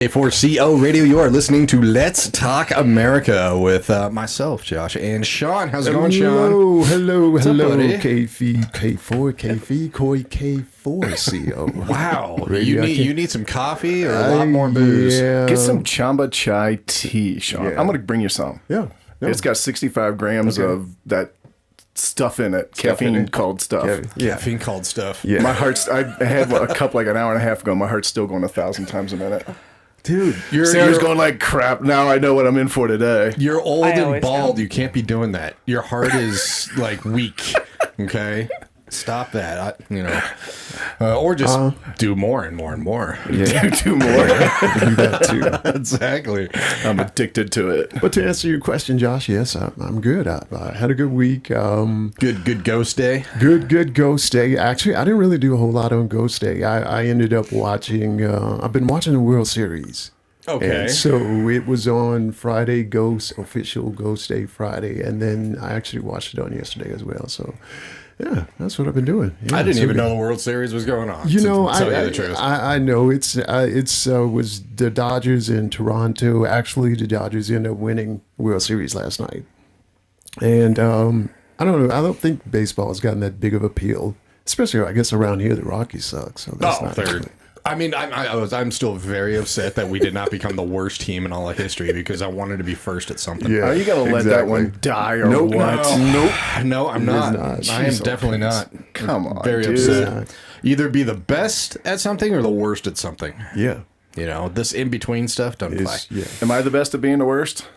A4CO Radio, you are listening to Let's Talk America with myself, Josh, and Sean. How's it going, Sean? Hello. buddy? K4, Koi K4CO. Wow. You need some coffee or a lot more booze? Yeah. Get some Chamba Chai tea, Sean. Yeah. I'm going to bring you some. Yeah. It's got 65 grams of that stuff in it. Caffeine called stuff. Caffeine called stuff. Yeah. My heart's, I had a cup like an hour and a half ago. My heart's still going 1,000 times a minute. Dude, Sarah's going like, crap, now I know what I'm in for today. You're old and always bald. know. You can't be doing that. Your heart is like weak. Okay? Stop that. Or just do more and more and more. Yeah. Do more. do that too. Exactly. I'm addicted to it. But to answer your question, Josh, yes, I'm good. I had a good week. Good ghost day. Good Ghost Day. Actually, I didn't really do a whole lot on Ghost Day. I ended up watching, I've been watching the World Series. Okay. And so it was on Friday, official Ghost Day Friday. And then I actually watched it on yesterday as well. So, yeah, that's what I've been doing. Yeah, I didn't so even good. know the World Series was going on. You know, to tell you the truth. I know it's was the Dodgers in Toronto. Actually, the Dodgers ended up winning World Series last night, and I don't know. I don't think baseball has gotten that big of appeal, especially I guess around here the Rockies suck. So that's not third. I mean, I'm still very upset that we did not become the worst team in all of history because I wanted to be first at something. Yeah, Are you going to let that one die or Nope. what? No, I'm not. not. I am Jeez, definitely not. Come on, Very dude. upset. Either be the best at something or the worst at something. Yeah, You know, this in between stuff doesn't fly. yeah. Am I the best at being the worst?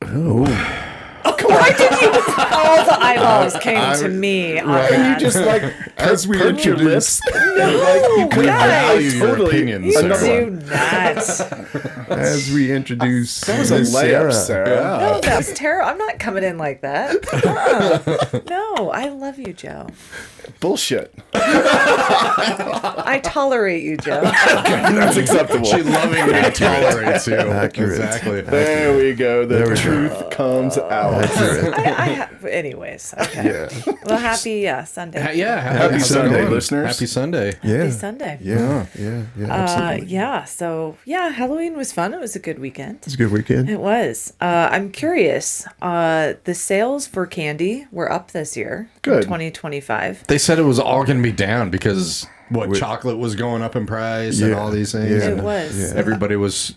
Why did you? All the eyeballs came to me on that. You just like As we perk your introduce- lips. You could value your totally. opinions, You Sarah. do not. As we introduce That was a Miss layup, Sarah. No, that's terrible. I'm not coming in like that. No, I love you, Joe. Bullshit. I tolerate you, Joe. That's acceptable. She lovingly tolerates you. Accurate. Exactly. There we go. The we go. truth comes out. Anyways, okay. Well, happy Sunday. Yeah. Happy how's it Sunday, going? listeners. Happy Sunday. Yeah, Happy Sunday. yeah, absolutely. So Halloween was fun. It was a good weekend. It's a good weekend. It was. I'm curious. The sales for candy were up this year. Good. In 2025. They said it was all going to be down because chocolate was going up in price and Yeah. all these things. Yeah. It and was. Everybody was,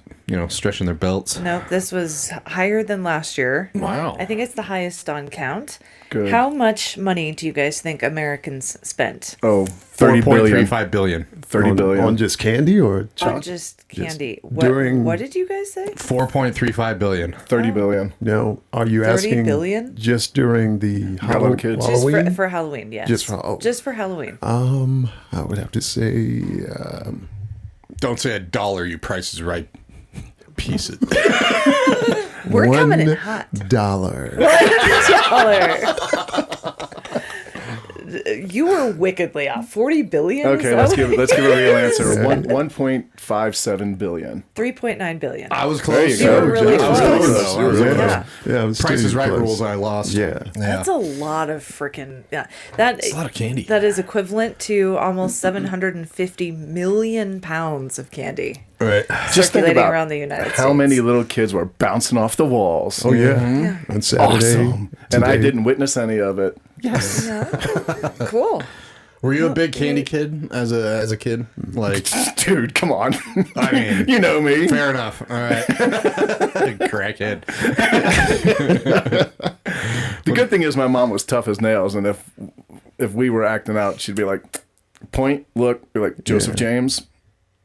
stretching their belts. Nope, this was higher than last year. Wow. I think it's the highest on count. Good. How much money do you guys think Americans spent Oh, 30 billion. 4.35 billion. 30 on, billion. on just candy or on chocolate? just candy? during- What did you guys say? 4.35 billion. 30 billion. No, are you 30 asking billion? just during the little kids. Just Halloween? for Halloween, yes. Just for- Just for Halloween. I would have to say Don't say $1, you Price is Right piece of We're coming in hot. $1. You were wickedly off. 40 billion? Okay, let's give a real answer. 1.57 billion. 3.9 billion. I was There close. you go. You were really I was close. close, though. I was Yeah. close. Yeah. It was Price is too Right close. rules, I lost. Yeah. That's a lot of freaking That's a lot of candy. That is equivalent to almost 750 million pounds of candy Right. Just think circulating about around the United States. how many little kids were bouncing off the walls. Oh yeah. Mm-hmm. On Saturday. Awesome. And I today. didn't witness any of it. Yes. Cool. Were you a big candy kid as a kid? Like, Dude, come on. I mean, You know me. fair enough. All right. Crackhead. The good thing is my mom was tough as nails, and if we were acting out, she'd be like, point, look, be like, Joseph James,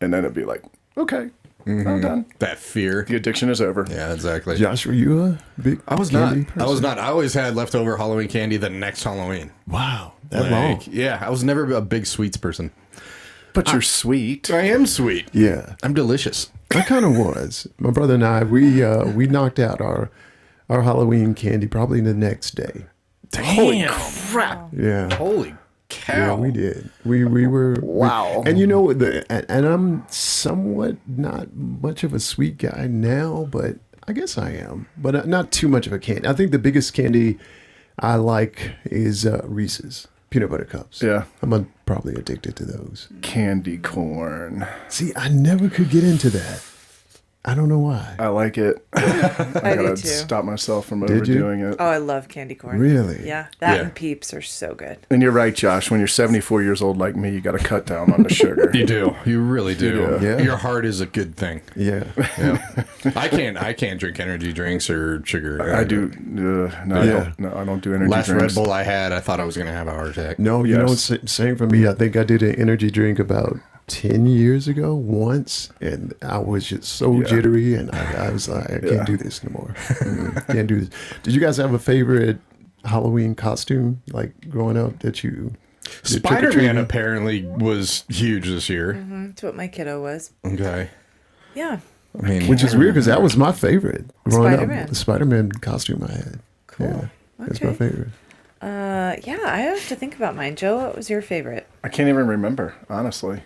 and then it'd be like, okay, I'm done. That fear. The addiction is over. Yeah, exactly. Josh, were you a big I was not. candy person? I was not. I always had leftover Halloween candy the next Halloween. Wow. That long. Yeah, I was never a big sweets person. But you're sweet. I am sweet. Yeah. I'm delicious. I kind of was. My brother and I, we knocked out our Halloween candy probably the next day. Holy crap. Yeah. Holy cow. Yeah, we did. We were Wow. and and I'm somewhat not much of a sweet guy now, but I guess I am. But not too much of a candy. I think the biggest candy I like is Reese's peanut butter cups. Yeah. I'm probably addicted to those. Candy corn. See, I never could get into that. I don't know why. I like it. I do gotta too. stop myself from Did you? overdoing it. Oh, I love candy corn. Really? Yeah, that Yeah. and Peeps are so good. And you're right, Josh. When you're 74 years old like me, you got to cut down on the sugar. You do. You really do. do. Yeah. Your heart is a good thing. Yeah. Yeah. I can't drink energy drinks or sugar. I do. No, Yeah. I don't do energy Last drinks. Red Bull I had, I thought I was going to have a heart attack. No, you Yes. know, same for me. I think I did an energy drink about 10 years ago once, and I was just so jittery, and I was like, I can't do this no more. Can't do this. Did you guys have a favorite Halloween costume, like growing up, that you... did Spider-Man trick-or-treating? apparently was huge this year. That's what my kiddo was. Okay. Yeah. I mean, Which is weird because that was my favorite growing Spider-Man. up. The Spider-Man costume I had. Cool. Yeah, that's Okay. my favorite. Yeah, I have to think about mine. Joe, what was your favorite? I can't even remember, honestly.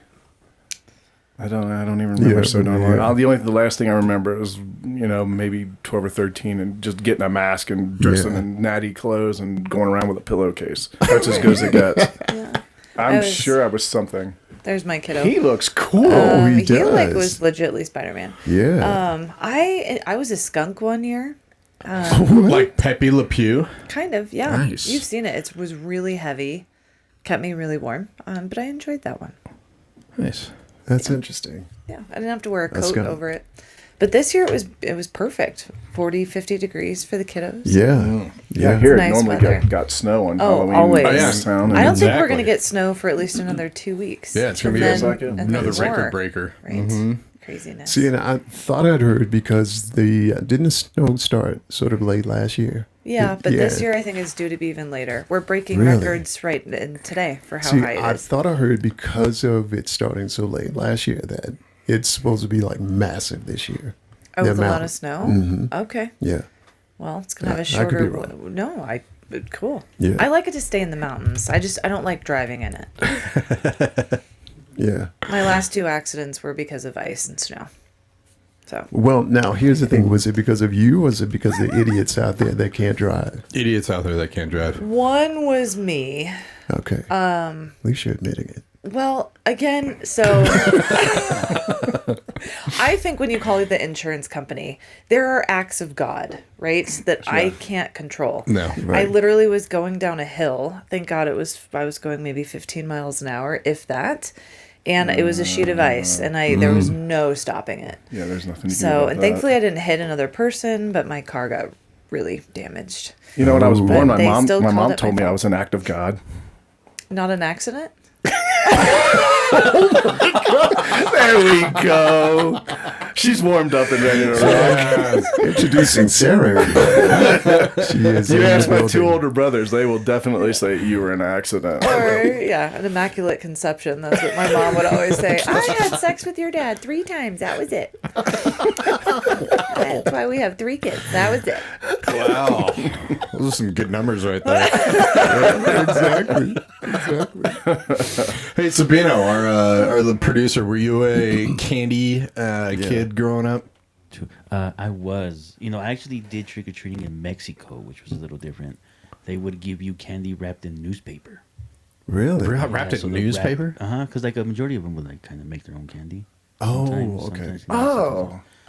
I don't even remember Yeah, so darn long. yeah. The last thing I remember is, maybe 12 or 13 and just getting a mask and dressing Yeah. in natty clothes and going around with a pillowcase. That's as good as it gets. Yeah. I'm sure I was something. There's my kiddo. He looks cool. Oh, he He like does. was legitly Spider-Man. Yeah. I was a skunk one year. like Pepe Le Pew. Kind of, yeah. Nice. You've seen it. It was really heavy. Kept me really warm. But I enjoyed that one. Nice. That's interesting. Yeah. I didn't have to wear a That's coat good. over it. But this year it was perfect. 40, 50 degrees for the kiddos. Yeah. Yeah, here it nice normally weather. got snow on Oh, Halloween always. in Oh, yeah. this town. I don't think we're Exactly. going to get snow for at least another 2 weeks. Yeah, it's going to And be then- like it. and then another more. record breaker. Right. Craziness. See, and I thought I'd heard because didn't the snow start sort of late last year? Yeah, but this Yeah. year I think is due to be even later. We're breaking Really? records right in today for how See, high I it is. thought I heard because of it starting so late last year that it's supposed to be like massive this year. Oh, The with a lot amount. of snow? Okay. Yeah. Well, it's going to have a I could be shorter... wrong. No, cool. Yeah. I like it to stay in the mountains. I don't like driving in it. Yeah. My last 2 accidents were because of ice and snow. So, Well, now here's the thing: was it because of you, or was it because of the idiots out there that can't drive? Idiots out there that can't drive. one was me. Okay. At least you're admitting it. Well, again, so I think when you call it the insurance company, there are acts of God, right? That I can't control. No. I Right. literally was going down a hill. Thank God I was going maybe 15 miles an hour, if that. And it was a sheet of ice, and there was no stopping it. Yeah, there's nothing you can do So, about and that. thankfully I didn't hit another person, but my car got really damaged. You know, when I was born, But they still my called mom it told my me I fault. was an act of God. Not an accident? There we go. She's warmed up and ready to rock. Introducing Sarah. She is You in the ask my 2 building. older brothers, they will definitely say you were an accident. Or, yeah, an immaculate conception. That's what my mom would always say. I had sex with your dad 3 times. That was it. That's why we have 3 kids. That was it. Wow. Those are some good numbers right there. Exactly. Hey, Sabino, our the producer, were you a candy kid growing up? I was. I actually did trick-or-treating in Mexico, which was a little different. They would give you candy wrapped in newspaper. Really? Wrapped in newspaper? Because like a majority of them would like kind of make their own candy. Oh, Sometimes, okay. sometimes,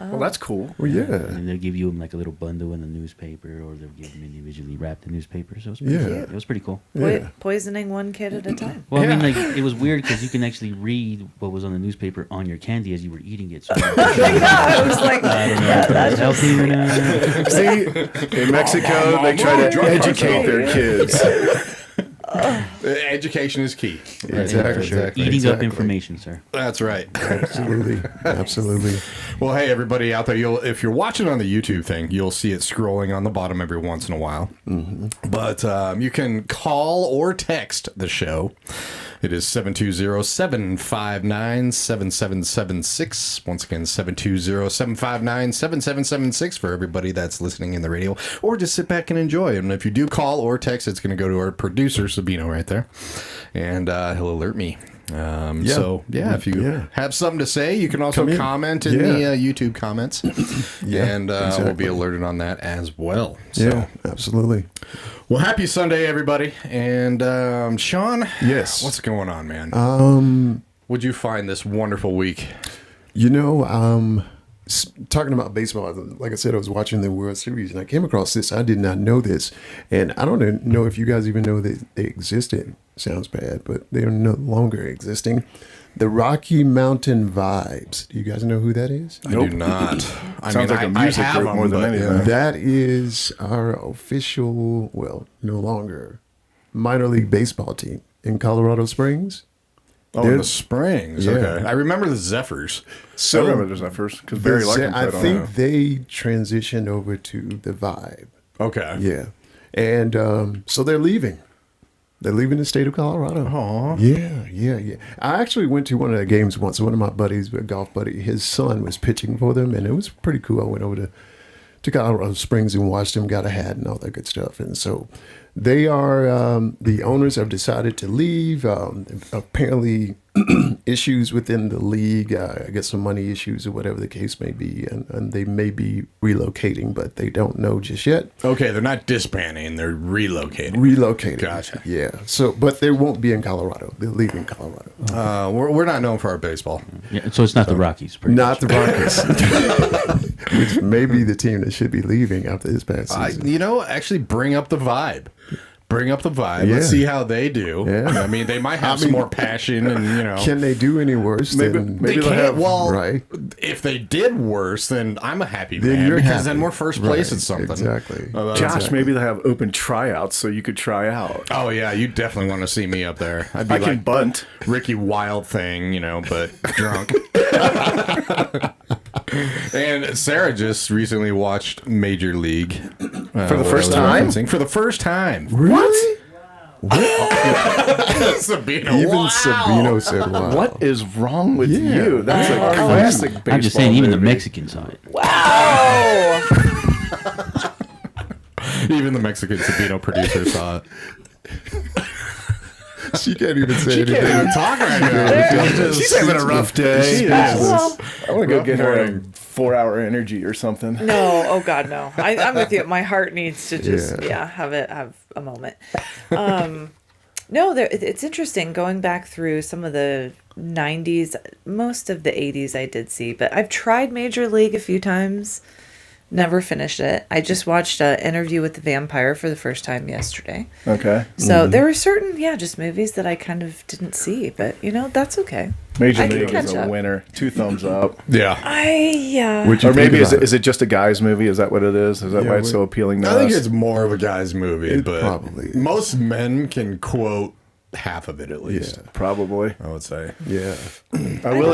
Oh, well, that's cool. Well, yeah. And then they'll give you like a little bundle in the newspaper, or they'll give them individually wrapped in newspaper. So it was pretty Yeah. cool. It was pretty cool. Yeah. Poisoning one kid at a time. Well, I mean, like it was weird because you can actually read what was on the newspaper on your candy as you were eating it. So I was like, I don't know if that was healthy or not. See, in Mexico, they try to educate their kids. Education is key. Exactly. For sure. Exactly. Eating up exactly. information, sir. That's right. Absolutely. Absolutely. Well, hey, everybody out there, if you're watching on the YouTube thing, you'll see it scrolling on the bottom every once in a while. Mm-hmm. But you can call or text the show. It is 720-759-7776. Once again, 720-759-7776 for everybody that's listening in the radio. Or just sit back and enjoy. And if you do call or text, it's going to go to our producer, Sabino, right there. And he'll alert me. So, yeah, if you have something to say, you can also comment in the YouTube comments. And we'll be alerted on that as well. So. Yeah, absolutely. Well, happy Sunday, everybody. And Sean, Yes. what's going on, man? What'd you find this wonderful week? talking about baseball, like I said, I was watching the World Series and I came across this. I did not know this. And I don't know if you guys even know that they existed. Sounds bad, but they are no longer existing. The Rocky Mountain Vibes. Do you guys know who that is? I do not. Sounds like a music have group more than anything. That is our official, well, no longer, minor league baseball team in Colorado Springs. Oh, They're- the Springs. Yeah. Okay. I remember the Zephyrs. I remember those at first because Barry liked them. I think they transitioned over to the Vibe. Okay. Yeah. And so they're leaving. They're leaving the state of Colorado. Aw. Yeah. I actually went to one of the games once. One of my buddies, a golf buddy, his son was pitching for them, and it was pretty cool. I went over to Colorado Springs and watched him, got a hat and all that good stuff. And so they are, the owners have decided to leave. Apparently issues within the league, I guess some money issues or whatever the case may be. And they may be relocating, but they don't know just yet. Okay, they're not disbanding, they're relocating. Relocating. Gotcha. Yeah. So, but they won't be in Colorado. They're leaving Colorado. We're not known for our baseball. Yeah, so it's not the Rockies. pretty Not much. the Rockets, which may be the team that should be leaving after this past season. Actually bring up the vibe. Bring up the vibe. Yeah. Let's see how they do. Yeah. I mean, they might have some more passion and, Can they do any worse than They they'll can't. have- Well, right. If they did worse, then I'm a happy Then man you're because happy. then we're first place Right, at something. exactly. Josh, maybe they'll have open tryouts so you could try out. Oh yeah, you definitely want to see me up there. I'd be I can like bunt. Ricky Wild thing, but drunk. And Sarah just recently watched Major League For the first time? For the first time. What? Sabino, Even wow. Sabino said, wow. What is wrong with Yeah. you? That's a classic baseball I'm just saying, even the movie. Mexicans saw it. Wow. Even the Mexican Sabino producer saw it. She can't even say anything. Talk right now. She's having a rough day. She is. Well, I want to go Rough get her a morning. 4-hour energy or something. no, oh God, no. I'm with you. My heart needs to just Yeah. have a moment. No, it's interesting going back through some of the 90s. Most of the 80s I did see, but I've tried Major League a few times. Never finished it. I just watched an Interview with the Vampire for the first time yesterday. Okay. So there were certain, just movies that I kind of didn't see, but that's okay. Major I can League catch is a up. winner. 2 thumbs up. Yeah. Would you Or maybe think about is it just a guy's movie? Is that what it is? Is that Yeah, why it's so appealing to I think us? it's more of a guy's movie, It but probably is. most men can quote half of it at least. Probably. I would say. Yeah. I will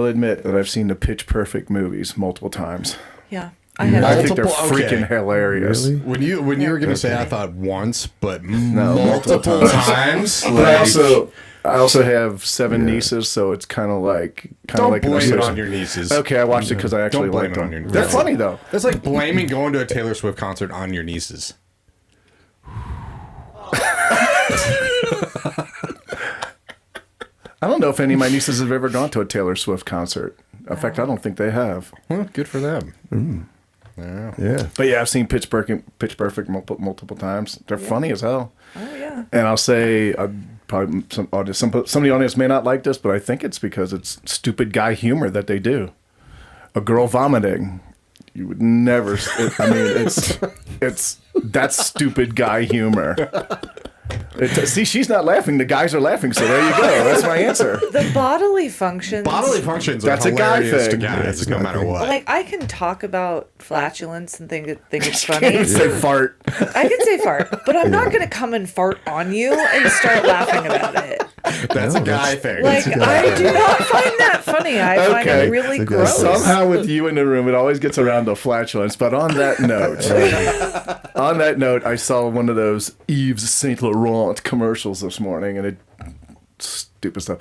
admit that I've seen the Pitch Perfect movies multiple times. Yeah. I had I a think they're Multiple- okay. freaking hilarious. Really? When you were gonna say, I thought once, but multiple multiple times. But I also have 7 nieces, so it's kind of like Don't an blame it association. on your nieces. Okay, I watched it because I actually Don't blame liked it them. on your They're nieces. funny though. That's like blaming going to a Taylor Swift concert on your nieces. I don't know if any of my nieces have ever gone to a Taylor Swift concert. In fact, I don't think they have. Well, good for them. Yeah. But yeah, I've seen Pitch Perfect multiple times. They're funny as hell. Oh yeah. And I'll say, probably some of the audience may not like this, but I think it's because it's stupid guy humor that they do. A girl vomiting, you would never. It's that's stupid guy humor. See, she's not laughing. The guys are laughing. So there you go. That's my answer. The bodily functions. Bodily functions That's are a guy hilarious to thing. guys, That's a no guy matter thing. what. Like I can talk about flatulence and think it's Can't funny. say fart. I can say fart, but I'm not gonna come and fart on you and start laughing about it. That's a guy thing. Like I do not find that funny. I find Okay. it really It's a guy gross. thing. Somehow with you in the room, it always gets around to flatulence. But on that note, I saw one of those Yves Saint Laurent commercials this morning, and it stupid stuff.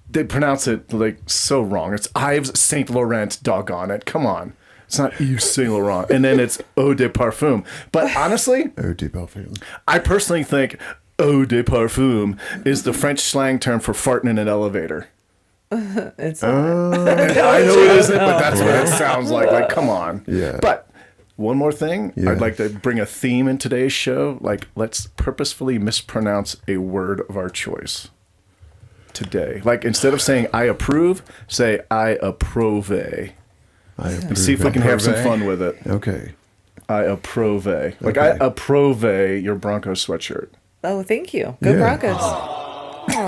They pronounce it like so wrong. It's Yves Saint Laurent, doggone it. Come on. It's not Yves Saint Laurent. And then it's Eau de Parfum. But honestly, Oh, deep film. I personally think Eau de Parfum is the French slang term for farting in an elevator. It's And I know it isn't, but that's what it sounds like. Like, come on. Yeah. But one more thing, Yeah. I'd like to bring a theme in today's show. Like, let's purposefully mispronounce a word of our choice today. Like, instead of saying I approve, say I approve. I approve. See if we can have some Approve. fun with it. Okay. I approve. Like, Okay. I approve your Broncos sweatshirt. Oh, thank you. Go Yeah. Broncos. Yeah.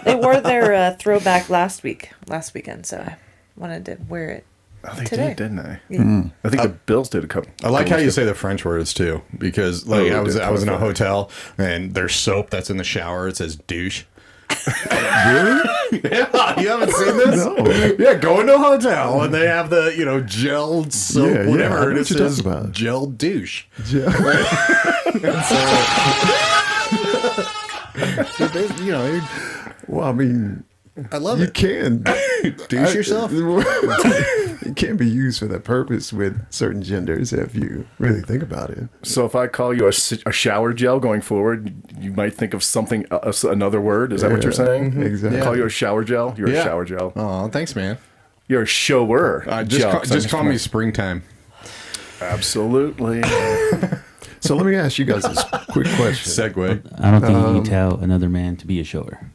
They wore their throwback last weekend, so I wanted to wear it. Oh, they Today. did, didn't they? Yeah. I think the Bills did a couple. I like how you say the French words too, because like Oh, I was in a perfect. hotel and there's soap that's in the shower. It says douche. Really? Yeah, you haven't seen this? No. Yeah, go into a hotel and they have the gelled soap, Yeah, yeah, whatever. I know and it what you're says talking about. gelled douche. Yeah. So they- Well, I mean, I love you it. can Douche yourself. It can be used for that purpose with certain genders if you really think about it. So if I call you a shower gel going forward, you might think of something another word. Is that what you're Yeah, saying? exactly. I call you a shower gel. You're a shower gel. Oh, thanks, man. You're a shower. gel. Just call me springtime. Absolutely. So let me ask you guys this quick question. Segue. I don't think you can tell another man to be a shower.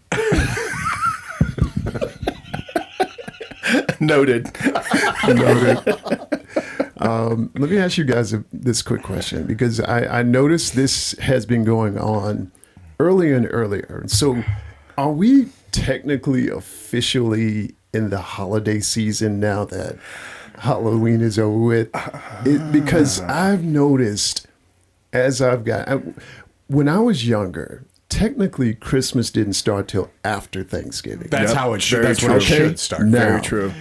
Noted. Let me ask you guys this quick question because I noticed this has been going on earlier and earlier. So are we technically officially in the holiday season now that Halloween is over with? Because I've noticed when I was younger, technically Christmas didn't start till after Thanksgiving. That's Yep, how it should. very That's true. when it Okay. should start. Now, Very true.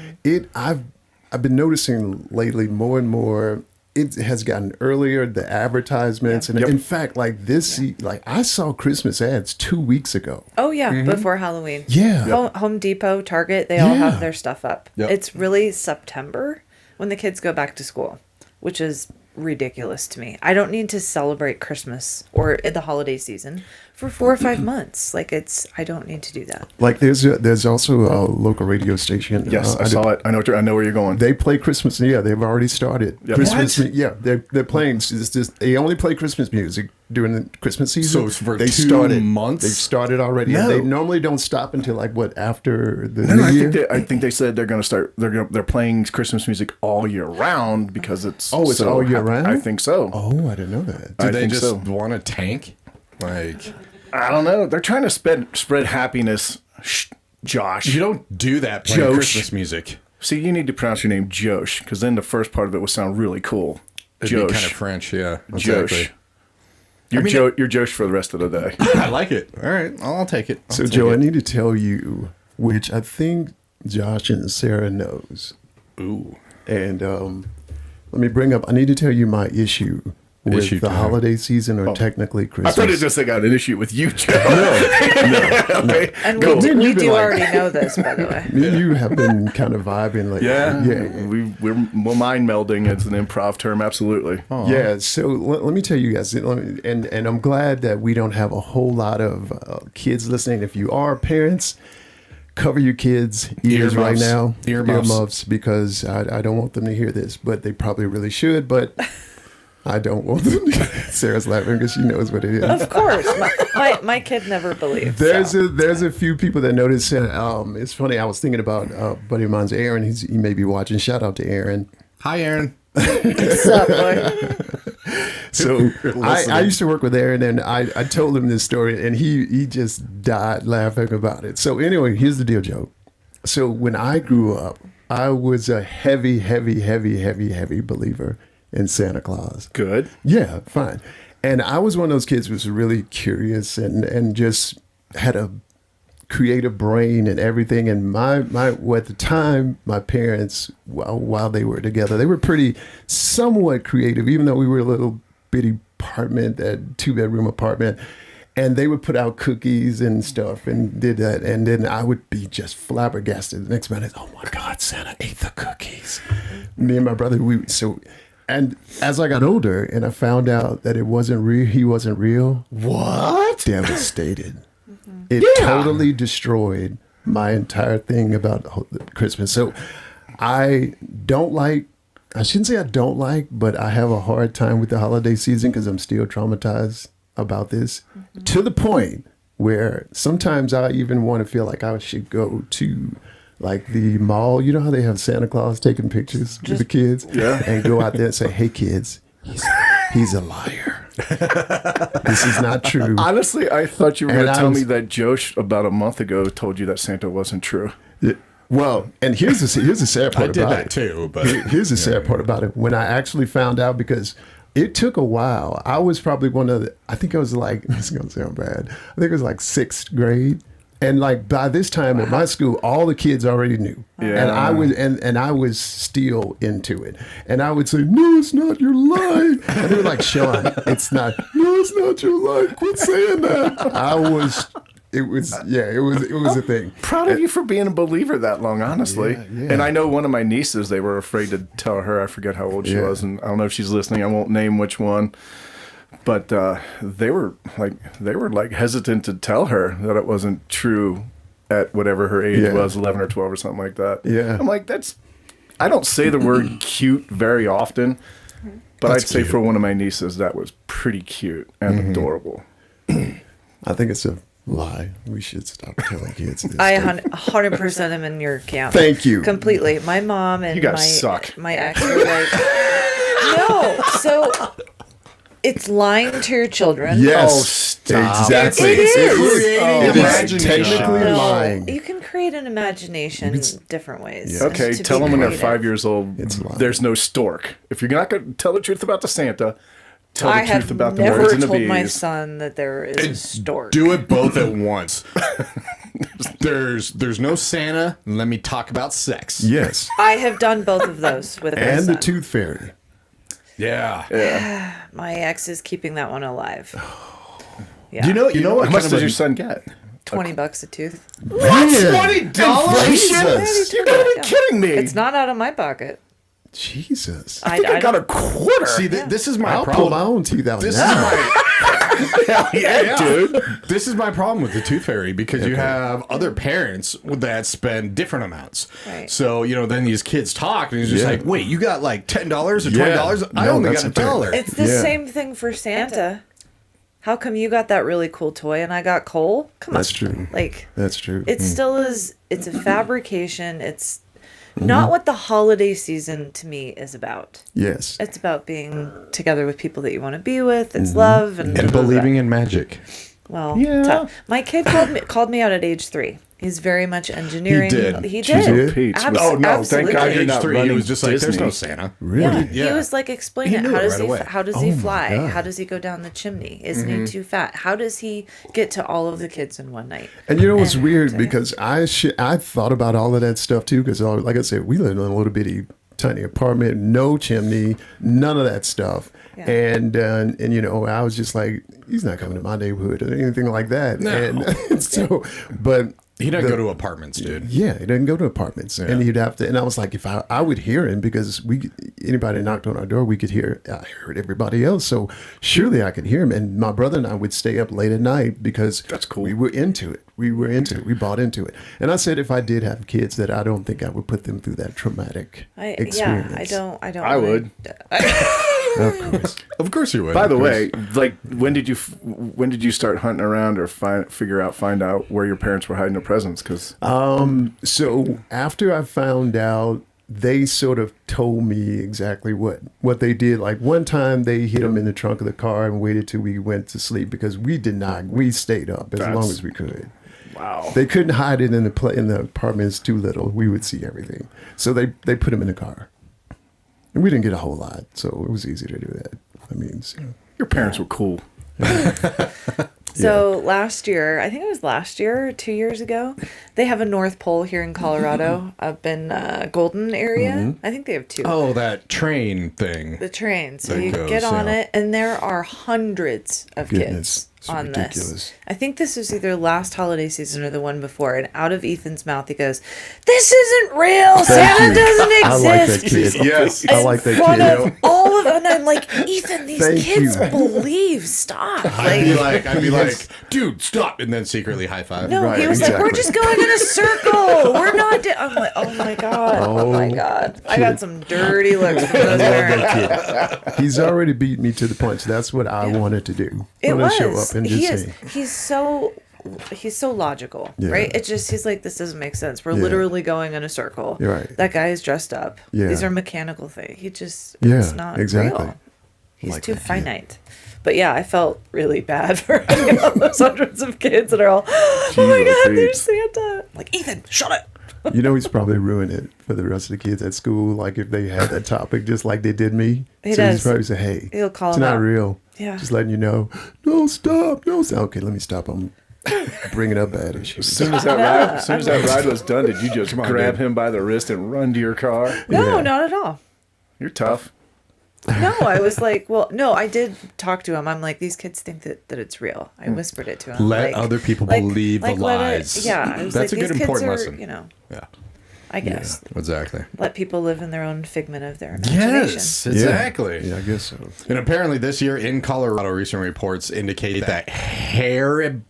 I've been noticing lately more and more. It has gotten earlier. The advertisements, and Yep. in fact, like like I saw Christmas ads 2 weeks ago. Oh yeah, before Halloween. Yeah. Home Depot, Target, they all Yeah. have their stuff up. Yep. It's really September when the kids go back to school, which is ridiculous to me. I don't need to celebrate Christmas or the holiday season for 4 or 5 months. Like I don't need to do that. Like there's also a local radio station. Yes, I saw it. I know where you're going. They play Christmas. Yeah, they've already started. Yep. Christmas. What? Yeah, they're playing. It's just, they only play Christmas music during the Christmas season. So it's for they 2 started, months? They've started already. No. And they normally don't stop until like after the No, New I Year. think they said they're going to start. They're playing Christmas music all year round because it's It's all year round? I think so. Oh, I didn't know that. Do I they think just so. want to tank? Like, I don't know. They're trying to spread happiness. Josh, you don't do that playing Josh. Christmas music. See, you need to pronounce your name Josh because then the first part of it will sound really cool. It'd be kind Josh, of French, yeah. Josh. Exactly. You're Josh for the rest of the day. I like it. All right, I'll take it. So, Joe, I need to tell you, which I think Josh and Sarah knows. Ooh. And let me bring up, I need to tell you my issue with Issue the time. holiday season or technically I Christmas. thought it just got an issue with you, Joe. Okay, And go. we do, You've we been do like- already know this, by the way. Me and you have been kind of vibing lately. Yeah, we're mind melding. It's an improv term, absolutely. Yeah, so let me tell you guys, and I'm glad that we don't have a whole lot of kids listening. If you are parents, cover your kids' ears right Earmuffs. now. Earmuffs. Because I don't want them to hear this, but they probably really should, but I don't want them to. Sarah's laughing because she knows what it is. Of course, my kid never believed. There's so. a few people that notice. It's funny. I was thinking about a buddy of mine's, Aaron. He may be watching. Shout out to Aaron. Hi, Aaron. What's up, boy? So I Listening. used to work with Aaron, and I told him this story, and he just died laughing about it. So anyway, here's the deal, Joe. So when I grew up, I was a heavy believer in Santa Claus. Good. Yeah, fine. And I was one of those kids who was really curious and just had a creative brain and everything. And at the time, my parents, while they were together, they were pretty somewhat creative, even though we were a little bitty apartment, that 2-bedroom apartment. And they would put out cookies and stuff and did that. And then I would be just flabbergasted. The next minute, oh my God, Santa ate the cookies. Me and my brother, and as I got older and I found out that it wasn't real, he wasn't real. What? Devastated. It totally destroyed my entire thing about Christmas. So I shouldn't say I don't like, but I have a hard time with the holiday season because I'm still traumatized about this to the point where sometimes I even want to feel like I should go to like the mall. You know how they have Santa Claus taking pictures with the kids? Yeah. And go out there and say, hey, kids, he's a liar. This is not true. Honestly, I thought you were And going to I tell was- me that Josh about a month ago told you that Santa wasn't true. Yeah. Well, and here's the sad part I did about that it. too, but Here's the sad part about it. When I actually found out, because it took a while. I was probably I think I was like, this is going to sound bad. I think it was like 6th grade. And like by this time at my school, all the kids already knew. Yeah. And I was and I was still into it. And I would say, no, it's not your line. And they were like, Sean, it's not. No, it's not your line. Quit saying that. It was a thing. Proud of you for being a believer that long, honestly. Yeah. And I know one of my nieces, they were afraid to tell her. I forget how old she Yeah. was, and I don't know if she's listening. I won't name which one. But they were hesitant to tell her that it wasn't true at whatever her age Yeah. was, 11 or 12 or something like that. Yeah. I'm like, I don't say the word cute very often, but That's I'd say cute. for one of my nieces, that was pretty cute and adorable. I think it's a lie. We should stop telling kids this. I stuff. 100% am in your camp. Thank you. Completely. My mom and You guys suck. my ex were like, no. So it's lying to your children. Yes. Oh, stop. Exactly. It is. It is Imagination. technically No, lying. you can create an imagination different ways. Yeah. Okay, to tell be them when they're creative. 5 years old, It's lying. there's no stork. If you're not going to tell the truth about the Santa, tell I the truth have about the never birds and the told my bees. son that there is a stork. do it both at once. There's no Santa. Let me talk about sex. Yes. I have done both of those with my And son. the tooth fairy. Yeah. My ex is keeping that one alive. Yeah. You know what How much kind does of your son get? $20 a tooth. Jesus. You gotta be kidding me. It's not out of my pocket. Jesus. I think I got a quarter. See, this is my I'll pull problem. my own teeth out This is now. my yeah, dude. This is my problem with the tooth fairy because you have other parents that spend different amounts. Right. So then these kids talk and he's just Yeah. like, "Wait, you got like $10 or $20? Yeah. I No, only that's got the thing. $1." It's the Yeah. same thing for Santa. How come you got that really cool toy and I got coal? Come on. That's true. Like, That's true. it still is, it's a fabrication. It's not what the holiday season to me is about. Yes. It's about being together with people that you want to be with. It's love and, And believing in magic. Well, Yeah. tough. My kid called me out at age 3. He's very much engineering. did. He She's did. a peach. Oh no! Absolutely. Thank God you're Age not 3, he running was just like, "There's Disney." no Santa." Really? Yeah. He was like, explain He it. knew How it does right he? away. How does Oh he my fly? God. How does he go down the chimney? Isn't he too fat? How does he get to all of the kids in one night? And you know what's weird? And- Because I thought about all of that stuff too. Because like I said, we lived in a little bitty tiny apartment, no chimney, none of that stuff. Yeah. And I was just like, he's not coming to my neighborhood or anything like that. No. And so, but He doesn't go to apartments, dude. yeah, he doesn't go to apartments, and he'd have to. And I was like, if I would hear him, because anybody knocked on our door, we could hear. I heard everybody else, so surely I could hear him. And my brother and I would stay up late at night because That's cool. We were into it. We bought into it. And I said, if I did have kids, that I don't think I would put them through that traumatic experience. I don't. I would. Of course. Of course you would. By the way, like, when did you start hunting around or find out where your parents were hiding their presents? Because So after I found out, they sort of told me exactly what they did. Like one time they hid them in the trunk of the car and waited till we went to sleep because we stayed up as long as we could. wow, They couldn't hide it in the apartment. It's too little. We would see everything. So they put them in the car. And we didn't get a whole lot, so it was easy to do that. I mean, your parents were cool. So last year, I think it was last year or 2 years ago, they have a North Pole here in Colorado, up in Golden area. I think they have 2. Oh, that train thing. The train. So That you goes, get on yeah. it, and there are hundreds of Goodness, kids it's on ridiculous. this. I think this was either last holiday season or the one before. And out of Ethan's mouth, he goes, "This isn't real. Santa you. doesn't I like that exist." kid. Yes. I like that In front kid. of all of, and I'm like, Ethan, these Thank kids you. believe. Stop. I'd be Yes. like, dude, stop, and then secretly high five. No, Right, he was like, "We're exactly. just going in a circle. We're not." I'm like, "Oh my god, oh my god!" I got some dirty looks from those parents. He's already beat me to the punch. That's what I wanted to do. I It wanted was. to show up and just say, He's so he's so logical, Yeah. right? It's just he's like, this doesn't make sense. We're Yeah. literally going in a circle. You're right. That guy is dressed up. Yeah. These are mechanical things. He just Yeah, it's not exactly. real. He's Like too that, yeah. finite. But yeah, I felt really bad for hanging out with those hundreds of kids that are all, oh my Jesus, God, there's Pete. Santa. Like, Ethan, shut it. You know, he's probably ruined it for the rest of the kids at school. Like if they had that topic, just like they did me. He so does. he's probably say, "Hey, He'll call it's him not out. real." Yeah. Just letting you know. No, stop. No, stop. Okay, let me stop. I'm bringing up bad As issues. soon as that ride was done, did you just grab him by the wrist and run to your car? No, Yeah. not at all. You're tough. No, I was like, well, no, I did talk to him. I'm like, these kids think that it's real. I whispered it to him. Let like, other people believe the let lies. yeah, I was That's like, a good these important kids are, lesson. you know, Yeah. I guess. Exactly. Let people live in their own figment of their imagination. Yes, exactly. Yeah, I guess so. And apparently this year in Colorado, recent reports indicate that Haribo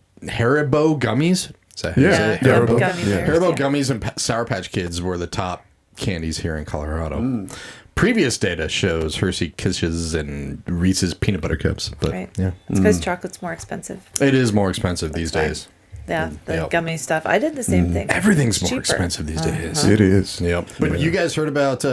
gummies. Is that how you Yeah. say it? Yeah, Gummy Haribo. bears, Haribo yeah. gummies and Sour Patch Kids were the top candies here in Colorado. Previous data shows Hershey Kisses and Reese's peanut butter cups, but Right. yeah, It's because chocolate's more expensive. it is more expensive these Right. days. Yeah, the Yep. gummy stuff. I did the same thing. Everything's It's more cheaper. expensive these days. It is. Yep. But you guys heard about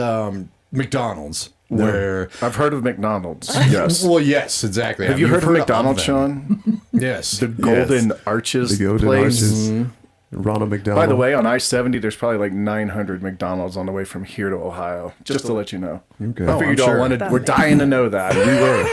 McDonald's, where I've heard of McDonald's. Yes. well, yes, exactly. Have you heard of McDonald's, them? Sean? Yes. The Golden Arches The Golden place. Arches. Ronald McDonald. By the way, on I-70, there's probably like 900 McDonald's on the way from here to Ohio. Just to let you know. Okay. I figured I'm y'all sure. wanted. We're dying to know that. We were.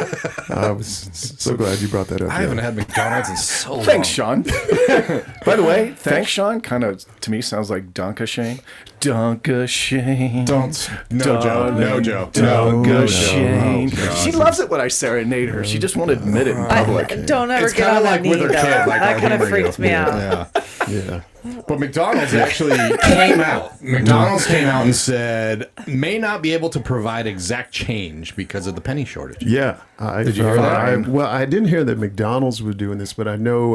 I was so glad you brought that up. I yeah. haven't had McDonald's in so long. Thanks, Sean. By the way, thanks, Sean. Kind of to me sounds like Donka Shane. Donka Shane. Don't. No, Joe. No, Joe. Donka Shane. Oh, God. She loves it when I serenade her. She just won't admit it in public. Don't ever It's get kind on of that like knee, with her though. kid. Like, that I'll kind of humor you. freaked me out. Yeah. Yeah. But McDonald's actually came out. McDonald's came out and said may not be able to provide exact change because of the penny shortage. Yeah. Did you hear that? Well, I didn't hear that McDonald's was doing this, but I know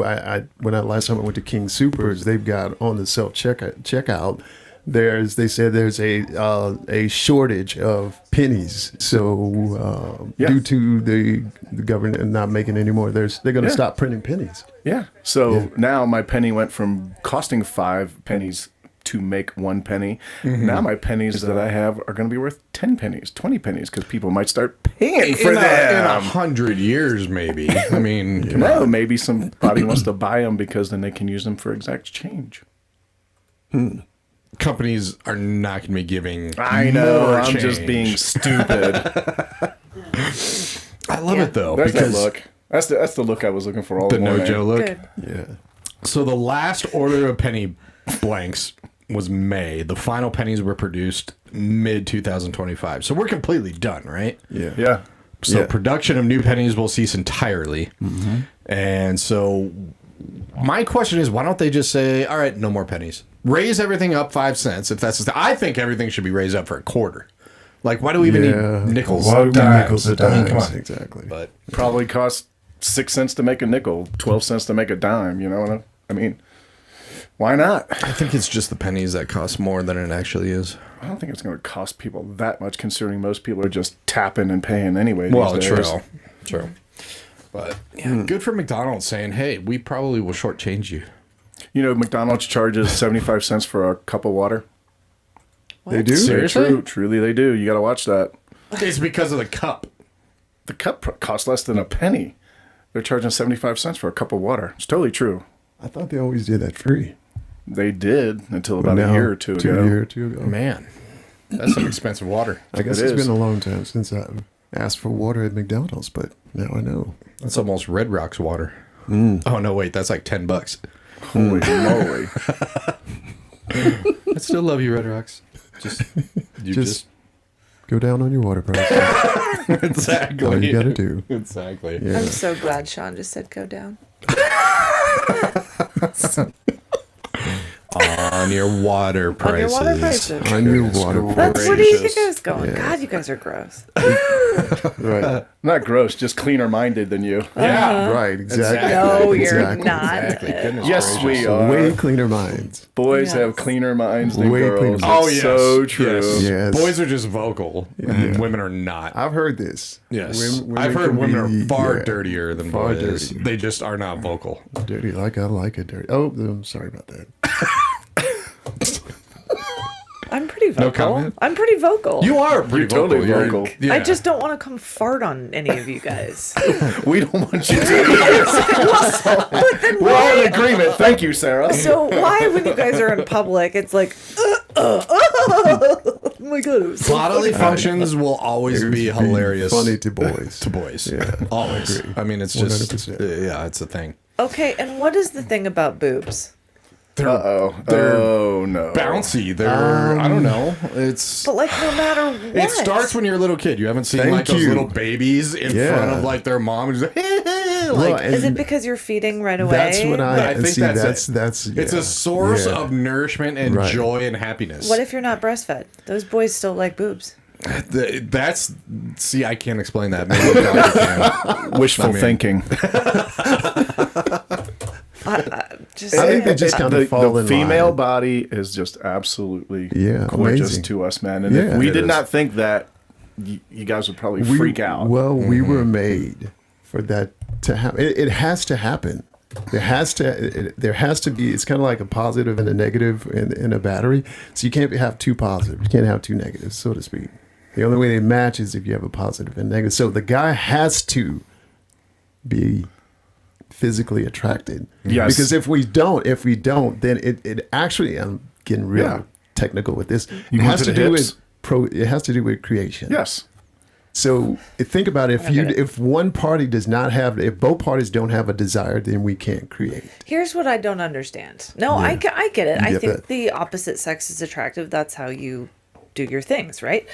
last time I went to King Supers, they've got on the self checkout. They said there's a shortage of pennies. So due to the government not making any more, they're going to stop printing pennies. Yeah. So now my penny went from costing 5 pennies to make 1 penny. Now my pennies that I have are going to be worth 10 pennies, 20 pennies, because people might start paying for In them. 100 years, maybe. I mean, come No, on. maybe somebody wants to buy them because then they can use them for exact change. Companies are not going to be giving. I know. more I'm just change. being stupid. I love it though That's that because look. That's the look I was looking for all the morning. no Joe look. Good. Yeah. So the last order of penny blanks was May. The final pennies were produced mid 2025. So we're completely done, right? Yeah. Yeah. So Yeah. production of new pennies will cease entirely. And so my question is, why don't they just say, all right, no more pennies. Raise everything up 5 cents. If that's I think everything should be raised up for a quarter. Like, why do we even need nickels? Why do we dimes? nickels or I mean, come dimes? on. Exactly. But Probably cost 6 cents to make a nickel, 12 cents to make a dime. You know what I mean? Why not? I think it's just the pennies that cost more than it actually is. I don't think it's going to cost people that much, considering most people are just tapping and paying anyway. Well, these true. days. True. But yeah, good for McDonald's saying, hey, we probably will shortchange you. You know, McDonald's charges 75 cents for a cup of water. They do? Seriously? True, truly they do. You got to watch that. It's because of the cup. The cup costs less than a penny. They're charging 75 cents for a cup of water. It's totally true. I thought they always did that free. They did until But about now, a year or two ago. A year or two ago. Man, that's some expensive water. I guess It it's is. been a long time since I've asked for water at McDonald's, but now I know. That's almost Red Rock's water. Oh, no, wait. That's like $10. Holy moly. I still love you, Red Rocks. Just Go down on your water price. exactly. All you got to do. Exactly. Yeah. I'm so glad Sean just said go down. On your water On your prices. water prices. On your water That's where do you think gracious. I was going? God, you guys are gross. Right. Not gross, just cleaner minded than you. Yeah. Right. Exactly. No, you're Exactly. not. Exactly. Goodness Yes, gracious. we are. Way cleaner minds. Boys Yes. have cleaner minds than Way girls. cleaner It's minds. Oh, yes. so true. Yes. Yes. Boys are just vocal. And women are not. I've heard this. Yes. Women I've heard can women be, are far yeah, dirtier than far boys. dirtier. They just are not vocal. Dirty like I like it dirty. Oh, I'm sorry about that. I'm pretty vocal. comment? I'm pretty vocal. You are pretty You're totally vocal. vocal. Yeah. I just don't want to come fart on any of you guys. We don't want you to. We're all in agreement. Thank you, Sarah. So why, when you guys are in public, it's like, oh my god, it was so Bodily functions will always be hilarious. Funny to boys. To boys. Yeah. Always. I mean, it's just, 100%. yeah, it's a thing. Okay, and what is the thing about boobs? They're They're oh no. bouncy. They're, I don't know. It's. But like, no matter what, It starts when you're a little kid. You haven't seen Thank like those you. little babies in Yeah. front of like their mom and just like, Well, and Is it because you're feeding right away? that's what I think see. that's it. That's It's yeah. a source Yeah. of nourishment and Right. joy and happiness. What if you're not breastfed? Those boys still like boobs. That's see, I can't explain that. Maybe a doctor can. Wishful thinking. Just I think they just kind of fall the in female line. body is just absolutely Yeah, gorgeous amazing. to us men. And Yeah, if we it did is. not think that, you guys would probably freak out. Well, we were made for that to happen. It has to happen. There has to be. It's kind of like a positive and a negative in a battery. So you can't have two positives. You can't have two negatives, so to speak. The only way they match is if you have a positive and negative. So the guy has to be physically attracted. Yes. Because if we don't, then it actually, I'm getting real Yeah. technical with this. You It want has to to the do hips? with it has to do with creation. Yes. So think about it. I get it. If one party does not have, if both parties don't have a desire, then we can't create. Here's what I don't understand. No, I get it. I Yeah, think but- the opposite sex is attractive. That's how you do your things, right?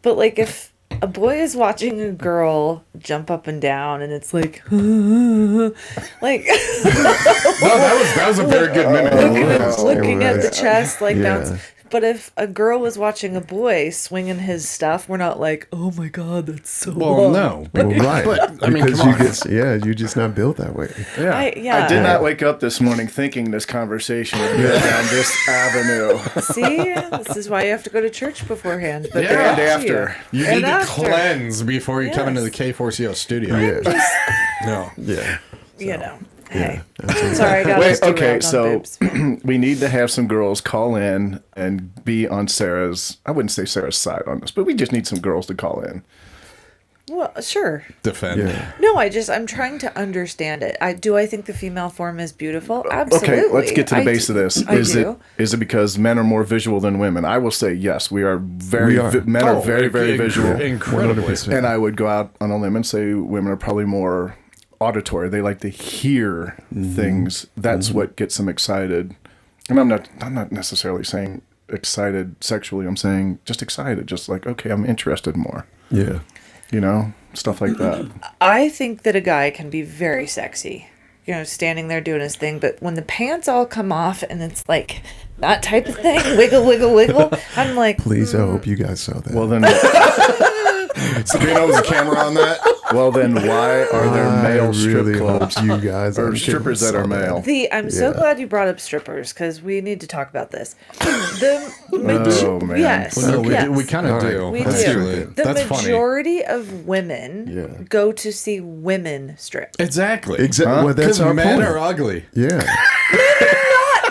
But like if a boy is watching a girl jump up and down and it's like like No, that was a very good mimic. looking at the right. chest like Yeah. that's. But if a girl was watching a boy swinging his stuff, we're not like, oh my god, that's so Well, hot." no. Well, right. But, I mean, because come you on. just, you're just not built that way. Yeah. I I did not wake up this morning thinking this conversation would go down this avenue. See, this is why you have to go to church beforehand. But Yeah. they're And up to you. after. You And need to after. cleanse before you come into the Yes. K4CO studio. Yeah. No. Yeah. You know. Hey. Sorry, I got us Wait, okay, derailed on so boobs. we need to have some girls call in and be on Sarah's, I wouldn't say Sarah's side on this, but we just need some girls to call in. Well, sure. Defend. Yeah. No, I'm trying to understand it. I think the female form is beautiful. Absolutely. Okay, let's get to the base of this. I Is do. it because men are more visual than women? I will say yes. We are very We are. men are very very visual, Incredibly. 100%. and I would go out on a limb and say women are probably more auditory. They like to hear things. That's what gets them excited. And I'm not necessarily saying excited sexually. I'm saying just excited. Just like, okay, I'm interested more. Yeah. You know, stuff like that. I think that a guy can be very sexy, standing there doing his thing, but when the pants all come off and it's like that type of thing, wiggle, wiggle, wiggle, I'm like, Please, I hope you guys saw that. Well then, Sabrina was a camera on that. why are there male I strip really clubs hope you guys or strippers that are male? I'm so Yeah. glad you brought up strippers because we need to talk about this. Oh, man. Yes. Well, no, yes. we kind of do. We actually. do. The That's funny. majority of women Yeah. go to see women strip. Exactly. Exactly. Well, that's Because our men point. are ugly. Yeah.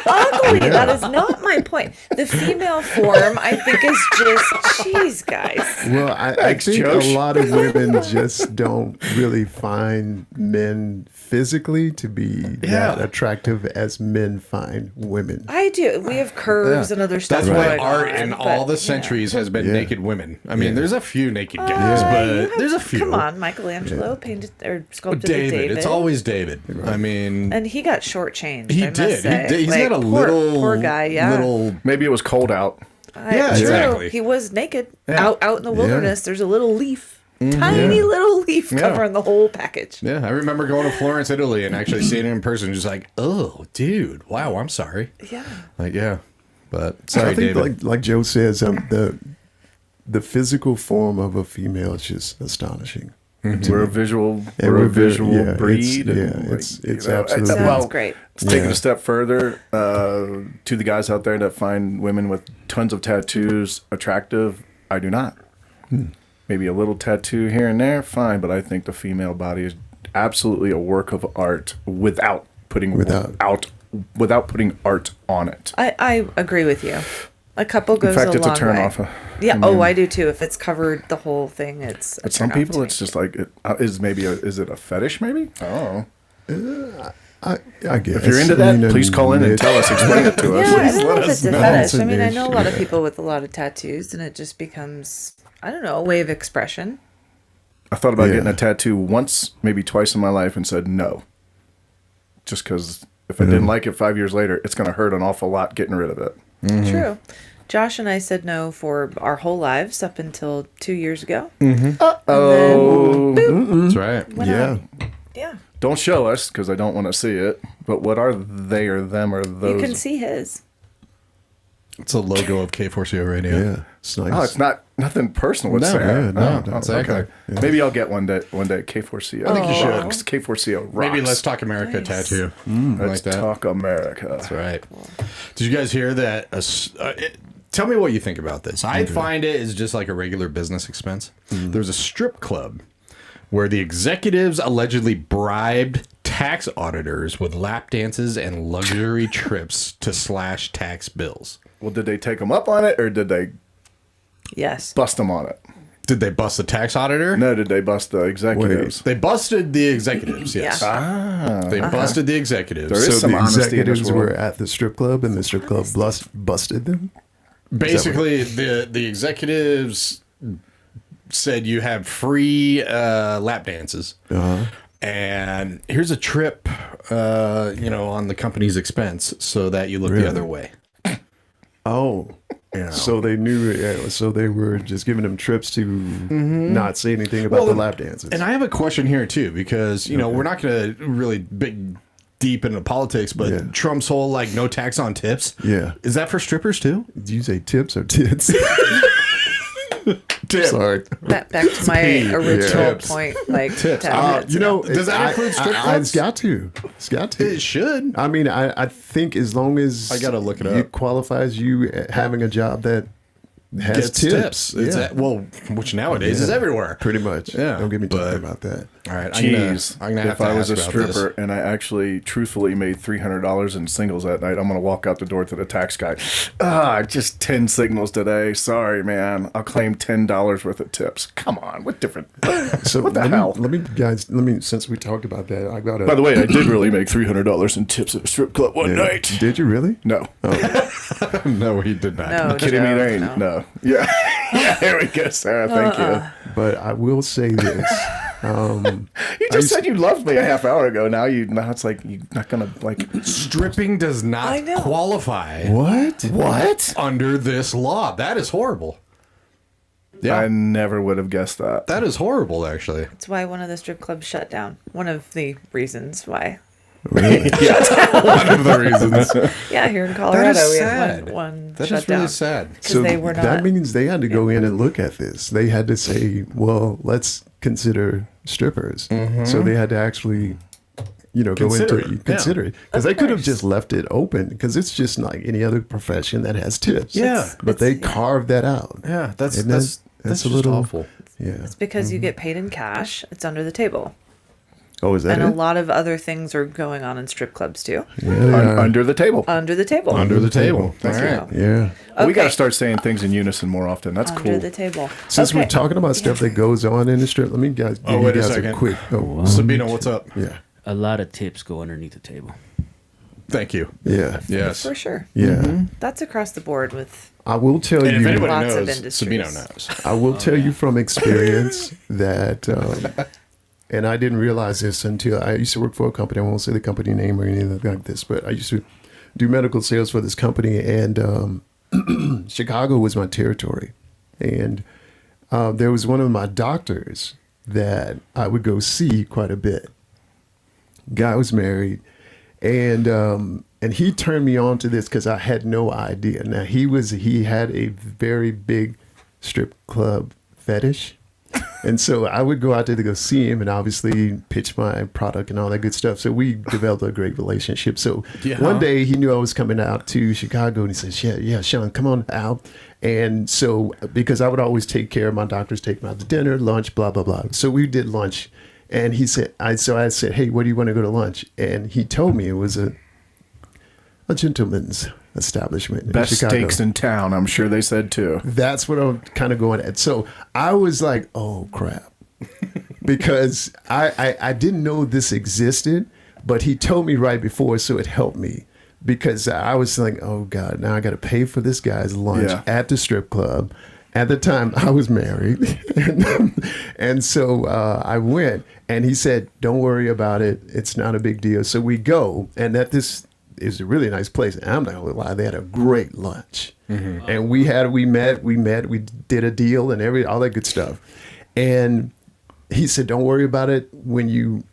Ugly. That is not my point. The female form, I think, is just cheese, guys. Well, I Thanks, think Josh. a lot of women just don't really find men physically to be that attractive as men find women. I do. We have curves and other stuff. That's why going art on, in but, all the you know. centuries has been Yeah. naked women. I mean, Yeah. there's a few naked guys, You but have- there's a few. Come on, Michelangelo painted or sculpted the David. David. It's always David. I mean, And he got shortchanged. he I must did. say. He did. He's Like, got a poor, little poor guy. Yeah, little. Maybe it was cold out. Yeah, True. exactly. He was naked Yeah. out in the wilderness. There's a little leaf. Tiny little leaf covering the whole package. Yeah, I remember going to Florence, Italy, and actually seeing it in person, just like, oh, dude, wow, I'm sorry. Yeah. Like, yeah, but sorry, I think, David. like Joe says, the physical form of a female is just astonishing. We're a visual yeah, breed. It's you know, absolutely Sounds great. Let's take it a step further. To the guys out there that find women with tons of tattoos attractive, I do not. Maybe a little tattoo here and there, fine, but I think the female body is absolutely a work of art without putting art on it. I agree with you. A couple goes In fact, a it's a long turn way. off. Yeah. Oh, I do too. If it's covered the whole thing, it's. A But some turn off people, to me. it's just like is it a fetish? Maybe I don't know. I guess. If you're into that, please call in and tell us, explain it to us. Yeah, I Please don't know let if us it's a know. fetish. It's a I mean, I niche, know a lot of people with a lot of tattoos, and it just becomes, I don't know, a way of expression. I thought about Yeah. getting a tattoo once, maybe twice in my life, and said no. Just because if I didn't like it 5 years later, it's going to hurt an awful lot getting rid of it. True. Josh and I said no for our whole lives up until 2 years ago. Oh, That's right. Went Yeah. on. Yeah. don't show us because I don't want to see it. But what are they or them or those? You can see his. It's a logo of K4CO Radio. Yeah. It's nice. Oh, it's nothing personal with No, Sarah. yeah, no, Oh, exactly. okay. Maybe I'll get one day. K4CO. I think you should. K4CO rocks. Maybe Let's Talk America Nice. tattoo. Let's like that. talk America. That's right. Did you guys hear that? Tell me what you think about this. I find it is just like a regular business expense. There's a strip club where the executives allegedly bribed tax auditors with lap dances and luxury trips to slash tax bills. Well, did they take them up on it or did they Yes. bust them on it? Did they bust the tax auditor? No, did they bust the executives? They busted the executives, yes. Yeah. They busted the executives. There is So some the honesty in this executives world. were at the strip club, and the strip club busted them. Basically, the executives said you have free lap dances. And here's a trip, on the company's expense so that you look the other way. Oh, so they knew. Yeah, so they were just giving them trips to not say anything about the lap dances. And I have a question here too, because we're not going to really deep into politics, but Trump's whole like no tax on tips. Yeah. Is that for strippers too? Did you say tips or tits? Sorry. Back to my original point, like Tips. 10 minutes ago. Does that include strip clubs? It's got to. It's got to. It should. I mean, I think as long as I gotta look it it up. qualifies you having a job that has Gets tips. Which nowadays is everywhere. Pretty much. Yeah, Don't get me but- talking about that. All right. Jeez, I'm gonna have if to I was a ask about this. stripper and I actually truthfully made $300 in singles that night, I'm going to walk out the door to the tax guy. Just 10 signals today. Sorry, man. I'll claim $10 worth of tips. Come on. What different? So What the let hell? me, since we talked about that, I got a. By the way, I did really make $300 in tips at a strip club one night. Did you really? No. No, he did not. No, Kidding me? Joe, There ain't. No. Yeah. Yeah, there we go, Sarah. Thank you. But I will say this. You just said you loved me a half hour ago. Now it's like you're not gonna like. Stripping does I not know. qualify What? under this law. That is horrible. I never would have guessed that. That is horrible, actually. That's why one of the strip clubs shut down. One of the reasons why. One of the reasons. Yeah, here in Colorado, is we sad. had one That shut is really down. sad. Because they were not. that means they had to go in and look at this. They had to say, well, let's consider strippers. So they had to actually, go Consider into it. consider Yeah. it. Because they could have course. just left it open because it's just like any other profession that has tips. Yeah. But they carved that out. Yeah, that's And that's that's a just little awful. Yeah. It's because you get paid in cash. It's under the table. Oh, is that And it? a lot of other things are going on in strip clubs too. Under the table. Under the table. Under the table. All you. right. Yeah. We got to Okay. start saying things in unison more often. That's Under cool. the table. Since we're Okay. talking about stuff that goes on in the strip, let me give Oh, you wait a guys second. quick. Oh, Sabina, what's up? yeah. A lot of tips go underneath the table. Thank you. Yeah. Yes. For sure. Yeah. That's across the board with I will tell And if you. anybody Lots of knows, industries. Sabino knows. I will tell you from experience that, and I didn't realize this until I used to work for a company. I won't say the company name or anything like this, but I used to do medical sales for this company, and Chicago was my territory. And there was one of my doctors that I would go see quite a bit. Guy was married, and he turned me on to this because I had no idea. Now he had a very big strip club fetish. And so I would go out there to go see him and obviously pitch my product and all that good stuff. So we developed a great relationship. So one day he knew I was coming out to Chicago and he says, yeah, Sean, come on out. And so because I would always take care of my doctors, take them out to dinner, lunch, blah, blah, blah. So we did lunch. And he said, I said, hey, where do you want to go to lunch? And he told me it was a gentleman's establishment in Best Chicago. steaks in town, I'm sure they said too. That's what I'm kind of going at. So I was like, oh, crap. Because I didn't know this existed, but he told me right before, so it helped me. Because I was like, oh, God, now I got to pay for this guy's lunch at the strip club. At the time, I was married. And so I went, and he said, don't worry about it. It's not a big deal. So we go, and at this is a really nice place. And I'm not going to lie, they had a great lunch. Mm-hmm. And we met, we did a deal and all that good stuff. And he said, don't worry about it when you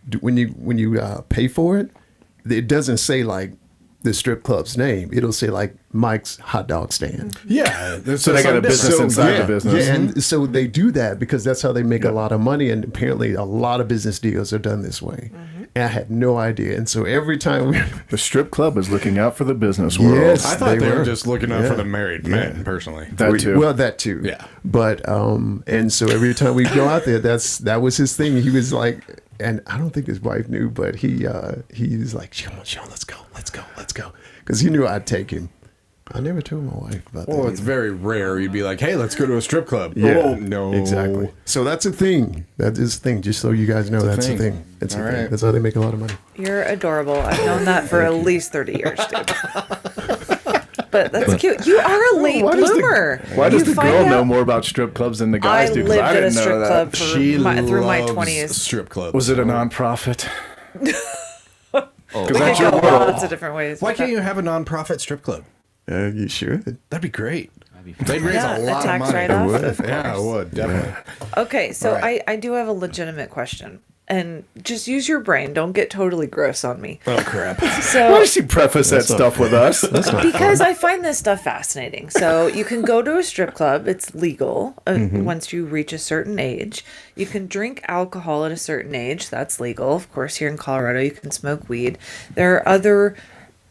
pay for it. It doesn't say like the strip club's name. It'll say like Mike's hot dog stand. Yeah. So they got a business inside the business. Yeah, and so they do that because that's how they make a lot of money. And apparently a lot of business deals are done this way. Mm-hmm. And I had no idea. And so every time the strip club is looking out for the business world. Yes, I thought they were just looking out for the married men, personally. That too. Well, that too. Yeah. But and so every time we go out there, that was his thing. He was like, and I don't think his wife knew, but he was like, come on, Sean, let's go. Because he knew I'd take him. I never told my wife about that. Well, it's very rare. You'd be like, hey, let's go to a strip club. Yeah, oh, no. Exactly. So that's a thing. That is a thing. Just so you guys know, that's a thing. It's a thing. That's how they make a lot of money. You're adorable. I've known that for at least 30 years, dude. But that's cute. You are a late bloomer. Why does the girl know more about strip clubs than the guys do? I lived at a strip club through my 20s. Strip clubs. Was it a nonprofit? Because that's your world. Lots of different ways. Why can't you have a nonprofit strip club? You should. That'd be great. They'd raise a lot of money. Write-off, Yeah, it would, definitely. Okay, so I do have a legitimate question. And just use your brain. Don't get totally gross on me. Oh, crap. So, why does she preface that stuff with us? Because I find this stuff fascinating. So you can go to a strip club. It's legal once you reach a certain age. You can drink alcohol at a certain age. That's legal. Of course, here in Colorado, you can smoke weed. There are other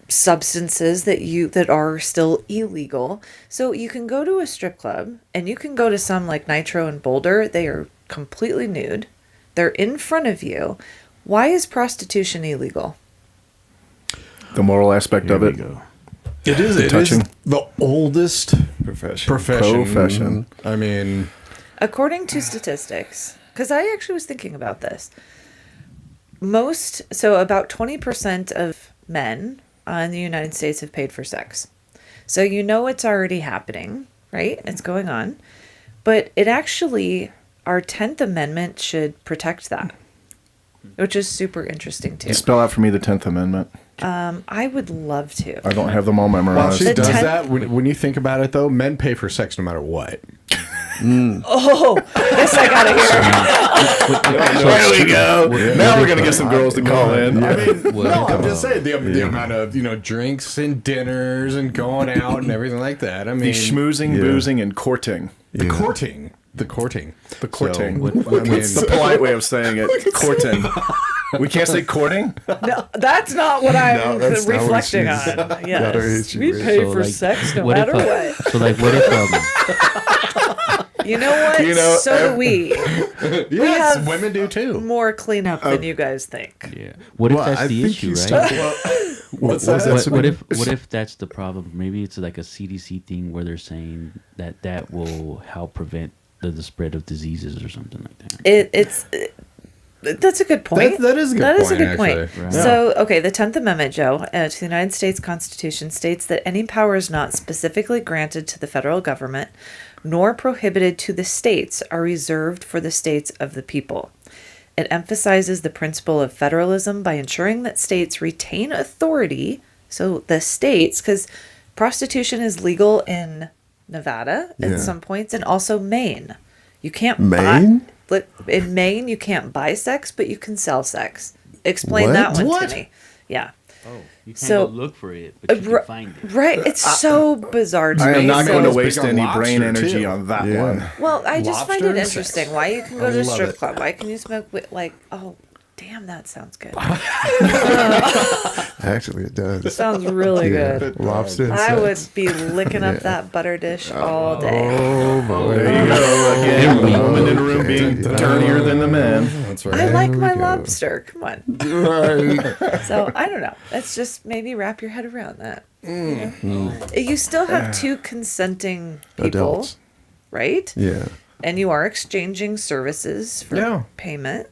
substances that are still illegal. So you can go to a strip club, and you can go to some like Nitro and Boulder. They are completely nude. They're in front of you. Why is prostitution illegal? The moral aspect of it. It is the oldest profession. I mean, according to statistics, because I actually was thinking about this, about 20% of men in the United States have paid for sex. So you know it's already happening, right? It's going on. But it actually, our 10th Amendment should protect that, which is super interesting too. Spell out for me the 10th Amendment. I would love to. I don't have them all memorized. While she does that, when you think about it, though, men pay for sex no matter what. Oh, this I gotta hear. There we go. Now we're going to get some girls to call in. I mean, no, I'm just saying the amount of drinks and dinners and going out and everything like that. I mean, the schmoozing, boozing, and courting. The courting. The courting. The courting. So, What's the polite way of saying it? Courting. We can't say courting? No, that's not what I'm reflecting on. Yes. We pay for sex no matter what. So, like, what if... you know what? So do we. Yes, women do too. More cleanup than you guys think. Yeah. What if that's the issue, right? What if that's the problem? Maybe it's like a CDC thing where they're saying that will help prevent the spread of diseases or something like that. That's a good point. That is a good point. Right. So, okay, the 10th Amendment, Joe, to the United States Constitution states that any power is not specifically granted to the federal government, nor prohibited to the states, are reserved for the states of the people. It emphasizes the principle of federalism by ensuring that states retain authority. So the states, because prostitution is legal in Nevada at some points, and also Maine. You can't Maine? in Maine, you can't buy sex, but you can sell sex. Explain What? that one What? to me. Yeah. Oh, you can't So- go look for it, but you can find it. Right. It's so bizarre to I me. am not going to So- waste Big on any brain lobster, energy too. on that Yeah. one. Well, I just find Lobster it and interesting. sex. Why you can go I to a love strip it. club? Why can you smoke like? Oh, damn, that sounds good. Actually, it does. Sounds really good. Lobster and I would sex. be licking up that butter dish all day. Oh, boy. There you go again. The woman in the room Okay. being dirtier than the man. That's I right. like we my go. lobster. Come on. Right. So I don't know. Let's just maybe wrap your head around that. You know? You still have two consenting people, Adults. right? Yeah. And you are exchanging services for Yeah. payment.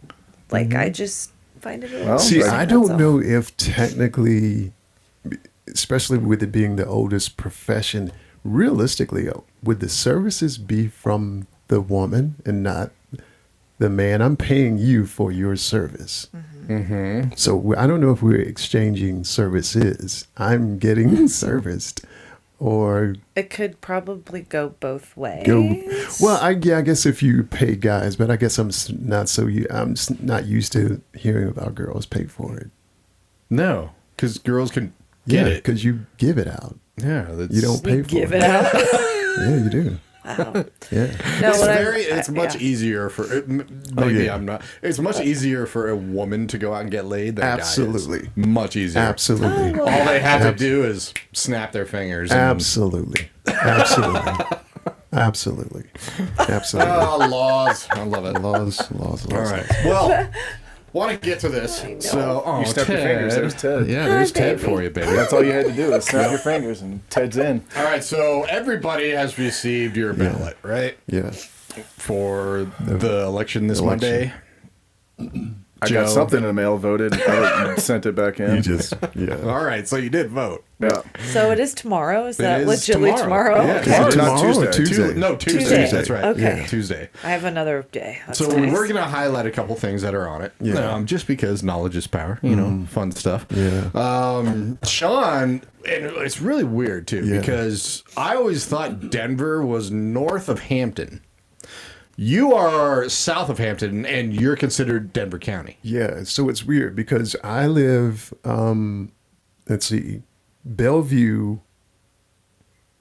Like I just find it a little. Well, See, Right. I don't know if technically, especially with it being the oldest profession, realistically, would the services be from the woman and not the man? I'm paying you for your service. So I don't know if we're exchanging services. I'm getting serviced, or It could probably go both ways. go. Well, I guess if you pay guys, but I guess I'm not used to hearing about girls pay for it. No, because girls can get it. because you give it out. Yeah, that's, You don't pay You for give it. it out. Yeah, you do. Wow. Yeah. No, It's what I- very. It's much yeah. easier for. Maybe yeah. I'm not. It's much easier for a woman to go out and get laid than a guy is. Absolutely. Much easier. Absolutely. Oh, well, All they have to do is snap their fingers. And, Absolutely. Absolutely. Absolutely. Absolutely. laws. I love it. Laws. All right. Well, want to get to this. I know. So, oh, You snapped your fingers. There's Ted. Yeah, there's Hi, Ted baby. for you, baby. That's all you had to do is snap your fingers and Ted's in. All right. So everybody has received your ballot, right? Yeah. For the election this Election. Monday. I Joe. got something in the mail, voted, I sent it back in. You just, yeah. All right. So you did vote. Yeah. So it is tomorrow. Is that It is legitly tomorrow? Yeah, Okay. Tomorrow, Tomorrow not or Tuesday. Tuesday? No, Tuesday. Tuesday. That's right. Okay. Yeah, Tuesday. I have another day. That's So nice. we're going to highlight a couple things that are on it. Yeah. Just because knowledge is power, you know, fun stuff. Yeah. Sean, and it's really weird too, Yeah. because I always thought Denver was north of Hampton. You are south of Hampton, and you're considered Denver County. Yeah. So it's weird because I live, let's see, Bellevue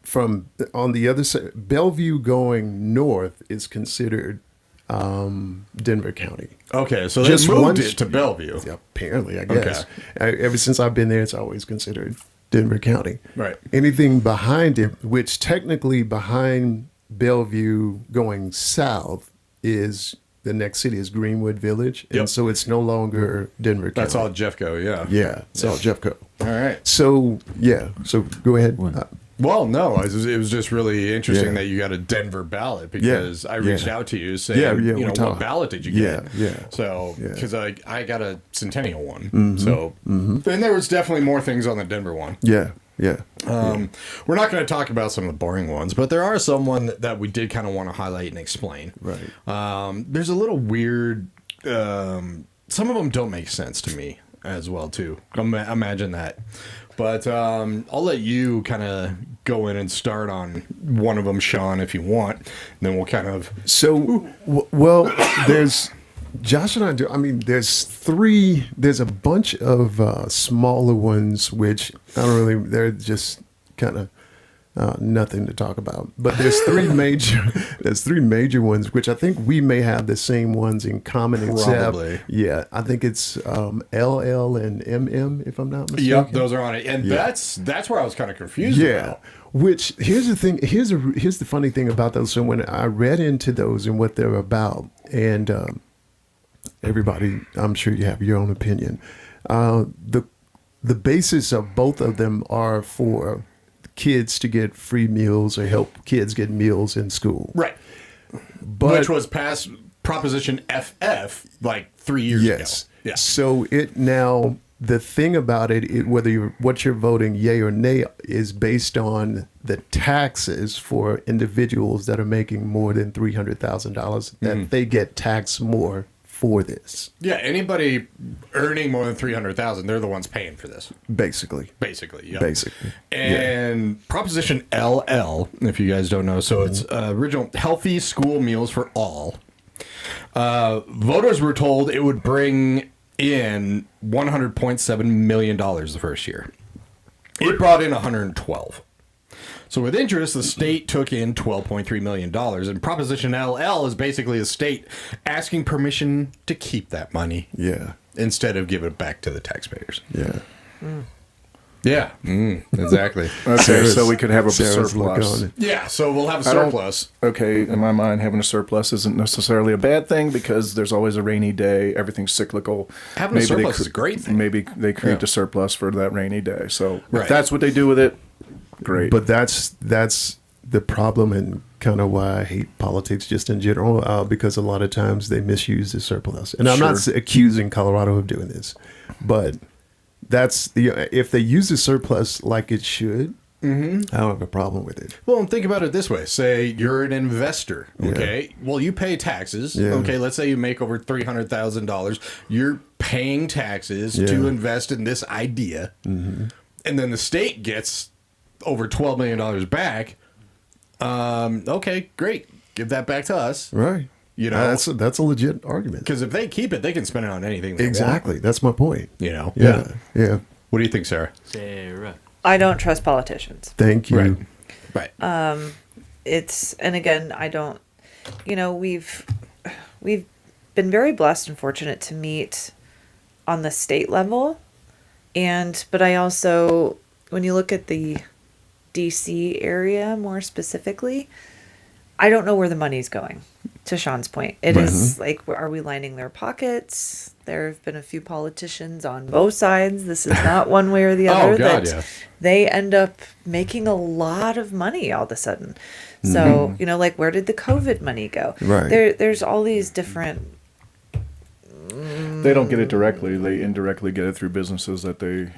from on the other side. Bellevue going north is considered Denver County. Okay, so Just they moved one- it to Bellevue. Yeah, apparently, I guess. Ever since I've been there, it's always considered Denver County. Right. Anything behind it, which technically behind Bellevue going south is the next city is Greenwood Village. And Yep. so it's no longer Denver County. That's all Jeffco, yeah. Yeah, it's all Jeffco. All right. So, yeah. So go ahead. Well, no, it was just really interesting Yeah. that you got a Denver ballot because I reached Yeah. out to you saying, Yeah, you we know, what talked. ballot did you Yeah, get? yeah. So, Yeah. because I got a Centennial one. So, and there was definitely more things on the Denver one. Yeah, yeah. We're not going to talk about some of the boring ones, but there are some that we did kind of want to highlight and explain. Right. There's a little weird. Some of them don't make sense to me as well too. Imagine that. But I'll let you kind of go in and start on one of them, Sean, if you want. And then we'll kind of. So, well, there's Josh and I do. I mean, there's a bunch of smaller ones, which I don't really, they're just kind of nothing to talk about. But there's three major ones, which I think we may have the same ones in common. Probably. Except, yeah, I think it's LL and MM, if I'm not mistaken. Yep, those are on it, and that's where I was kind of confused. about. Which here's the thing. Here's the funny thing about those. So when I read into those and what they're about, and everybody, I'm sure you have your own opinion. The basis of both of them are for kids to get free meals or help kids get meals in school. Right. But Which was past Proposition FF like 3 years ago. Yeah. So it now the thing about it, what you're voting yay or nay is based on the taxes for individuals that are making more than $300,000 that they get taxed more for this. Yeah, anybody earning more than 300,000, they're the ones paying for this. Basically. Yeah. Basically. And Proposition LL, if you guys don't know, so it's original healthy school meals for all. Voters were told it would bring in $100.7 million the first year. It brought in 112. So with interest, the state took in $12.3 million. And Proposition LL is basically the state asking permission to keep that money. Yeah. Instead of give it back to the taxpayers. Yeah. Yeah, exactly. Okay, so we could have a surplus. Yeah, so we'll have a surplus. Okay, in my mind, having a surplus isn't necessarily a bad thing because there's always a rainy day. Everything's cyclical. Having a surplus is a great thing. Maybe they create a surplus for that rainy day. So Right. if that's what they do with it, great. But that's the problem and kind of why I hate politics just in general, because a lot of times they misuse the surplus. And I'm not accusing Colorado of doing this, but that's if they use the surplus like it should, I don't have a problem with it. Well, and think about it this way. Say you're an investor, okay? Yeah. Well, you pay taxes, okay? Let's say you make over $300,000. You're paying taxes to invest in this idea, and then the state gets over $12 million back. Okay, great. Give that back to us. Right. You know, that's a legit argument. Because if they keep it, they can spend it on anything they Exactly. want. That's my point. You know? Yeah. Yeah. What do you think, Sarah? Sarah. I don't trust politicians. Thank you. Right. And again, I don't, we've been very blessed and fortunate to meet on the state level. But I also, when you look at the DC area more specifically, I don't know where the money's going. To Sean's point, it is like, are we lining their pockets? There have been a few politicians on both sides. This is not one way or the other. They end up making a lot of money all of a sudden. So, like, where did the COVID money go? Right. There's all these different. They don't get it directly. They indirectly get it through businesses that they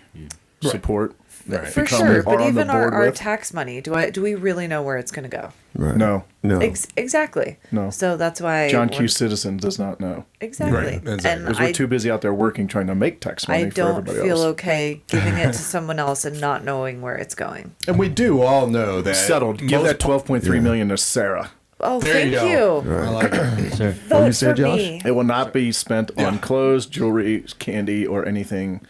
support. Right. For sure, but even our tax money, do we really know where it's going to go? Right. No. Exactly. No. So that's why John Q. Citizen does not know. Exactly. Right. Exactly. And because we're too busy out there working, trying to make tax money for everybody else. I don't feel okay giving it to someone else and not knowing where it's going. And we do all know that. Settled. Give that $12.3 million to Sarah. Oh, there thank you. Right. I like it. Sir. Vote you say, for Josh? me. It will not be spent on clothes, jewelry, candy, or anything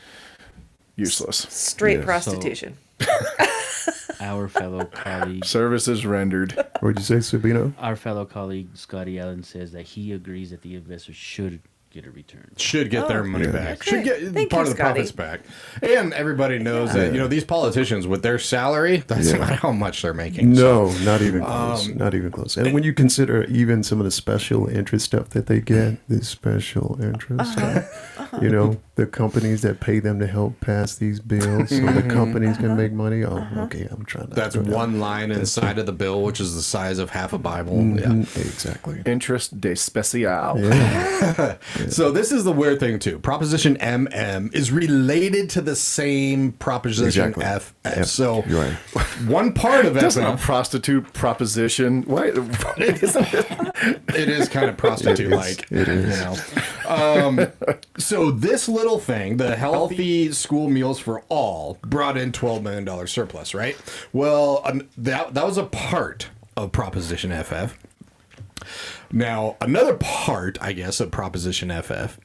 useless. Straight prostitution. Our fellow colleague, Services rendered. What'd you say, Sabino? our fellow colleague Scotty Allen says that he agrees that the investors should get a return. Should get their money back. Okay. Should get Thank part you, of the Scotty. profits back. And everybody knows that, these politicians with their salary, that's not how much they're making. No, not even close. Not even close. And when you consider even some of the special interest stuff that they get, the special interest stuff, the companies that pay them to help pass these bills so the companies can make money. Oh, okay, I'm trying to. That's one line inside of the bill, which is the size of half a Bible. Exactly. Interest de special. Yeah. So this is the weird thing too. Proposition MM is related to the same proposition FF. So You're right. one part of Doesn't a FF, prostitute proposition? Why? Isn't it? it is kind of prostitute-like. It is. So this little thing, the healthy school meals for all, brought in $12 million surplus, right? Well, that was a part of Proposition FF. Now, another part, I guess, of Proposition FF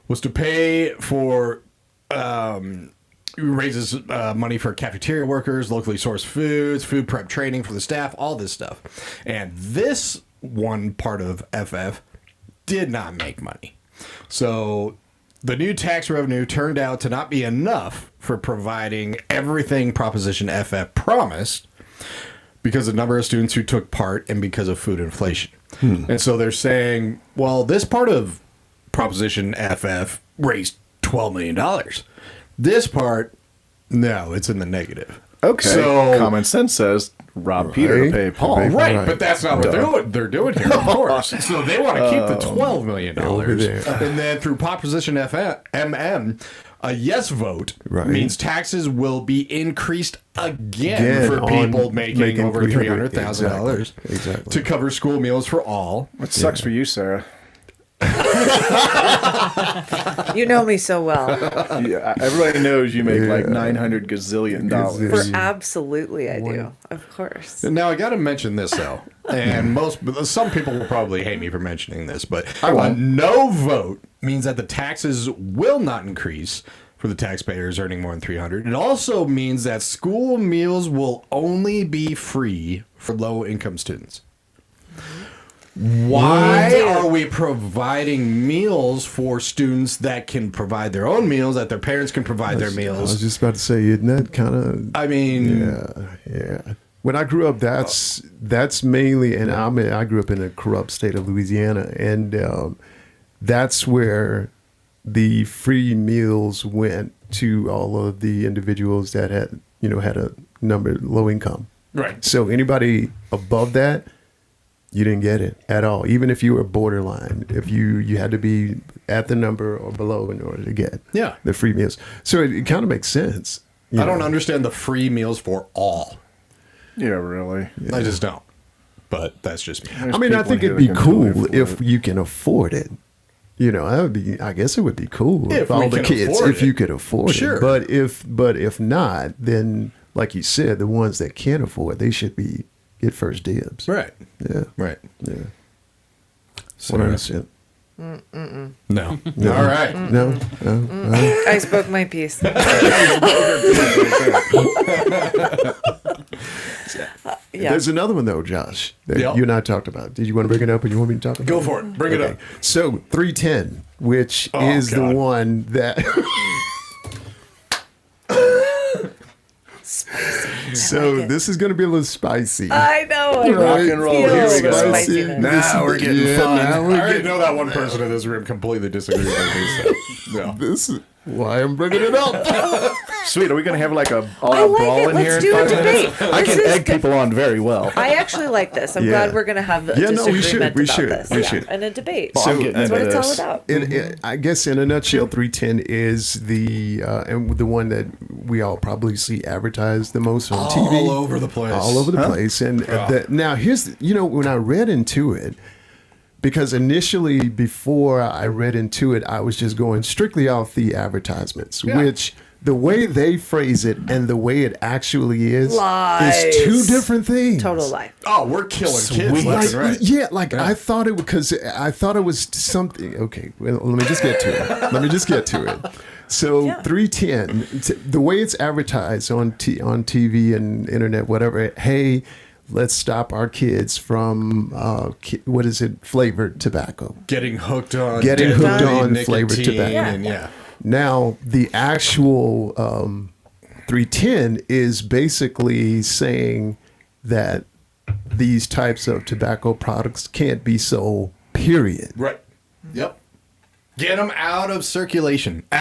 was to pay for raises money for cafeteria workers, locally sourced foods, food prep training for the staff, all this stuff. And this one part of FF did not make money. So the new tax revenue turned out to not be enough for providing everything Proposition FF promised because of the number of students who took part and because of food inflation. And so they're saying, well, this part of Proposition FF raised $12 million. This part, no, it's in the negative. Okay. So common sense says rob Peter to pay Paul. Right, but that's not what they're doing here, of course. So they want to keep the $12 million. And then through Proposition MM, a yes vote means taxes will be increased again for people making over $300,000 exactly. to cover school meals for all. It sucks for you, Sarah. You know me so well. Yeah, everybody knows you make like 900 gazillion dollars. Absolutely, I do. Of course. Now I got to mention this though, and some people will probably hate me for mentioning this, but I won't. a no vote means that the taxes will not increase for the taxpayers earning more than 300. It also means that school meals will only be free for low-income students. Why are we providing meals for students that can provide their own meals, that their parents can provide their I was meals? just about to say, isn't that kind of? I mean, Yeah. When I grew up, that's mainly, and I grew up in a corrupt state of Louisiana, and that's where the free meals went to all of the individuals that had a number low income. right. So anybody above that, you didn't get it at all. Even if you were borderline, if you had to be at the number or below in order to get the free meals. So it kind of makes sense. I don't understand the free meals for all. Yeah, really. I just don't. But that's just me. There's I mean, I people think here it'd that be can cool really if afford it. you can afford it. That would be. I guess it would be cool If if all we the can kids, afford if it. you could afford Sure. it. But if not, then like you said, the ones that can't afford, they should get first dibs. Right. Yeah. Right. Yeah. So, 100%. no. All right. No. I spoke my piece. Yeah. There's another one though, Josh, that Yeah. you and I talked about. Did you want to bring it up, or you want me to talk about it? Go for it. Bring it up. So 310, which is God. the one that. So this is going to be a little spicy. I know. I Rock and roll. feel Here we the go. spiciness. Now we're getting fun. Now I we're already getting, know that one person in this room completely disagrees with me. So, no. this is why I'm bringing it up. Sweet. Are we going to have like a all I out like brawl it. in Let's here do a in 5 debate. minutes? I This can is egg good. people on very well. I actually like this. I'm Yeah. glad we're going to have a Yeah, no, we disagreement should. We about should. this. We should. And a debate. Well, I'm getting That's what into it's this. all about. I guess in a nutshell, 310 is the and the one that we all probably see advertised the most on TV. All over the place. All over the place. And now here's, when I read into it, because initially before I read into it, I was just going strictly off the advertisements, which the way they phrase it and the way it actually is Lies. two different things. Total lie. Oh, we're killing kids left and right. Yeah, I thought it because I thought it was something. Okay, well, let me just get to it. So 310, the way it's advertised on TV and internet, whatever. Hey, let's stop our kids from flavored tobacco. Getting hooked on Flavored tobacco. And Now, the actual 310 is basically saying that these types of tobacco products can't be sold, period. Right. Yep. Get them out of circulation. So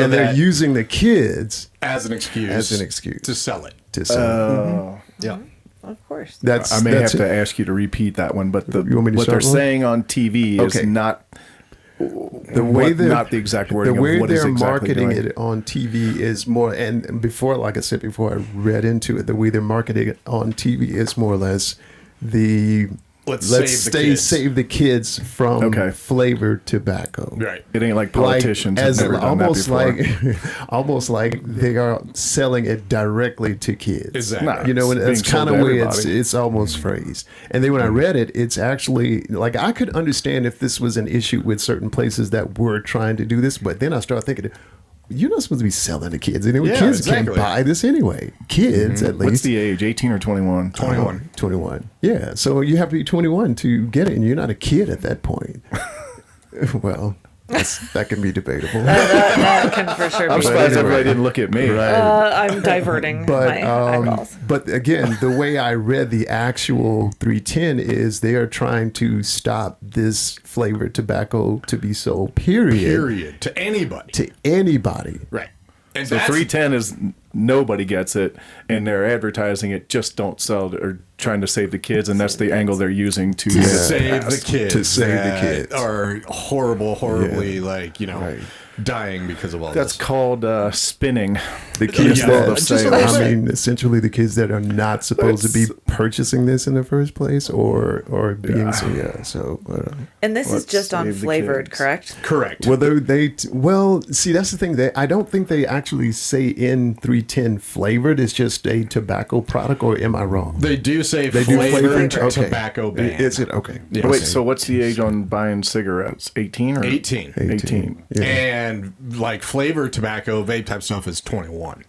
And they're that using the kids as an excuse to sell it. to sell. Yeah. Of course. That's I may have it. to ask you to repeat that one, but You want me to what they're start one? saying on TV is Okay. not The way they're not the exact wording the way of what is they're exactly marketing doing. it on TV is more, and before, like I said before, I read into it. The way they're marketing it on TV is more or less the Let's save the kids from flavored tobacco. Right. It ain't like politicians have never done almost that before. almost like they are selling it directly to kids. Exactly. Nah, You know, and it's that's being sold kind of to way everybody. it's almost phrased. And then when I read it, it's actually like I could understand if this was an issue with certain places that were trying to do this, but then I started thinking, you're not supposed to be selling to kids anyway. Yeah, Kids exactly. can't buy this anyway. Kids, at least. What's the age? 18 or 21? 21. 21. Yeah. So you have to be 21 to get it, and you're not a kid at that point. Well, that can be debatable. That can for sure I'm be. surprised anyway. everybody didn't look at me. I'm diverting my eyeballs. But again, the way I read the actual 310 is they are trying to stop this flavored tobacco to be sold, period. To anybody. To anybody. Right. And So 310 is nobody gets it, and they're advertising it. Just don't sell it, or trying to save the kids, and that's the angle they're using to save the kids. To save the that kids. Are horribly, Right. dying because of all That's this. called spinning. The kids Yeah, that, just a little I bit. mean, essentially the kids that are not supposed to be purchasing this in the first place, or being so. And this is Let's just on save the flavored, kids. correct? Correct. Whether see, that's the thing. I don't think they actually say in 310 flavored. It's just a tobacco product, or am I wrong? They do say They do flavored flavored? Okay. tobacco ban. Is it okay? Yeah. Wait, so what's the age on buying cigarettes? 18 or 18. 18. Yeah. And like flavored tobacco, vape type stuff is 21.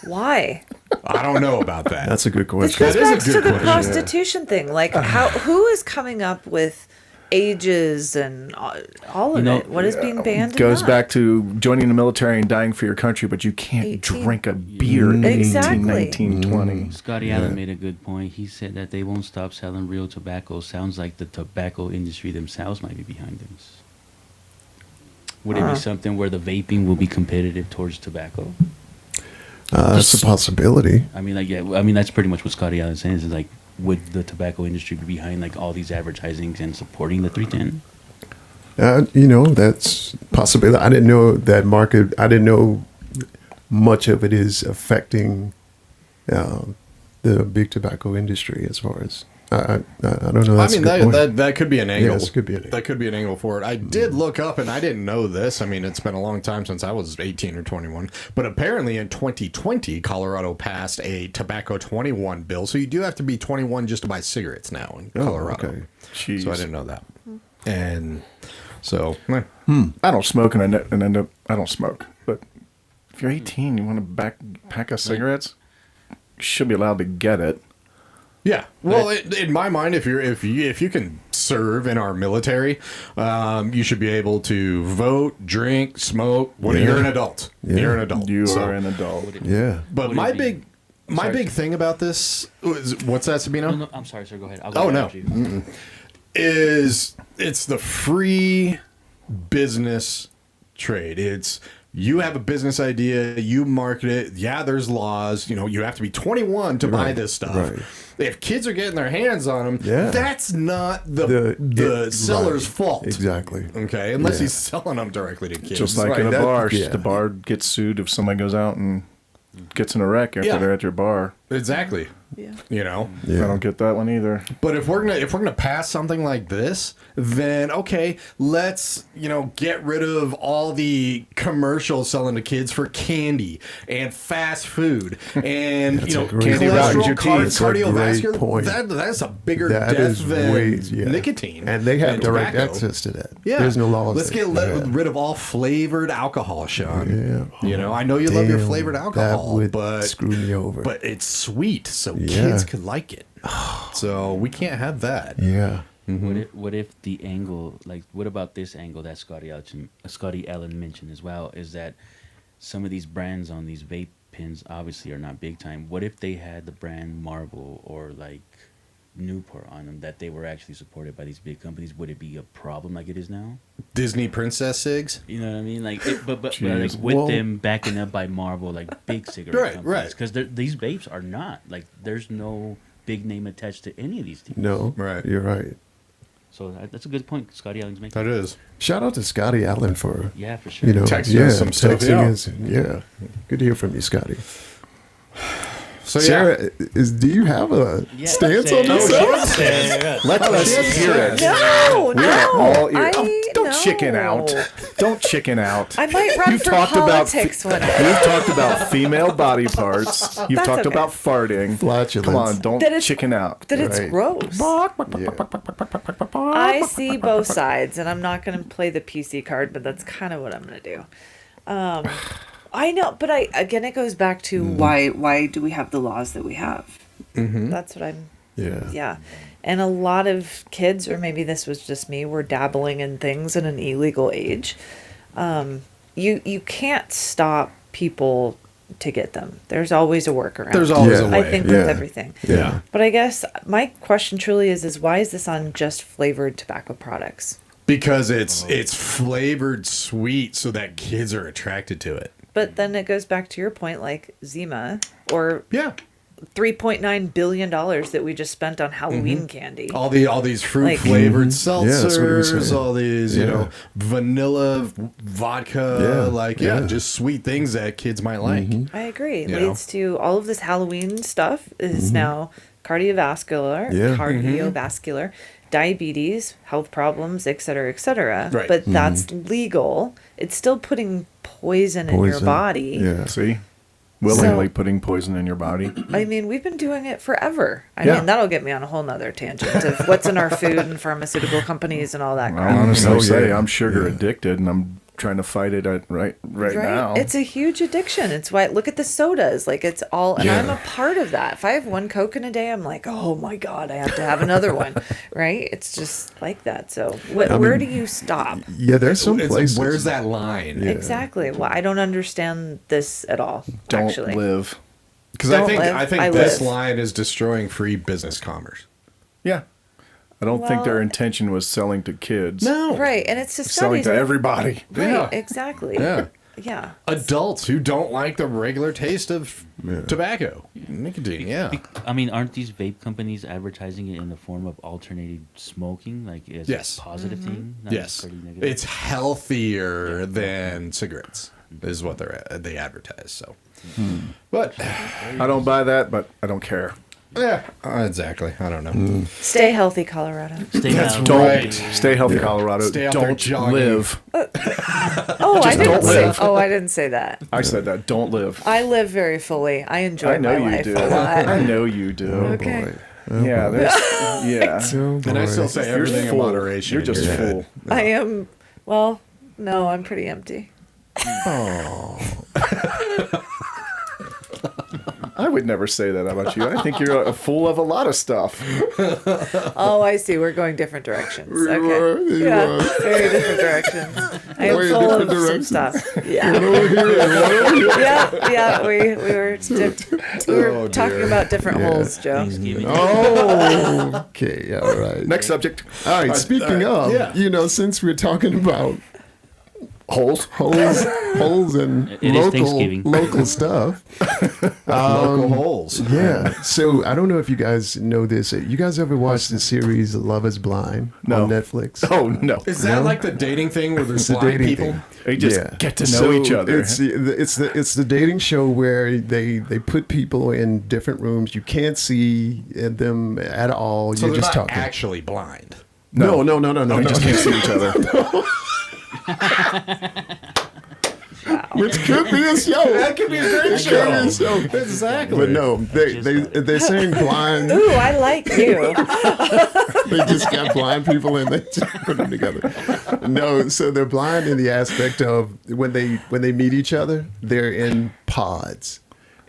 Why? I don't know about that. That's a good This question. goes That is a back good to the question. prostitution thing. Like, who is coming up with ages and all of it? What is being banned? and Goes not? back to joining the military and dying for your country, but you can't 18. drink a beer at 18, Exactly. 19, 20. Scotty Allen made a good point. He said that they won't stop selling real tobacco. Sounds like the tobacco industry themselves might be behind this. Would it be something where the vaping will be competitive towards tobacco? It's a possibility. I mean, like, yeah, I mean, that's pretty much what Scotty Allen's saying is like, would the tobacco industry be behind like all these advertisings and supporting the 310? That's possibility. I didn't know that market. I didn't know much of it is affecting the big tobacco industry as far as. I don't know. That's I mean, a good point. that could be an angle. Yes, could be an angle. That could be an angle for it. I did look up, and I didn't know this. I mean, it's been a long time since I was 18 or 21. But apparently in 2020, Colorado passed a tobacco 21 bill. So you do have to be 21 just to buy cigarettes now in Colorado. okay. Jeez. So I didn't know that. And so, I don't smoke, and end up I don't smoke. But if you're 18, you want to pack of cigarettes, you should be allowed to get it. yeah. Well, in my mind, if you can serve in our military, you should be able to vote, drink, smoke. When Yeah. you're an adult, Yeah. you're an adult. You So- are an adult. Yeah. But Would my it be- my Sorry. big thing about this was, what's that, Sabino? No, I'm sorry, sir. Go ahead. I'll Oh, go no. after you. Is it's the free business trade. It's you have a business idea, you market it. Yeah, there's laws. You know, you have to be 21 to buy this stuff. right. If kids are getting their hands on them, Yeah. that's not the seller's right. fault. Exactly. Okay, unless Yeah. he's selling them directly to kids. Just like Right, in a that- bar, yeah. the bar gets sued if somebody goes out and gets in a wreck after Yeah. they're at your bar. Exactly. Yeah. You know. Yeah. I don't get that one either. But if we're gonna pass something like this, then okay, let's get rid of all the commercials selling to kids for candy and fast food and That's a great candy point. rottens your teeth. That's a great cardiovascular. point. That's a bigger That death is than way, yeah. nicotine, and they have and direct tobacco. access to that. Yeah, There's no laws. Let's get rid of all flavored alcohol, Sean. Yeah. I know you love your Damn, flavored alcohol, that would but screw me over. But it's sweet, so Yeah. kids could like it. So we can't have that. Yeah. What if the angle, like, what about this angle that Scotty Allen mentioned as well, is that some of these brands on these vape pens obviously are not big time. What if they had the brand Marlboro or like Newport on them, that they were actually supported by these big companies? Would it be a problem like it is now? Disney princess cigs. You know what I mean? Like, but like Jeez. with Well- them backing up by Marlboro, like big cigarette Right, companies, right. because these vapes are not like there's no big name attached to any of these things. No. Right. You're right. So that's a good point Scotty Allen's making. That is. Shout out to Scotty Allen for Yeah, for sure. Texting us some stuff, yeah. us. Yeah. Good to hear from you, Scotty. So Sarah, do you have a stance on this? Let us hear it. No, We are all ear- don't no. chicken out. Don't chicken out. I might run for politics one day. You've talked about female body parts. You've That's talked okay. about farting. Flatulence. Come on, don't That it's- chicken out. That it's Right. gross. I see both sides, and I'm not going to play the PC card, but that's kind of what I'm going to do. I know, but again, it goes back to why do we have the laws that we have? That's what I'm. Yeah, and a lot of kids, or maybe this was just me, were dabbling in things at an illegal age. You can't stop people to get them. There's always a workaround. There's always Yeah. a way. I think with everything. Yeah. But I guess my question truly is why is this on just flavored tobacco products? Because it's flavored sweet so that kids are attracted to it. But then it goes back to your point, like Zima or Yeah. $3.9 billion that we just spent on Halloween candy. All these fruit Like- flavored that's what he was seltzers, saying. all these, you know, vanilla vodka, just sweet things that kids might like. I agree. It You know? leads to all of this Halloween stuff is now cardiovascular, Yeah. cardiovascular, diabetes, health problems, et cetera, et cetera. Right. But that's legal. It's still putting poison in your body. Yeah. See? Willingly So- putting poison in your body. I mean, we've been doing it forever. I Yeah. mean, that'll get me on a whole nother tangent of what's in our food and pharmaceutical companies and all that I'll crap. honestly say yeah. I'm sugar addicted, and I'm trying to fight it right now. It's a huge addiction. It's why look at the sodas. Like it's all, and I'm a part of that. If I have one Coke in a day, I'm like, oh my God, I have to have another one. Right? It's just like that. So where do you stop? Yeah, there's some It's places. where's that line? Exactly. Well, I don't understand this at all. Don't actually. live. Because I Don't think live, I think I this live. line is destroying free business commerce. Yeah. I don't think their Well- intention was selling to kids. No, Right. And it's to Selling studies. to everybody. Right. Yeah. Exactly. Yeah. Yeah. Adults who don't like the regular taste of tobacco, nicotine. Yeah, I mean, aren't these vape companies advertising it in the form of alternating smoking, like as Yes. a positive thing? Not yes, necessarily negative? it's healthier than cigarettes, is what they advertise. So, but I don't buy that, but I don't care. yeah, exactly. I don't know. Stay healthy, Colorado. Stay out. Don't Right. stay healthy, Colorado. Stay out there don't jogging. live. Oh, I didn't don't say. live. Oh, I didn't say that. I said that. Don't live. I live very fully. I enjoy I know my you life do. a lot. I know you do. Okay. Yeah, there's yeah. Oh, And I boy. still say You're everything in full. moderation. You're in just your head. full. I am. Well, no, I'm pretty empty. I would never say that about you. I think you're a fool of a lot of stuff. Oh, I see. We're going different directions. We Okay. were, we Yeah, were. very different directions. I am Way full of different some directions. stuff. Yeah. Yeah. We were Oh, talking dear. about different holes, Joe. Thanksgiving. Oh, okay, all right. Next subject. All right, speaking of, yeah. since we're talking about Holes. holes and It is Thanksgiving. local stuff. Local holes. Yeah. So I don't know if you guys know this. You guys ever watched the series Love Is Blind No. on Netflix? Oh no. Is that like the dating thing where there's the blind dating people? thing. They just get to know each other. It's the dating show where they put people in different rooms. You can't see them at all. So You're they're just not talking. actually blind. No. We just can't see each other. Which could be a show. That could be a great show. Exactly. But no, they're saying blind. Ooh, I like you. They just got blind people and they just put them together. No, so they're blind in the aspect of when they meet each other, they're in pods.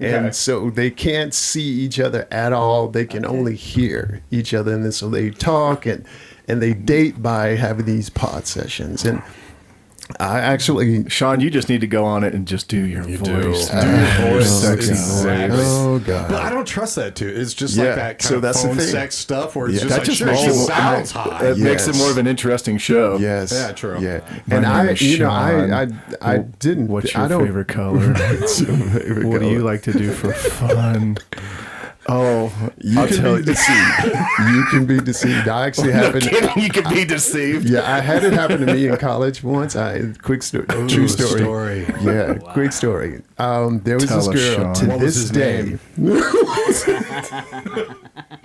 And Okay. so they can't see each other at all. They can only hear each other. And then so they talk and they date by having these pod sessions. And I actually... Sean, you just need to go on it and just do your voice. do. Do your voice, sexy Exactly. voice. Oh, God. But I don't trust that too. It's just Yeah, like that so kind of that's the phone thing. sex stuff where it's Yeah, just that like, just sure, makes she it- sounds hot. That makes it Yes. more of an interesting show. Yes. Yeah, true. Yeah. My And name I, is you know, Sean. I didn't... What's I your don't, favorite color? What's your favorite What do color? you like to do for fun? Oh, You I'll can tell be you. deceived. You can be deceived. I actually happened. You can be deceived. Yeah, I had it happen to me in college once. Quick story, true story. Yeah, quick story. There was Tell this us, girl Sean. to What was this his day.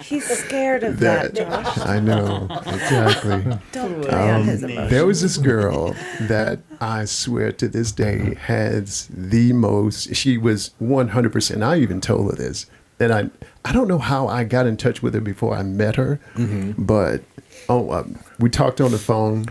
He's scared of that, Josh. I know exactly. Don't play on his emotions. There was this girl that I swear to this day has the most. She was 100%. I even told her this, and I don't know how I got in touch with her before I met her, but we talked on the phone.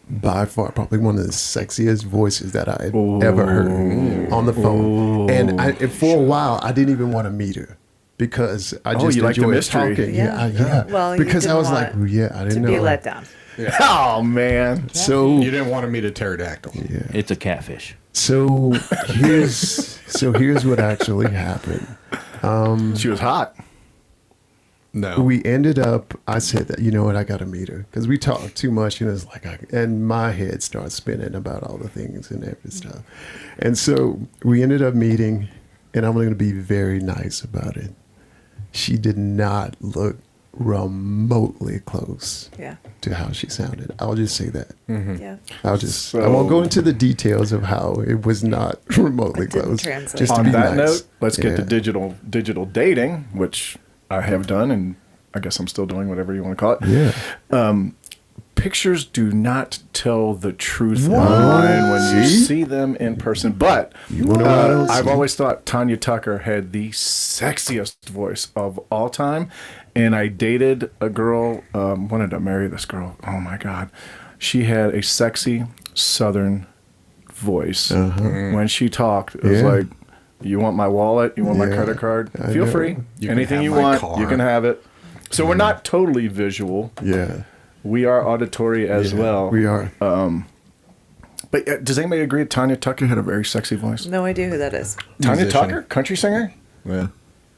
By far, probably one of the sexiest voices that I had ever heard on the phone. And for a while, I didn't even want to meet her because I just you like the enjoyed mystery. talking. Yeah. Yeah. Well, you because I didn't was like, want yeah, I to didn't be know. let down. Oh man. So You didn't want to meet a pterodactyl. It's a catfish. So here's what actually happened. She was hot. No. We ended up. I said that, you know what, I got to meet her because we talked too much, and it's like, and my head starts spinning about all the things and every stuff. And so we ended up meeting, and I'm going to be very nice about it. She did not look remotely close Yeah. to how she sounded. I'll just say that. Yeah. I won't go into the details of how it was not remotely It didn't close. translate. Just to On be that nice. note, let's get to Yeah. digital dating, which I have done, and I guess I'm still doing, whatever you want to call it. Yeah. Pictures do not tell the truth online when you See? see them in person. But wanna know what else? I've always thought Tanya Tucker had the sexiest voice of all time. And I dated a girl, wanted to marry this girl. Oh my God. She had a sexy Southern voice. When she talked, it was Yeah. like, you want my wallet? You want my Yeah, credit card? I Feel know. free. You can Anything have you my want, car. you can have it. So we're not totally visual. Yeah. We are auditory as Yeah, well. We are. But does anybody agree that Tanya Tucker had a very sexy voice? No idea who that is. Tanya Musician. Tucker, country singer? Yeah.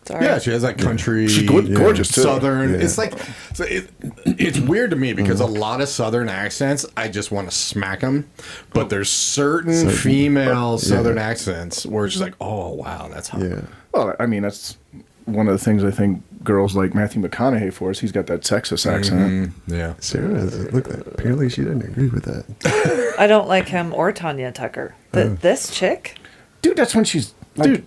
Sorry. Yeah, she has that country. She's gorgeous too. Southern. Yeah. It's like, it's weird to me because a lot of Southern accents, I just want to smack them. But there's certain female Southern accents where it's just like, oh wow, that's hot. Yeah. Well, I mean, that's one of the things I think girls like Matthew McConaughey for is he's got that Texas accent. Yeah. Sarah, look, apparently she didn't agree with that. I don't like him or Tanya Tucker. But this chick, Dude, that's when she's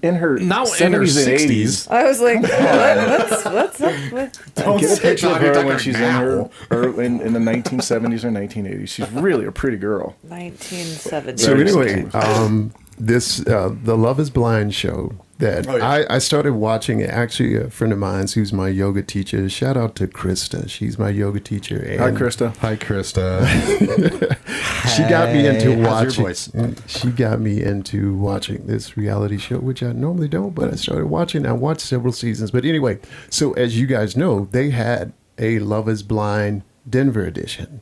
in her now in 70s her and 60s. 80s. I was like, what's up with? Don't Get a say picture of Tanya her Tucker when she's now. in the 1970s or 1980s. She's really a pretty girl. 1970. So Very anyway, this the Love Is Blind show that Oh, yeah. I started watching. Actually, a friend of mine who's my yoga teacher. Shout out to Krista. She's my yoga teacher. And Hi, Krista. Hi, Krista. She got me into Hey, how's your watching. voice? She got me into watching this reality show, which I normally don't, but I started watching. I watched several seasons. But anyway, so as you guys know, they had a Love Is Blind Denver edition.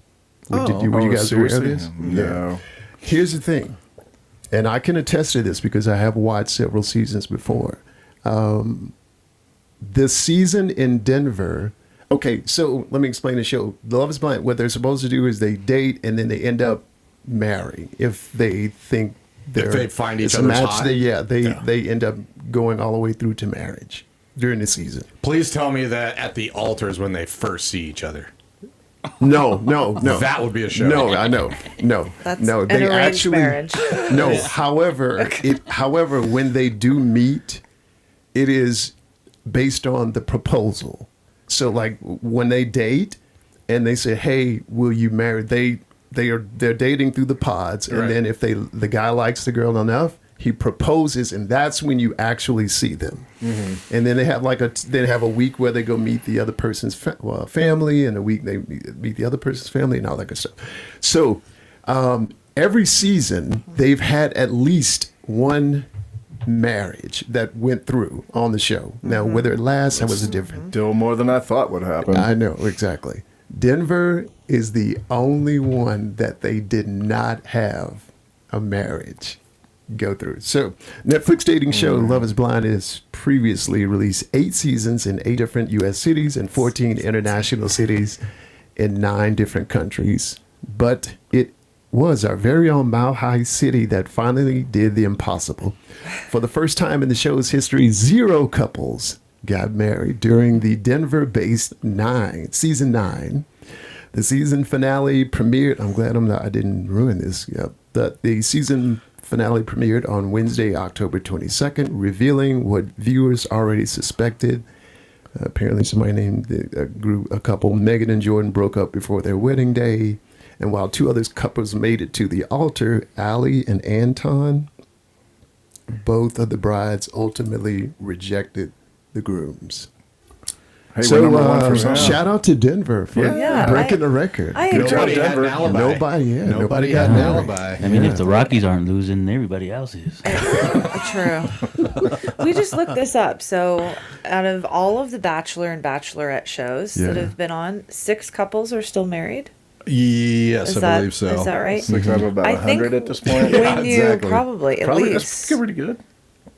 Were you guys aware of seriously? this? No. Here's the thing, and I can attest to this because I have watched several seasons before. The season in Denver. Okay, so let me explain the show. The Love Is Blind. What they're supposed to do is they date and then they end up marrying if they think they're they find each it's a other's match. hot? They end up going all the way through to marriage during the season. Please tell me that at the altar is when they first see each other. No. That would be a show. No, I know. No, That's no. an They arranged actually marriage. no. However, when they do meet, it is based on the proposal. So, like when they date, and they say, "Hey, will you marry?" They're dating through the pods, and Right. then if the guy likes the girl enough, he proposes, and that's when you actually see them. And then they have a week where they go meet the other person's family, and a week they meet the other person's family, and all that good stuff. So every season they've had at least one marriage that went through on the show. Now whether it lasts, that was a different. Still more than I thought would happen. I know exactly. Denver is the only one that they did not have a marriage go through. So, Netflix dating show Love Is Blind has previously released 8 seasons in 8 different U.S. cities and 14 international cities in 9 different countries. But it was our very own Mile High City that finally did the impossible. For the first time in the show's history, 0 couples got married during the Denver-based season 9. The season finale premiered. I'm glad I didn't ruin this. Yep. The season finale premiered on Wednesday, October 22nd, revealing what viewers already suspected. Apparently, somebody named a couple, Megan and Jordan, broke up before their wedding day. And while 2 other couples made it to the altar, Allie and Anton, both of the brides ultimately rejected the grooms. Hey, So, we're number 1 for some. shout out to Denver for Yeah, breaking the record. I Good agree. job, Nobody had an Denver. alibi. Nobody got got an married. alibi. I mean, if the Rockies aren't losing, everybody else is. True. We just looked this up. So, out of all of the Bachelor and Bachelorette shows that Yeah. have been on, 6 couples are still married. Yes, Is I that believe so. is that right? 6 out of about I think 100 at this point. When you exactly. probably at Probably least that's pretty good.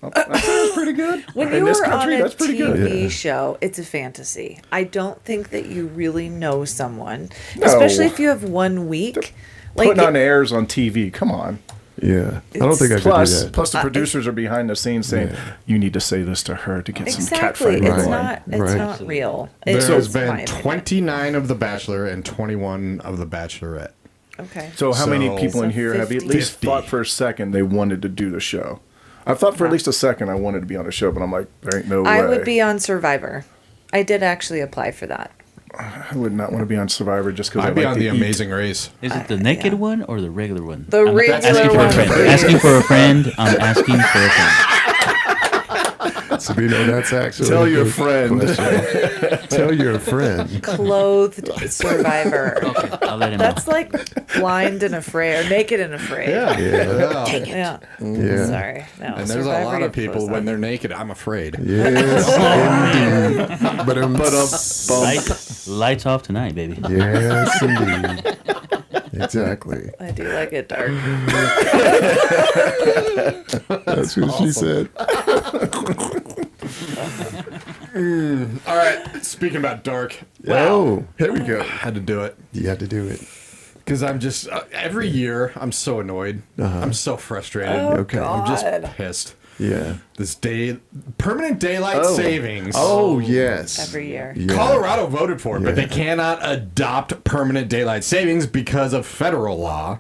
That's pretty good. when In you this are country, on a that's pretty good. TV show, it's a fantasy. I don't think that you really know someone, No. especially if you have 1 week. Putting on airs on TV. Come on. Yeah. I don't think I could do that. Plus, the producers are behind the scenes saying, "You need to say this to her to get some Exactly. catfight." It's Right. not. It's not real. It's There's just my been opinion. 29 of The Bachelor and 21 of The Bachelorette. Okay. So how many So- people in here have at least 50. thought for a second they wanted to do the show? I thought for at least a second I wanted to be on the show, but I'm like, there ain't no way. I would be on Survivor. I did actually apply for that. I would not want to be on Survivor just because I'd be like on to The eat. Amazing Race. Is it the naked one or the regular one? The regular asking for a one. friend. Asking for a friend. I'm asking for a friend. Sabino, that's actually Tell a your good friend. question. Tell your friend. Clothed Survivor. Okay, I'll let him know. That's like blind and afraid, or naked and afraid. Yeah. Yeah. Yeah. Sorry. No. And there's a Survivor, lot you of people, close when on. they're naked, I'm afraid. Yes, indeed. Lights off tonight, baby. Yes, indeed. Exactly. I do like it dark. That's what she said. All right, speaking about dark, Oh, here we go. had to do it. You had to do it. Because I'm just, every year, I'm so annoyed. I'm so frustrated. Okay. I'm just God. pissed. Yeah. This permanent daylight savings. Oh, yes. Every year. Yeah. Colorado voted for it, but Yeah. they cannot adopt permanent daylight savings because of federal law.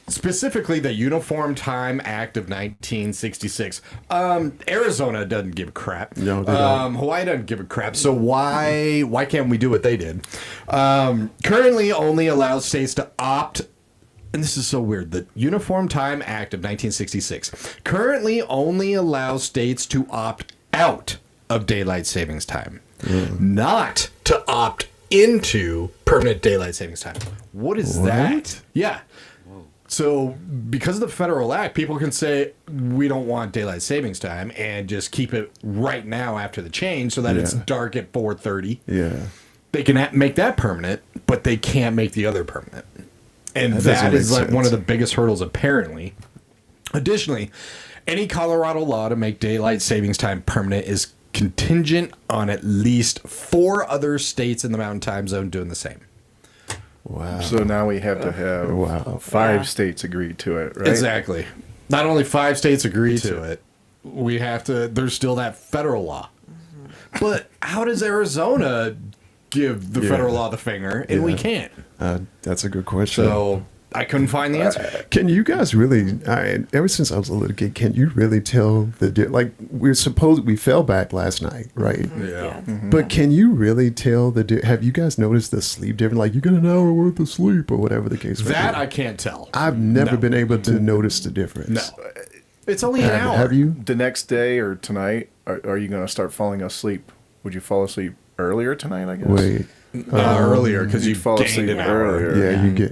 Specifically, the Uniform Time Act of 1966. Arizona doesn't give a crap. No, they don't. Hawaii doesn't give a crap. So why can't we do what they did? Currently, only allows states to opt. And this is so weird. The Uniform Time Act of 1966 currently only allows states to opt out of daylight savings time, not to opt into permanent daylight savings time. What is that? Yeah. So because of the federal act, people can say we don't want daylight savings time and just keep it right now after the change so that it's Yeah. dark at 4:30. Yeah. They can make that permanent, but they can't make the other permanent. And That that doesn't is make like one sense. of the biggest hurdles, apparently. Additionally, any Colorado law to make daylight savings time permanent is contingent on at least 4 other states in the Mountain Time Zone doing the same. Wow. So now we have to have Wow. 5 Yeah. states agreed to it, right? Exactly. Not only 5 states agree to it, we have to. There's still that federal law. But how does Arizona give the Yeah. federal law the finger and we Yeah. can't? That's a good question. So I couldn't find the answer. Can you guys really? Ever since I was a little kid, can you really tell like we fell back last night, right? Yeah. But can you really tell have you guys noticed the sleep difference? Like you got an hour worth of sleep or whatever the case may That be. I can't tell. I've never No. been able to notice the difference. No. It's only an hour. Have you? The next day or tonight, are you going to start falling asleep? Would you fall asleep earlier tonight, I guess? Wait. Earlier because you You'd fall gained asleep an hour. earlier. Yeah, you get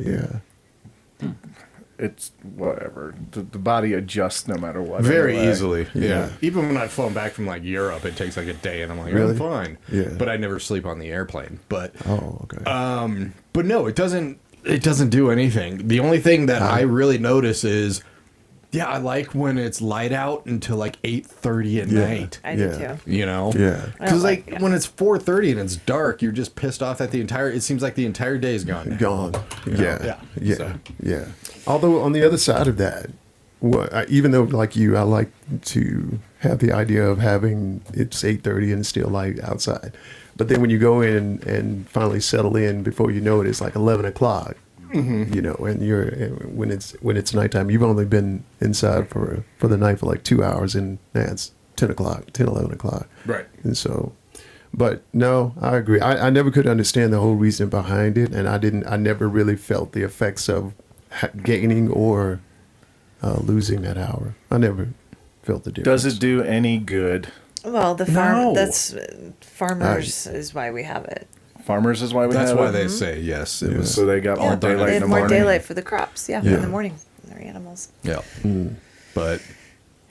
It's whatever. The body adjusts no matter what. Very anyway. easily. Yeah. Yeah. Even when I've flown back from like Europe, it takes like a day and I'm like, Really? I'm fine. Yeah. But I never sleep on the airplane. But Oh, okay. but no, it doesn't do anything. The only thing that I really notice is I like when it's light out until like 8:30 at night. I do Yeah. too. You know? Yeah. I Because don't like like it. when it's 4:30 and it's dark, you're just pissed off that it seems like the entire day is gone. Gone. Yeah. Yeah. So- Yeah. Although on the other side of that, even though like you, I like to have the idea of having it's 8:30 and it's still light outside. But then when you go in and finally settle in, before you know it, it's like 11 o'clock. You know, and when it's nighttime, you've only been inside for the night for like 2 hours, and now it's 10 o'clock, 10, 11 o'clock. Right. And so, but no, I agree. I never could understand the whole reason behind it, and I never really felt the effects of gaining or losing that hour. I never felt the difference. Does it do any good? Well, the No. that's farmers is why we have it. Farmers is why we That's have why it? they say yes. It was So they got Yeah, more daylight they in have the more morning. daylight for the crops. Yeah, Yeah. in the morning. They're animals. yeah. But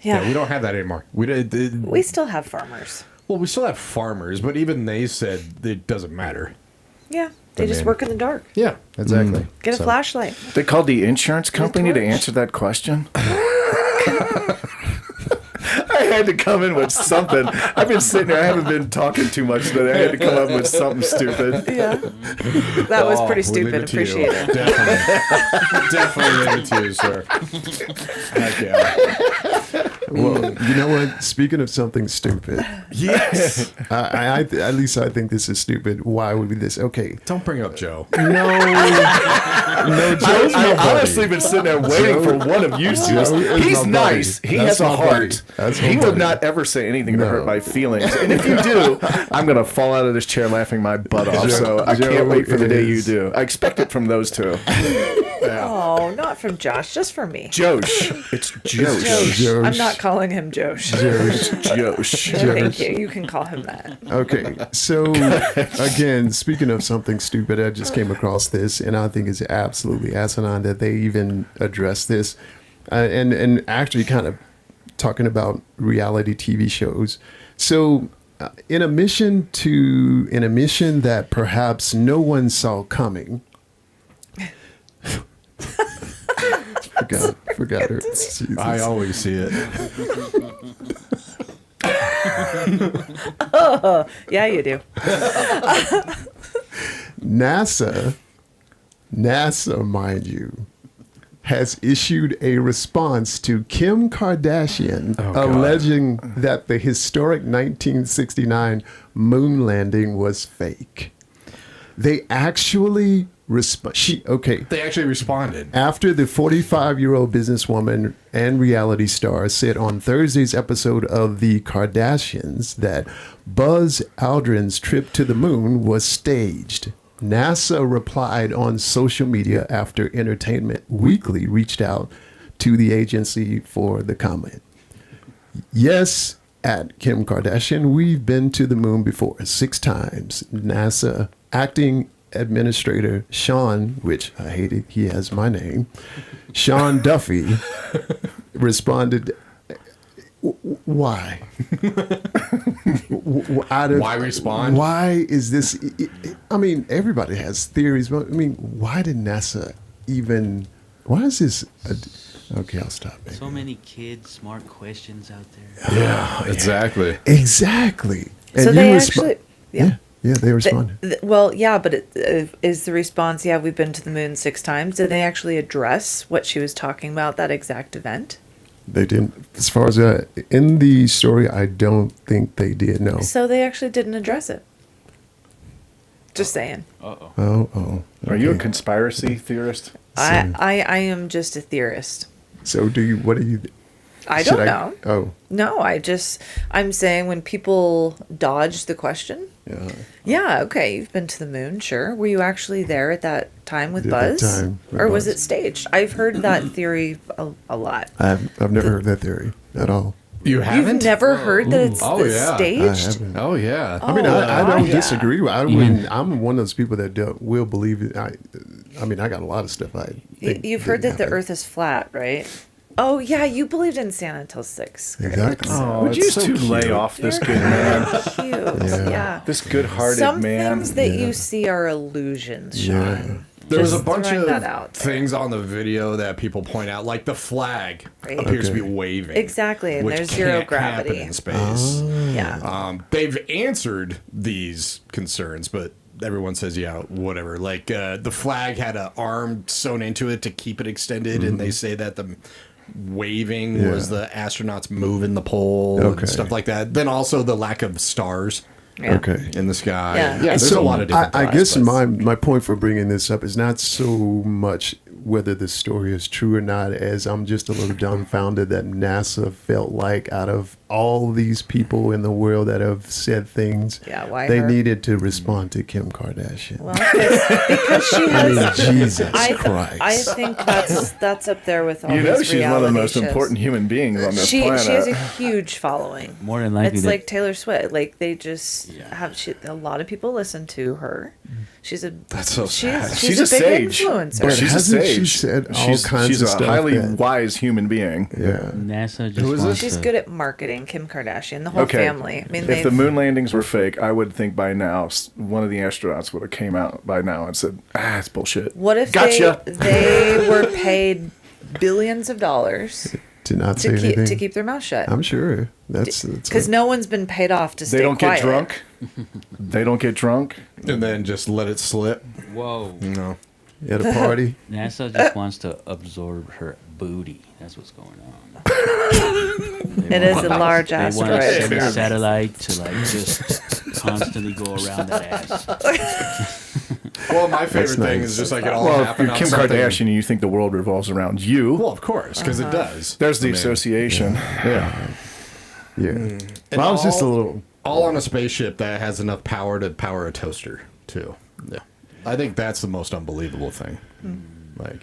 Yeah, we don't have that anymore. We still have farmers. Well, we still have farmers, but even they said it doesn't matter. Yeah, they just mean- work in the dark. Yeah, exactly. Get a So- flashlight. They called the insurance company to torch. answer that question. I had to come in with something. I've been sitting here. I haven't been talking too much, but I had to come up with something stupid. Yeah. That was pretty We'll leave stupid. it to you. Appreciate it. Definitely leave it to you, sir. Heck yeah. Well, you know what? Speaking of something stupid, Yes. at least I think this is stupid. Why would be this? Okay, Don't bring up Joe. no, Joe's my I've buddy. honestly been sitting there waiting for one of you two. Joe is He's my buddy. nice. He That's has a my buddy. heart. That's my He would buddy. not ever say anything to No. hurt my feelings. And if you do, I'm going to fall out of this chair laughing my butt off. So I Joe can't wait for the day you is- do. I expect it from those two. Oh, not from Josh, just from me. Josh. It's Josh. Josh. I'm not calling him Josh. Josh. No, thank you. You can call him that. Okay, so again, speaking of something stupid, I just came across this, and I think it's absolutely asinine that they even address this, and actually kind of talking about reality TV shows. So, in a mission that perhaps no one saw coming. Forgot her. Jesus. I always see it. Yeah, you do. NASA, mind you, has issued a response to Kim Kardashian alleging that the historic 1969 moon landing was fake. They actually They actually responded. After the 45-year-old businesswoman and reality star said on Thursday's episode of The Kardashians that Buzz Aldrin's trip to the moon was staged, NASA replied on social media after Entertainment Weekly reached out to the agency for the comment. Yes, at Kim Kardashian, we've been to the moon before 6 times. NASA acting administrator Sean, which I hated, he has my name, Sean Duffy, responded, why? Why respond? Why is this? I mean, everybody has theories, but I mean, why did NASA even? Why is this? Okay, I'll stop. Maybe. So many kids, smart questions out there. Yeah, exactly. Exactly. And So you they respo- actually, yeah. Yeah, they responded. Well, yeah, but is the response, yeah, we've been to the moon 6 times. Did they actually address what she was talking about, that exact event? They didn't. As far as in the story, I don't think they did. No. So they actually didn't address it. Just saying. Oh. Are you a okay. conspiracy theorist? I am just a theorist. So do you? What do you? I should don't know. Oh, No, I'm saying when people dodge the question. yeah. Yeah, okay, you've been to the moon, sure. Were you actually there at that time with At that Buzz? time with Or was Buzz. it staged? I've heard that theory a lot. I've never heard that theory at all. You haven't? You've never heard that it's Oh, yeah. I staged? haven't. Oh yeah. I mean, I don't yeah. disagree. I Even- wouldn't. I'm one of those people that will believe it. I mean, I got a lot of stuff. You've heard that the Earth is flat, right? Oh yeah, you believed in Santa until 6th grade. Exactly. Oh, would you it's so two cute. lay off this You're good man? cute. Yeah. This good-hearted Some man. things that you see are illusions, Sean. There was a Just bunch throwing of that out there. things on the video that people point out, like the flag Right. appears to be Okay. waving. Exactly, and which there's zero can't happen gravity. in space. Yeah. They've answered these concerns, but everyone says, yeah, whatever. Like the flag had an arm sewn into it to keep it extended, and they say that the waving was the astronauts moving the pole Okay. and stuff like that. Then also the lack of stars Yeah. Okay. in the sky. Yeah. There's a lot of different I thoughts, guess but- my point for bringing this up is not so much whether the story is true or not, as I'm just a little dumbfounded that NASA felt like out of all these people in the world that have said things, Yeah, why they her? needed to respond to Kim Kardashian. Well, because she I mean, has. Jesus I Christ. think that's up there with all You know these she's one of the reality most shows. important human beings on this She planet. has a huge following. More than likely, It's that- like Taylor Swift. Like they just have a lot of people listen to her. She's a That's so sad. she's a big sage. influencer. But She's a hasn't she sage. said all kinds she's of a stuff highly that- wise human being. Yeah. NASA just Who is this? wants She's to- good at marketing. Kim Kardashian, the whole Okay. family. I mean, If they've the moon landings were fake, I would think by now one of the astronauts would have came out by now and said, it's bullshit. What if Gotcha. they were paid billions of dollars To not say anything. To keep their mouth shut. I'm sure. That's because no one's been paid off to stay They don't quiet. get drunk. They don't get drunk. And then just let it slip. Whoa. No. at a party. NASA just wants to absorb her booty. That's what's going on. It is a large They want to asteroid. send a satellite to like just constantly go around that ass. Well, my favorite thing nice. is just like it all Well, if happened you're on Kim something. Kardashian and you think the world revolves around you, Well, of course, because it does. there's the I mean, association. Yeah. And Well, I was just a all- little. all on a spaceship that has enough power to power a toaster too. Yeah, I think that's the most unbelievable thing. Like,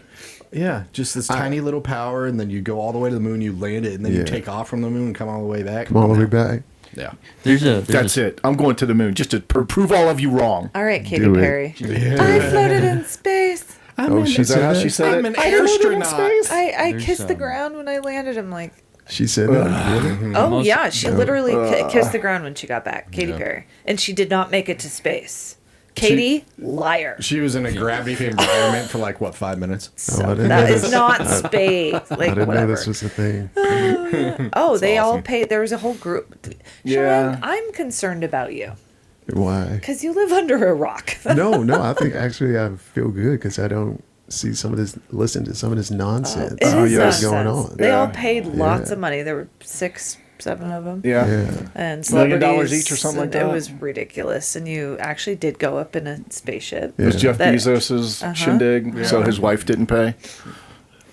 yeah, just this tiny little power, and then you go all the way to the moon, you land it, and then you Yeah. take off from the moon and come all the way back. Come all the way back. Yeah. That's it. I'm going to the moon just to prove all of you wrong. All right, Katy Do it. Perry. I floated in space. Oh, she Is that how said she that? said I'm it? an astronaut. I There's, kissed the ground when I landed. I'm like, She said that. Really? oh Most- yeah, she literally kissed the ground when she got back. Katy Perry, and she did not make it to space. Katy, liar. She was in a gravity environment for like what 5 minutes. Oh, I didn't That know is this. not space. I Like didn't know whatever. this was a thing. Oh, they all awesome. paid. There was a whole group. Yeah. Sharon, I'm concerned about you Why? because you live under a rock. No, I think actually I feel good because I don't see some of this, listen to some of this nonsense It is that's nonsense. going on. They all Yeah. paid lots Yeah. of money. There were 6, 7 of them. Yeah. Yeah. And $1 million celebrities, each or something like and that? It was ridiculous. And you actually did go up in a spaceship. It was Jeff That- Bezos's shindig, so his wife didn't pay.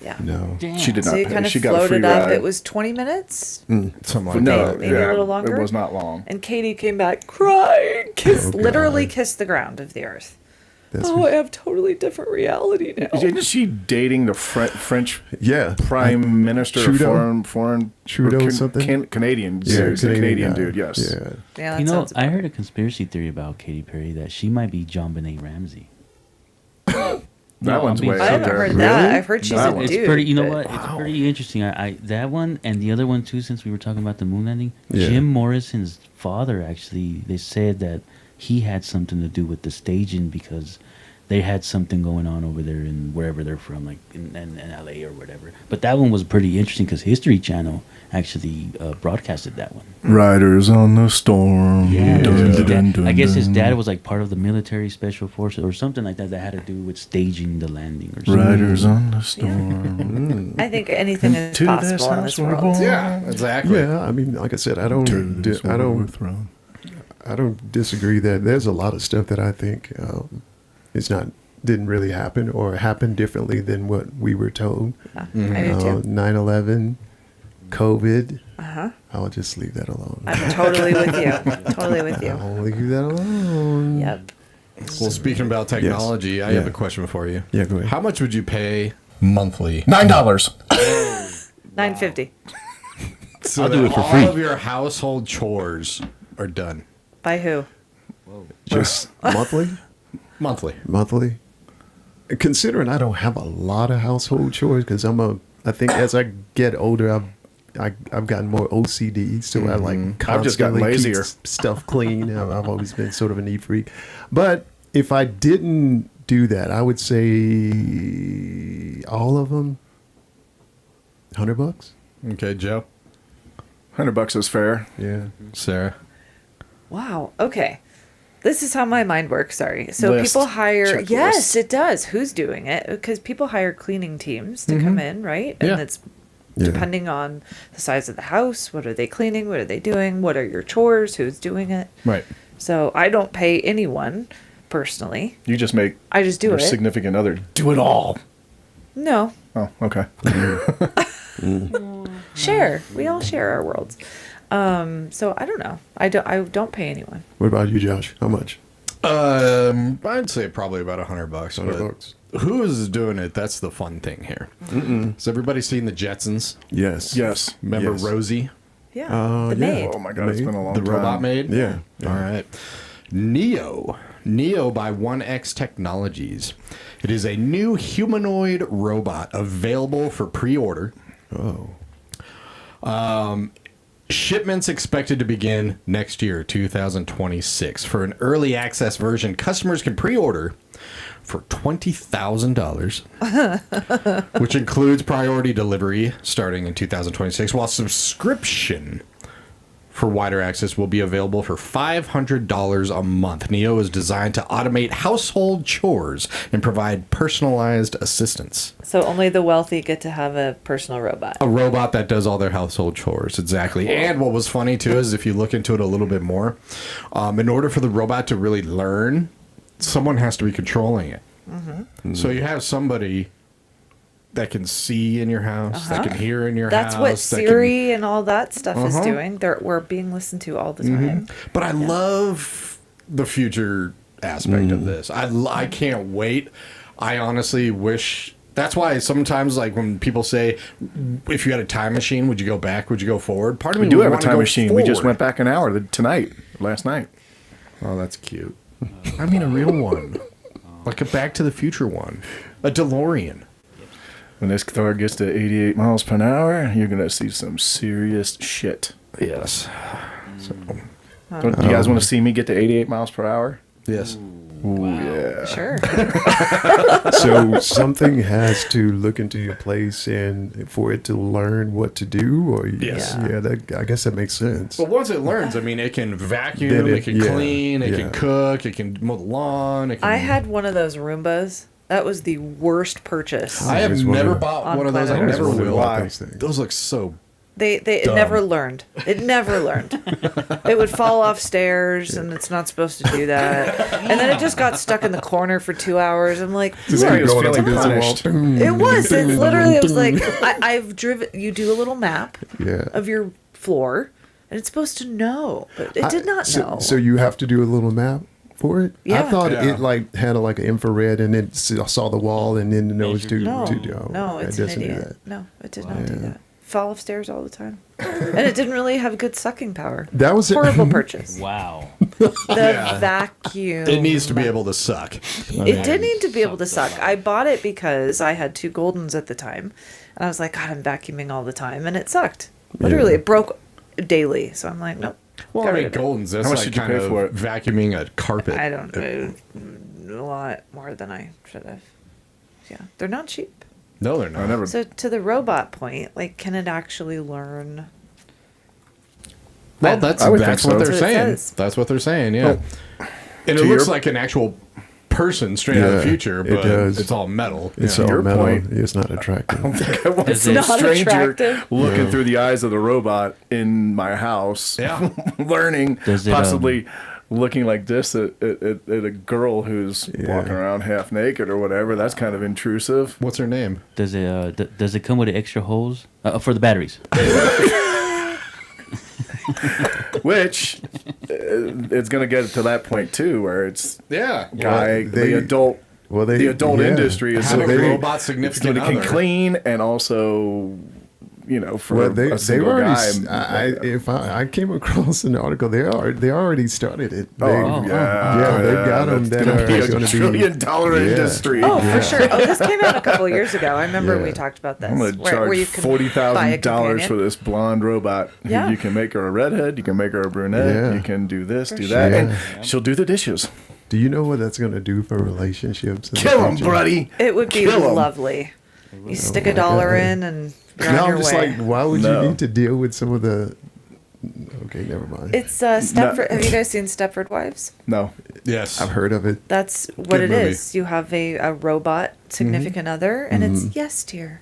Yeah. No. Damn. She did So not you pay. kind of She got a free floated up. ride. It was 20 minutes. Something like No, that. maybe a little longer? It was not long. And Katie came back crying, Oh, literally God. kissed the ground of the earth. That's I have totally different reality now. Isn't she dating the French yeah. Prime Minister Trudeau? of foreign Trudeau or something? Canadian? Yeah, Seriously, Canadian guy. dude. Yes. Yeah. Yeah, that You know, sounds I about heard a conspiracy theory about Katy Perry that she might be John Benet Ramsey. That one's way I out haven't there. heard that. Really? I've heard she's That a one. dude. It's pretty. You know but- what? It's pretty interesting. I that one and the other one too. Since we were talking about the moon landing, Yeah. Jim Morrison's father actually. They said that he had something to do with the staging because they had something going on over there in wherever they're from, like in LA or whatever. But that one was pretty interesting because History Channel actually broadcasted that one. Riders on the storm. Yeah, Dun, his dun, dad- dun, I guess his dun. dad was like part of the military special forces or something like that that had to do with staging the landing or something. Riders on the storm. I think anything is To this possible in house this we're world. born. Yeah, exactly. Yeah, I mean, like I said, I don't disagree that there's a lot of stuff that I think didn't really happen or happened differently than what we were told. I do too. 9/11, COVID. I'll just leave that alone. I'm totally with you. Totally with you. I'll leave that alone. Yep. Well, speaking about technology, I have Yeah. a question for you. Yeah, go ahead. How much would you pay monthly? $9. $9.50 So I'll do that it for all free. of your household chores are done by who? Just monthly? monthly. Monthly? Considering I don't have a lot of household chores because I think as I get older, I've gotten more OCD, so I like I've just gotten constantly keep lazier. stuff clean. I've always been sort of a neat freak. But if I didn't do that, I would say all of them, $100. Okay, Joe. $100 is fair. Yeah. Sarah. Wow. Okay. This is how my mind works. Sorry. So List. people hire. Check the Yes, list. it does. Who's doing it? Because people hire cleaning teams to come in, right? And Yeah. it's Yeah. depending on the size of the house. What are they cleaning? What are they doing? What are your chores? Who's doing it? Right. So I don't pay anyone personally. You just make I just do your it. significant other do it all. No. Oh, okay. Share. We all share our worlds. So I don't know. I don't pay anyone. What about you, Josh? How much? I'd say probably about $100. $100. But who is doing it? That's the fun thing here. Has everybody seen the Jetsons? Yes. Yes. Remember Yes. Rosie, Yeah. Yeah. The maid. Oh my God, it's been a long the time. robot maid? Yeah. All right. Neo by 1X Technologies. It is a new humanoid robot available for pre-order. Oh. Shipments expected to begin next year, 2026. For an early access version, customers can pre-order for $20,000, which includes priority delivery starting in 2026, while subscription for wider access will be available for $500 a month. Neo is designed to automate household chores and provide personalized assistance. So only the wealthy get to have a personal robot. A robot that does all their household chores, exactly. And what was funny, too, is if you look into it a little bit more, in order for the robot to really learn, someone has to be controlling it. Mm-hmm. So you have somebody that can see in your house, that can hear in your house. That's what Siri and all that stuff is doing. We're being listened to all the time. But I love the future aspect of this. I can't wait. I honestly wish... That's why sometimes, like, when people say, if you had a time machine, would you go back? Would you go forward? Part of me We do would have a want to time go machine. forward. We just went back an hour last night. Oh, that's cute. I mean, a real one. Like a Back to the Future one. A DeLorean. When this car gets to 88 miles per hour, you're going to see some serious shit. Yes. Do you guys want to see me get to 88 miles per hour? Yes. Ooh, yeah. Sure. So something has to look into your place and for it to learn what to do, or Yes. yeah, I guess that makes sense. But once it learns, I mean, it can vacuum, Then it can yeah, clean, it yeah. can cook, it can mow the lawn. It can... I had one of those Roombas. That was the worst purchase. I have There's never one- bought on one of those. I planet never Earth. will. Why? Those look so... It Dumb. never learned. It never learned. It would fall off stairs, and it's not supposed to do that. And then it just got stuck in the corner for 2 hours. I'm like, This "You guy are was Going up feeling against the wall. punished. It was. It literally, it was like, I've driven, you do a little map Yeah. of your floor, and it's supposed to know, but it did not know. So you have to do a little map for it. Yeah. I thought Yeah. it like had like an infrared and it saw the wall and then knows to no, do. no, it's an doesn't do idiot. that. No, it did not do that. Fall off stairs all the time. And it didn't really have good sucking power. That was Horrible purchase. Wow. The vacuum. It needs to be able to suck. It did need to be able to suck. I bought it because I had 2 Goldens at the time. And I was like, God, I'm vacuuming all the time. And it sucked. Literally, it broke daily. So I'm like, nope. Well, got I mean, rid of it. Goldens, that's How much like did you kind pay of for it? vacuuming a carpet. I don't know. A lot more than I should have. Yeah. They're not cheap. No, they're not. I never. So to the robot point, like, can it actually learn? Well, that's I would that's think what so. they're That's what it saying. says. That's what they're saying. Yeah, and it to looks your- like an actual person straight out of the Yeah, future, it but does. it's all metal. It's Yeah. all your metal. point- It's not attractive. I want Is some it- Not stranger attractive. looking through the eyes of the robot in my house, Yeah. learning, Does it, possibly looking like this at a girl who's walking around half naked or whatever. That's kind of intrusive. What's her name? Does it does it come with an extra hose for the batteries? Which it's going to get to that point too, where it's Yeah, the adult. Well, The adult industry is Having so a big robot significant that it can other. clean and also, for Well, a they single already. guy. I came across an article. They already started it. They, yeah, they've got them that gonna be are a going to be $1 trillion industry. Oh, for sure. Oh, this came out a couple of years ago. I remember we talked about this. I'm going to where charge you can buy a $40,000 companion. for this blonde robot. Yeah. You can make her a redhead. You can make her a brunette. Yeah. You can do this, do sure. that, Yeah. and she'll do the dishes. Do you know what that's going to do for relationships? in the Kill him, future? buddy. It would be Kill 'em. lovely. You stick $1 in and you're No, on I'm your just way. like, why would No. you need to deal with some of the? Okay, never mind. It's Stepford. Have you guys seen Stepford Wives? No. Yes, I've heard of it. That's what Good it movie. is. You have a robot significant other, and it's yes, dear.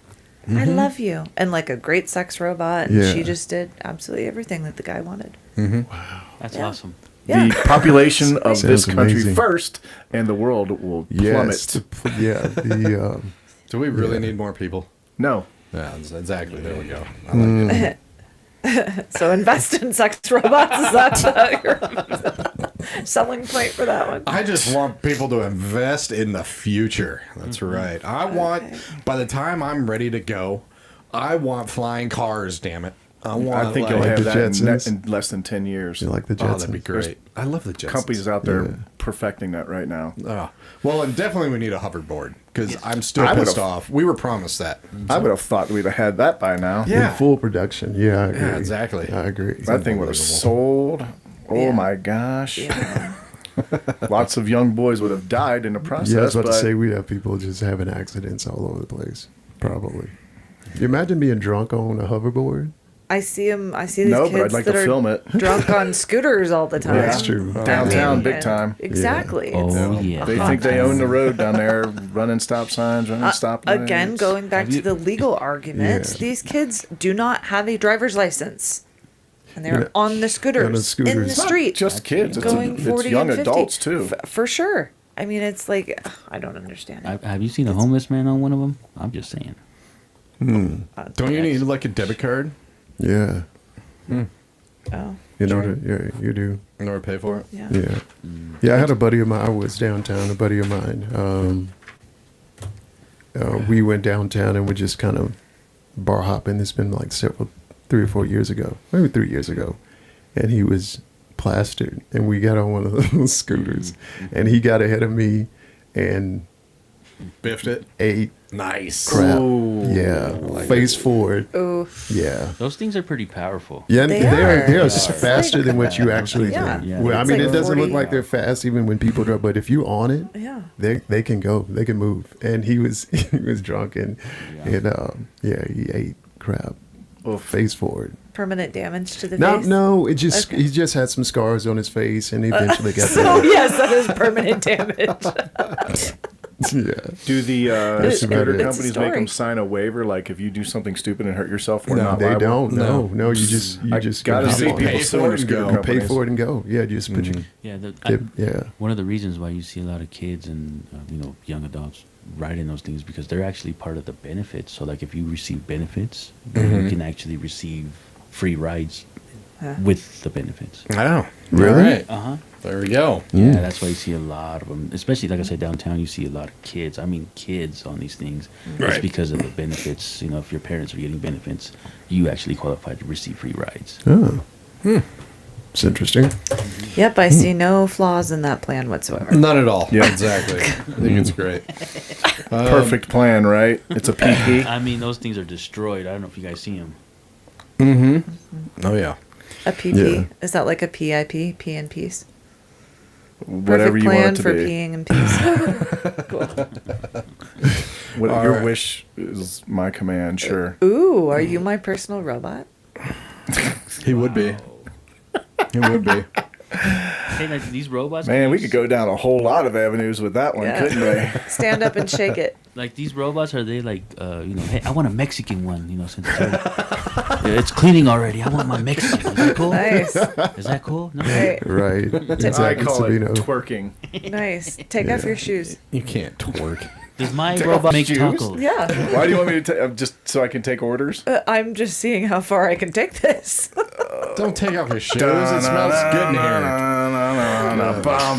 I love you. And like a great sex robot. And Yeah. she just did absolutely everything that the guy wanted. That's Yeah. awesome. Yeah. The population of this Sounds country amazing. first, and the world will Yes. plummet. The Do we really need more people? No. Yeah, exactly. There we go. I like it. So invest in sex robots. Is that your selling point for that one? I just want people to invest in the future. That's right. I want, by the time I'm ready to go, I want flying cars, damn it. I want, I think like, you'll have the that Jetsons. in less than 10 years. you like the Oh, Jetsons? that'd be great. I love the Jetsons. Companies out there Yeah. perfecting that right now. Oh. Well, and definitely we need a hoverboard because I'm still I pissed would've- off. We were promised that. I would have thought we'd have had that by now. Yeah. In full production. Yeah, I agree. Yeah, exactly. I agree. That thing would have sold. Oh Yeah. my gosh. Yeah. Lots of young boys would have died in the process. Yeah, I was about but to say we have people just having accidents all over the place. Probably. You imagine being drunk on a hoverboard? I see them. I see these No, kids but I'd like that to are film it. drunk on scooters all the time. Yeah, That's true. Downtown, big yeah, time. Exactly. Oh, It's- yeah. They think they own the road down there, running stop signs, running stop lights. Again, going back to the legal argument, Yeah. these kids do not have a driver's license, and they're Yeah. on the scooters, On the scooters. in the It's Not street, just kids. going It's 40 young and 50. adults too. For sure. I mean, it's like I don't understand it. Have you seen a homeless man on one of them? I'm just saying. Don't you need like a debit card Yeah. Oh, You know, sure. yeah, you do. in order to pay for it? Yeah. Yeah. Yeah, I had a buddy of mine. I was downtown, a buddy of mine. We went downtown and we just kind of bar hopping. It's been like 3 or 4 years ago, maybe 3 years ago. And he was plastered. And we got on one of those scooters. And he got ahead of me and Biffed it. ate Nice. crap. Ooh. Yeah. Face forward. Oh, Yeah. Those things are pretty powerful. Yeah, They they are. are faster than what you actually Yeah. think. Yeah. Well, I It's mean, like it doesn't 40. look like they're fast even when people drive, but if you're on it, yeah. they can go, they can move. And he was drunk and he ate crap, face forward. Permanent damage to the No, face. no, it just Okay. he just had some scars on his face, and he eventually got Oh that. yes, that is permanent damage. Yeah, Do the That's about scooter it. companies It's a make them story. sign a waiver, like if you do something stupid and hurt yourself, we're no, not they liable? don't. No, you just I just gotta hop see on people it. suing the and scooter go. You pay companies. for it and go. Yeah, just put your Yeah, yeah. one of the reasons why you see a lot of kids and young adults riding those things because they're actually part of the benefits. So like if you receive benefits, you can actually receive free rides with the benefits. Oh. Really? All right. Uh-huh. There we go. Yeah, that's why you see a lot of them, especially like I said downtown. You see a lot of kids. I mean, kids on these things. It's Right. because of the benefits. If your parents are getting benefits, you actually qualify to receive free rides. Oh, it's interesting. Yep, I see no flaws in that plan whatsoever. None at all. Yeah. Exactly. I think it's great. Perfect plan, right? It's a PP. I mean, those things are destroyed. I don't know if you guys see them. Oh, yeah. A PP Yeah. is that like a PIP, pee in peace? Whatever Perfect you plan want it to for be. peeing in peace. Cool. Your right. wish is my command, sure. Ooh, are you my personal robot? He would be. He would be. Hey, like these robots. Man, we could go down a whole lot of avenues with that one, Yeah. couldn't we? Stand up and shake it. Like these robots, are they like, hey, I want a Mexican one, since it's cleaning already. I want my Mexican. Is that cool? Nice. Is that cool? No. Right. Right. I Exactly, call it Sabino. twerking. Nice. Take off your shoes. You can't twerk. Does my Take robot off make shoes? tacos? Yeah. Why do you want me to take? Just so I can take orders? I'm just seeing how far I can take this. Don't take off your shoes. It smells good in here.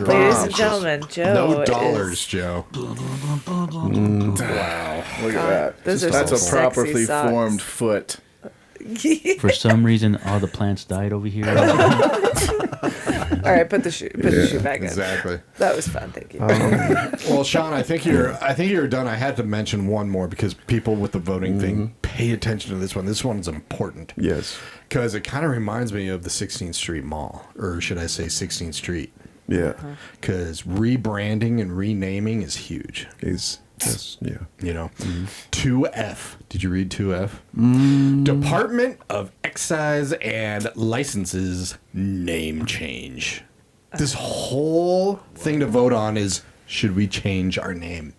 Ladies and gentlemen, Joe. No is- dollars, Joe. Wow. Look at that. Those are That's some a properly sexy socks. formed foot. For some reason, all the plants died over here. All right, put the shoe back in. Exactly. That was fun. Thank you. Well, Sean, I think you're done. I had to mention one more because people with the voting thing pay attention to this one. This one's important. Yes. Because it kind of reminds me of the 16th Street Mall, or should I say 16th Street? Yeah. Because rebranding and renaming is huge. Yes. Yeah. 2F. Did you read 2F? Department of Excise and Licenses name change. This whole thing to vote on is, should we change our name?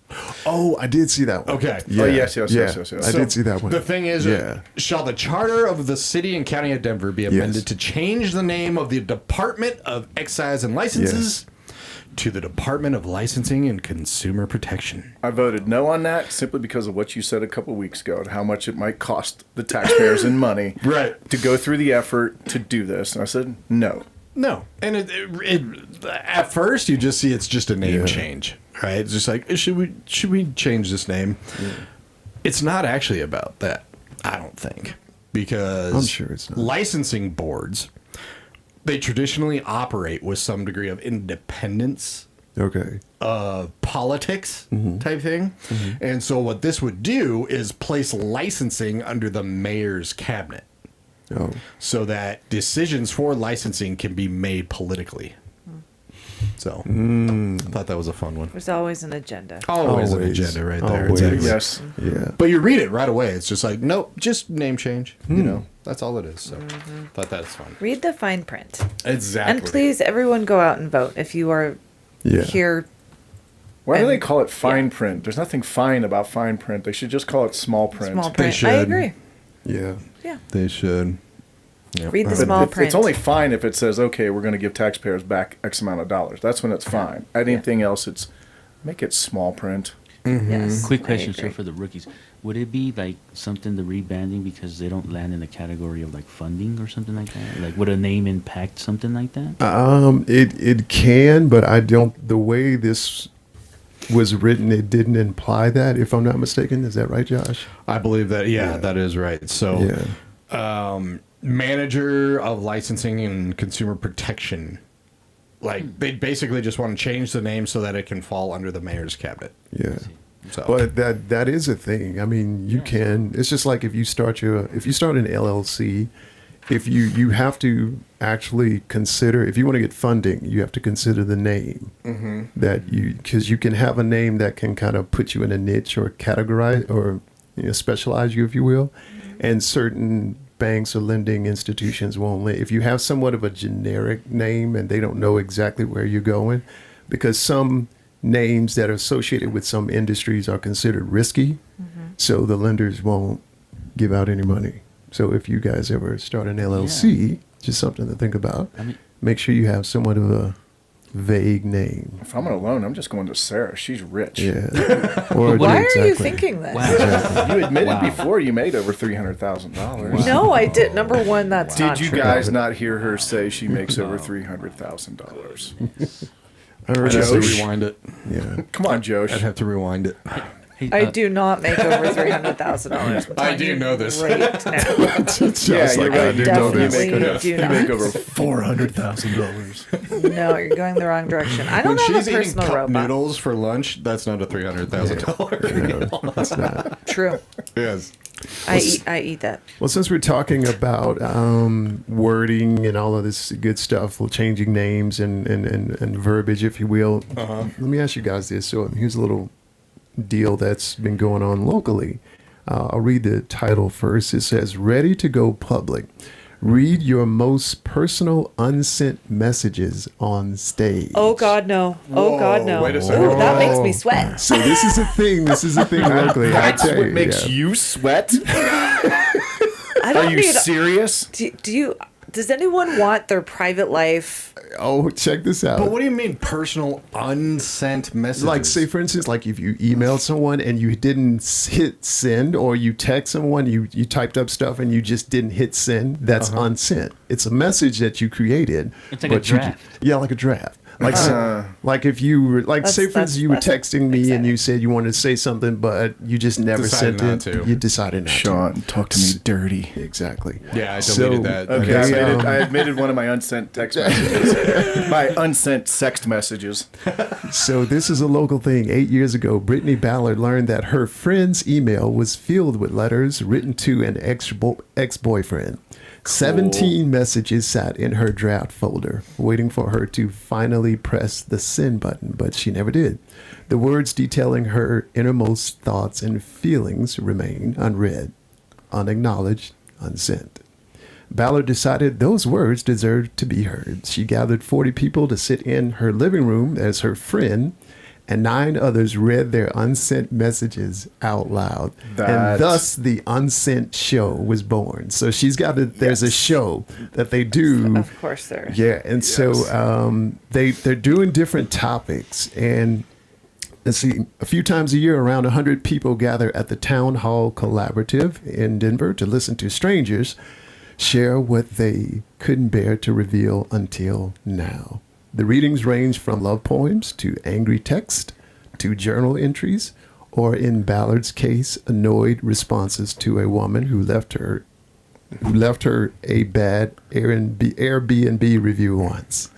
Oh, I did see that one. Okay. Yeah. Oh, yes. I So did see that one. The thing is, Yeah. shall the charter of the city and county of Denver be amended to change the name of the Department of Excise and Licenses to the Department of Licensing and Consumer Protection? I voted no on that simply because of what you said a couple weeks ago and how much it might cost the taxpayers in money Right. to go through the effort to do this. And I said no. No. And at first you just see it's just a name change, right? It's just like, should we change this name? It's not actually about that, I don't think, because I'm sure it's not. Licensing boards, they traditionally operate with some degree of independence Okay. of politics type thing. And so what this would do is place licensing under the mayor's cabinet so that decisions for licensing can be made politically. So I thought that was a fun one. There's always an agenda. Always an agenda right there. Always. Exactly. Yes. Yeah. But you read it right away. It's just like, nope, just name change. You know, that's all it is. So thought that's fun. Read the fine print. Exactly. And please, everyone go out and vote. If you are here. Why do And- they call it fine print? There's nothing fine about fine print. They should just call it small print. Small print. should. I agree. Yeah. Yeah. They should. Yep. Read the But small print. it's only fine if it says, okay, we're going to give taxpayers back X amount of dollars. That's when it's fine. Anything else, it's make it small print. Yes. Quick I question, sir, agree. for the rookies. Would it be like something to rebanding because they don't land in the category of like funding or something like that? Like, would a name impact something like that? It can, but I don't. The way this was written, it didn't imply that. If I'm not mistaken, is that right, Josh? I believe that. Yeah, that is right. So, manager of licensing and consumer protection. Like, they basically just want to change the name so that it can fall under the mayor's cabinet. Yeah. So, But that is a thing. I mean, you can. It's just like if you start an LLC, if you have to actually consider, if you want to get funding, you have to consider the name because you can have a name that can kind of put you in a niche or categorize or specialize you, if you will, and certain banks or lending institutions won't lend. If you have somewhat of a generic name and they don't know exactly where you're going, because some names that are associated with some industries are considered risky, so the lenders won't give out any money. So if you guys ever start an LLC, just something to think about. I mean, Make sure you have somewhat of a vague name. If I'm on a loan, I'm just going to Sarah. She's rich. Yeah. Why are you thinking this? wow. You admitted Wow. before you made over $300,000. No, I did. Number one, that's not Did you true. guys not hear her say she makes over $300,000? I heard I'd have to Josh. rewind it. Yeah. Come on, Josh. I'd have to rewind it. Hey, I do not make over $300,000. I do know this. Right now. Yeah, you're right. I You definitely make, do you not. make over $400,000. No, you're going the wrong direction. I don't When have she's a eating personal cup robot. noodles for lunch, that's not a $300,000 That's not. True. Yes. I eat that. Well, since we're talking about wording and all of this good stuff, well, changing names and verbiage, if you will, let me ask you guys this. So here's a little deal that's been going on locally. I'll read the title first. It says, "Ready to go public. Read your most personal unsent messages on stage." Oh God, no! Oh God, no! wait a second. Ooh, that makes me sweat. So this is a thing. This is a thing locally. I That's tell what you, makes yeah. you sweat? I Are don't you need. serious? Do you? Does anyone want their private life? Oh, check this out. But what do you mean personal unsent messages? Like, say, for instance, like if you emailed someone and you didn't hit send, or you text someone, you typed up stuff and you just didn't hit send, that's unsent. It's a message that you created. It's like a but you- draft. yeah, like a draft. Like if you were, like, say, for instance, you were texting me and you said you wanted to say something, but you just never Decided sent not it. to. You decided not Sean, talk to me dirty. to. Exactly. Yeah, I deleted that. Okay, Okay, I admitted one of my unsent text messages. My unsent sext messages. So this is a local thing. 8 years ago, Brittany Ballard learned that her friend's email was filled with letters written to an ex-boyfriend. 17 messages sat in her draft folder, waiting for her to finally press the send button, but she never did. The words detailing her innermost thoughts and feelings remain unread, unacknowledged, unsent. Ballard decided those words deserved to be heard. She gathered 40 people to sit in her living room as her friend, and 9 others read their unsent messages out loud. And thus the Unsent Show was born. So there's a show that they do. Of course, there. Yeah, and so they're doing different topics, and let's see, a few times a year, around 100 people gather at the Town Hall Collaborative in Denver to listen to strangers share what they couldn't bear to reveal until now. The readings range from love poems to angry text to journal entries, or in Ballard's case, annoyed responses to a woman who left her a bad Airbnb review once.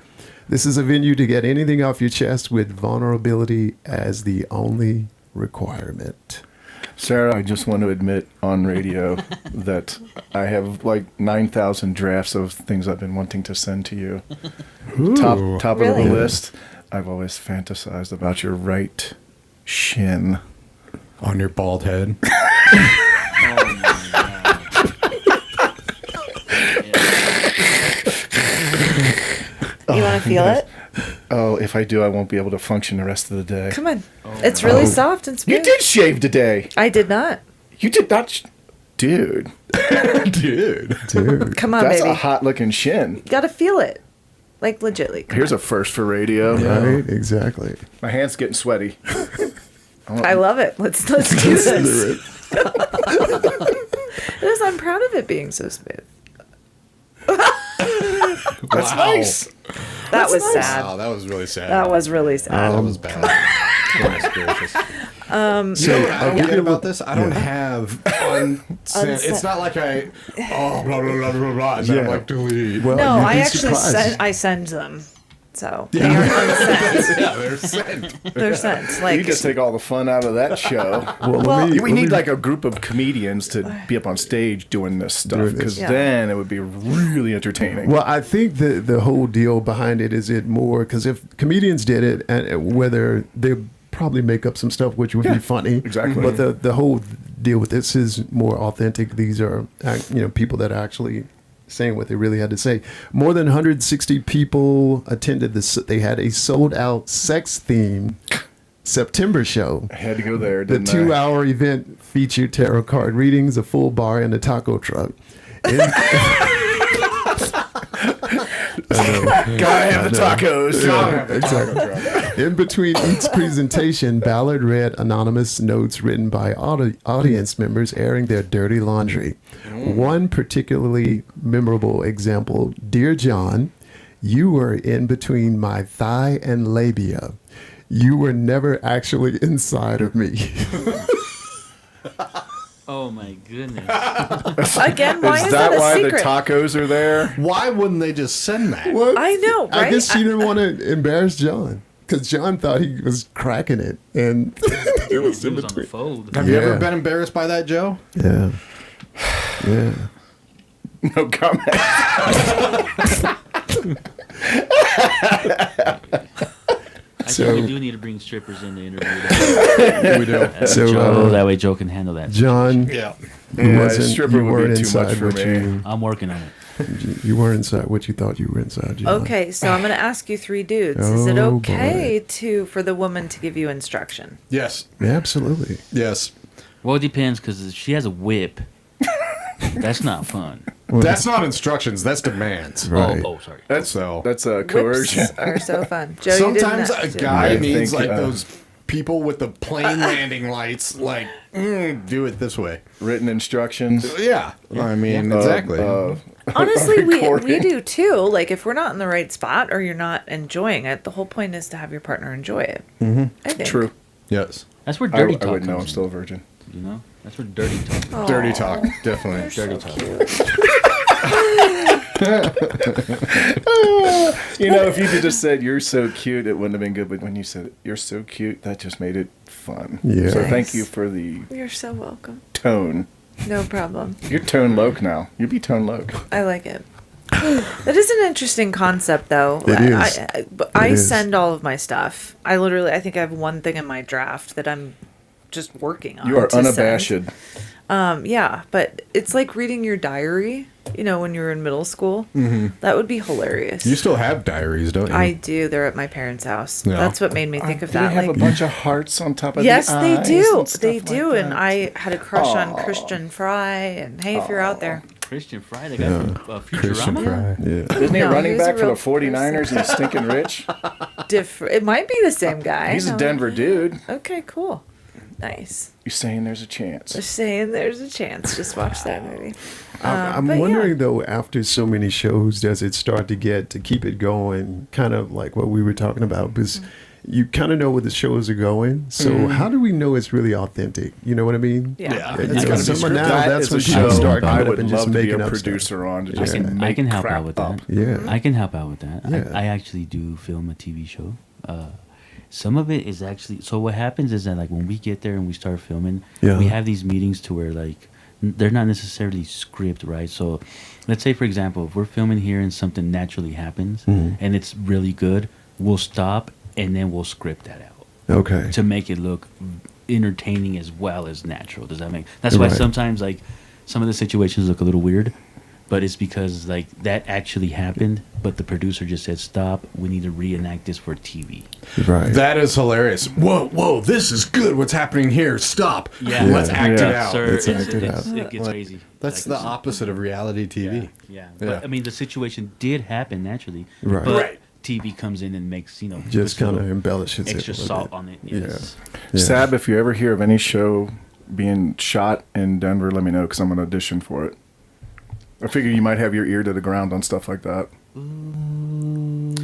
This is a venue to get anything off your chest with vulnerability as the only requirement. Sarah, I just want to admit on radio that I have like 9,000 drafts of things I've been wanting to send to you. Top of Really? the list. I've always fantasized about your right shin. On your bald head. You want to feel it? Oh, if I do, I won't be able to function the rest of the day. Come on. It's really soft and smooth. You did shave today. I did not. You did not. Dude. Dude. Come on, That's baby. a hot looking shin. You got to feel it. Like, legitly. Here's a first for radio. Right? Exactly. My hand's getting sweaty. I love it. Let's do this. It is. I'm proud of it being so smooth. That's nice. That was sad. Wow, that was really sad. That was really sad. That was bad. Goodness gracious. So I don't get about this. I don't have unsent. It's not like I blah blah blah blah blah, and then I'm like delete. Well, No, you'd I be actually surprised. send them. So they are unsent. Yeah, they're sent. They're sent. Like You just take all the fun out of that show. Well, We need like a group of comedians to be up on stage doing this stuff, because Yeah. then it would be really entertaining. Well, I think the whole deal behind it is it more because if comedians did it, and whether they probably make up some stuff which would be funny, exactly. But the whole deal with this is more authentic. These are people that are actually saying what they really had to say. More than 160 people attended this. They had a sold out sex theme September show. I had to go there. The Didn't 2-hour event featured tarot card readings, a full bar, and a taco truck. Gotta have the tacos. Exactly. In between each presentation, Ballard read anonymous notes written by audience members airing their dirty laundry. One particularly memorable example: Dear John, you were in between my thigh and labia. You were never actually inside of me. Oh my goodness. again, why is Is that that a why secret? the tacos are there? Why wouldn't they just send that? What? I know, I right? guess she didn't want to embarrass John because John thought he was cracking it, and it was It in was on the between. fold. Have you ever Yeah. been embarrassed by that, Joe? Yeah, yeah. No comment. I So- think we do need to bring strippers in to interview. We do. So, Joe, that way Joe can handle that. John, Yeah. you Yeah, wasn't. stripper You would weren't be too much inside for what me. I'm working on it. you weren't inside what you thought you were inside. John. Okay, so I'm going to ask you three dudes. Is it Oh, okay for the woman to give you instruction? Yes. Absolutely. Yes. Well, it depends, because if she has a whip, that's not fun. That's not instructions. That's demands. Right. Oh, sorry. That's So- that's a coercion. Whips are so fun. Joe, Sometimes you a didn't have guy I needs think, like those people with the plane landing lights. Like, do it this way. Written instructions. Yeah. I mean, exactly. Honestly, we recording. do too. Like, if we're not in the right spot or you're not enjoying it, the whole point is to have your partner enjoy it. Mm-hmm. I think. True. yes. That's where I dirty talk wouldn't know. I'm comes still a in, virgin. you know? That's where dirty talk comes Dirty talk. Definitely. You're so Dirty talk. cute. You know, if you could just said you're so cute, it wouldn't have been good. But when you said you're so cute, that just made it fun. Yeah. So Nice. thank you for the You're so welcome. tone. No problem. You're tone loc now. You be tone loc. I like it. That is an interesting concept, though. It is. I It is. send all of my stuff. I think I have one thing in my draft that I'm just working on. You are to send. unabashed. Yeah, but it's like reading your diary. You know, when you were in middle school, that would be hilarious. You still have diaries, don't you? I do. They're at my parents' house. Yeah. That's what made me think of Do they that. have Like, a bunch of hearts on top of yes, the they eyes do. and stuff They like do. And that? I had a crush on Christian Fry. And hey, if you're out there, Christian Fry, the guy from Christian Futurama? Fry. Yeah. Isn't he No, running he's a back for real the 49ers and he's stinking rich? it might be the same guy. He's a No. Denver dude. Okay, cool. Nice. You're saying there's a chance. Just saying there's a chance. Just watch that movie. I'm but yeah. wondering though, after so many shows, does it start to get to keep it going? Kind of like what we were talking about, because you kind of know where the shows are going. So how do we know it's really authentic? You know what I mean? Yeah. Yeah. You It's know, gotta be summer scripted. now, That that's is when a people show start I coming up would and love just to be making a up stuff. producer on to I just can- make I can help crap out with up. that. Yeah. I can help out with that. Yeah. I actually do film a TV show. Some of it is actually, so what happens is that like when we get there and we start filming, Yeah. we have these meetings to where like they're not necessarily script, right? So let's say for example, if we're filming here and something naturally happens and it's really good, we'll stop and then we'll script that out Okay. to make it look entertaining as well as natural. Does that make? That's why Right. sometimes like some of the situations look a little weird, but it's because like that actually happened, but the producer just said stop. We need to reenact this for TV. Right. That is hilarious. Whoa, this is good. What's happening here? Stop. Yeah, Let's act it out. Sir, Let's act it out. it gets crazy. That's the opposite of reality TV. Yeah. Yeah. But I mean, the situation did happen naturally. Right. But Right. TV comes in and makes Just puts a kind of little embellishes it. extra a little salt bit. on it. Yeah. Yes. Yeah. Sab, if you ever hear of any show being shot in Denver, let me know because I'm going to audition for it. I figure you might have your ear to the ground on stuff like that. You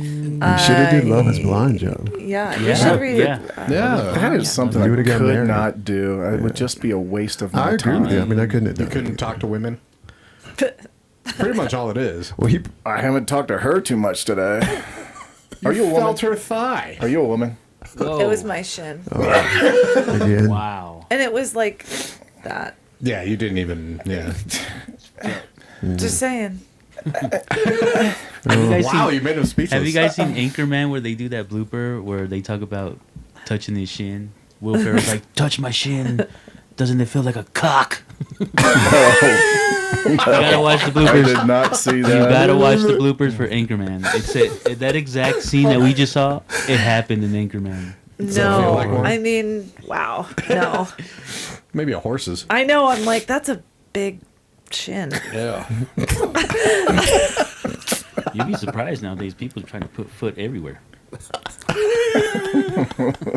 should have did Love Is Blind, Joe. Yeah, you Yeah. should read Yeah. it. Yeah. That is something You I would've could got married. not do. It would just be a waste of my I agree time. with you. I mean, I couldn't have You done couldn't it. talk to women. Pretty much all it is. Well, he. I haven't talked to her too much today. Are you a woman? Felt her thigh. Are you a woman? Whoa. It was my shin. Again. Wow. And it was like that. Yeah, you didn't even. Yeah. Just saying. Have you guys Wow, seen, you made him speechless. have you guys seen Anchorman where they do that blooper where they talk about touching his shin? Will Ferrell's like, touch my shin. Doesn't it feel like a cock? You gotta watch the I bloopers. did not see You that. gotta watch the bloopers for Anchorman. It's that exact scene that we just saw. It happened in Anchorman. No, like one? I mean, wow. No. Maybe a horse's. I know. I'm like, that's a big chin. Yeah. You'd be surprised nowadays. People are trying to put foot everywhere.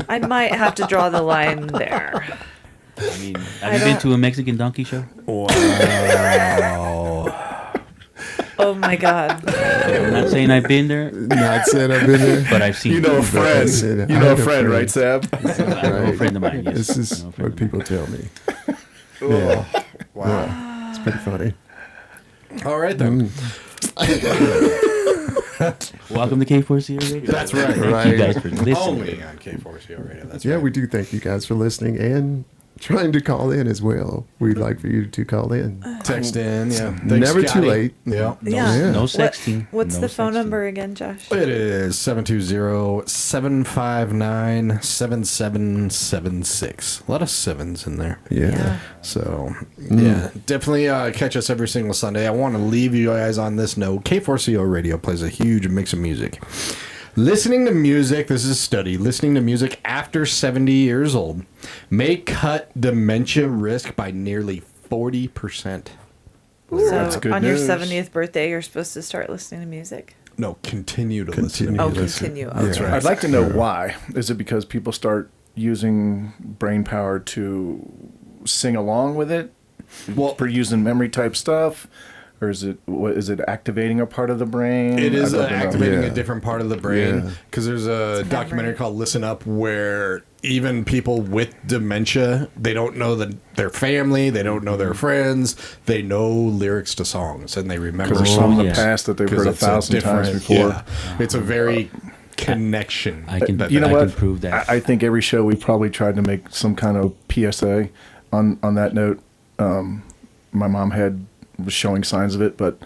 I might have to draw the line there. I mean, have you been to a Mexican donkey show? Wow. Oh my God. I'm not saying I've been there, Not said I've been there. but I've seen. You know a it. friend. said You I know a had a friend, friend. right, Sab? I know a friend of mine. Yes. This is I know a friend what of mine. people tell me. Yeah. Wow. It's pretty funny. All right then. Welcome to K4C Radio. That's right. Thank Right. you guys for listening. Only on K4CO Radio. That's Yeah, right. we do thank you guys for listening and trying to call in as well. We'd like for you to call in. Text in. Yeah. Never too Scotty. late. Yeah. Yeah. No What- sexting. What's No the phone sexting. number again, Josh? It is 720-759-7776. A lot of sevens in there. Yeah. So, yeah, definitely catch us every single Sunday. I want to leave you guys on this note. K4CO Radio plays a huge mix of music. Listening to music, this is a study, listening to music after 70 years old may cut dementia risk by nearly 40%. So That's good on news. your 70th birthday, you're supposed to start listening to music? No, continue to listen to Continue. Oh, music. listen. continue. Yeah. Okay. I'd like to know why. Is it because people start using brain power to sing along with it? Well, For using memory type stuff? Or is it activating a part of the brain? it is I'd love to know. activating Yeah. a different part of the brain Yeah. because there's a documentary called Listen Up where even people with dementia, they don't know their family, they don't know their friends, they know lyrics to songs and they remember Because there's some in the yeah. past that they've 'Cause heard it's 1,000 times different- before. yeah. It's a very connection. I can. You know I what? can prove that. I think every show we probably tried to make some kind of PSA on that note. My mom was showing signs of it, but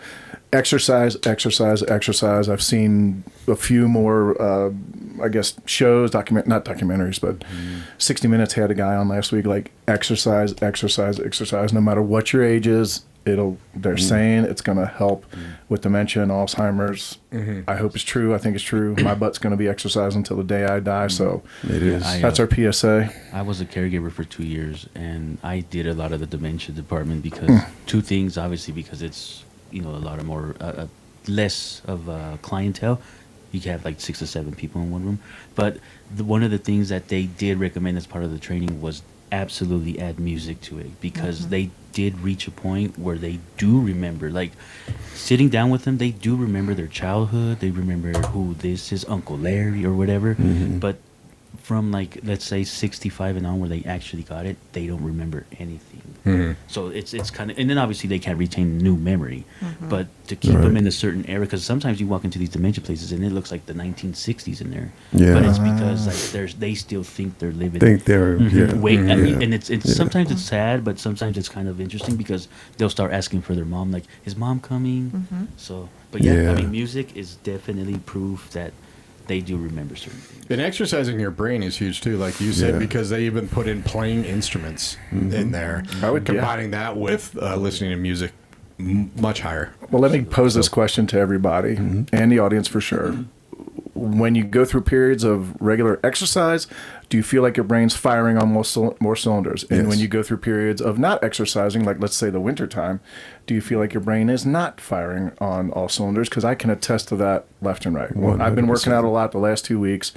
exercise. I've seen a few more, I guess, shows, not documentaries, but 60 Minutes had a guy on last week, like exercise. No matter what your age is, they're saying it's going to help with dementia and Alzheimer's. I hope it's true. I think it's true. My butt's going to be exercising until the day I die. So It is. that's our PSA. I was a caregiver for 2 years, and I did a lot of the dementia department because two things. Obviously, because it's a lot of more less of clientele. You can have like 6 or 7 people in one room. But one of the things that they did recommend as part of the training was absolutely add music to it because they did reach a point where they do remember, like sitting down with them, they do remember their childhood. They remember who this is, Uncle Larry or whatever. But from like, let's say 65 and on where they actually got it, they don't remember anything. So it's kind of, and then obviously they can't retain new memory, but to keep them in a certain era, because sometimes you walk into these dementia places and it looks like the 1960s in there. Yeah. But it's because like they still think they're living. Think they're yeah. Wait, I mean, Yeah. and it's sometimes it's sad, but sometimes it's kind of interesting because they'll start asking for their mom, like, "Is mom coming?" So, but yeah, Yeah. I mean, music is definitely proof that they do remember certain things. And exercising your brain is huge too, like you said, because they even put in playing instruments in there. Combining that with listening to music much higher. Well, let me pose this question to everybody and the audience for sure. When you go through periods of regular exercise, do you feel like your brain's firing on more cylinders? And when you go through periods of not exercising, like let's say the winter time, do you feel like your brain is not firing on all cylinders? Because I can attest to that left and right. Well, I've been working out a lot the last 2 weeks,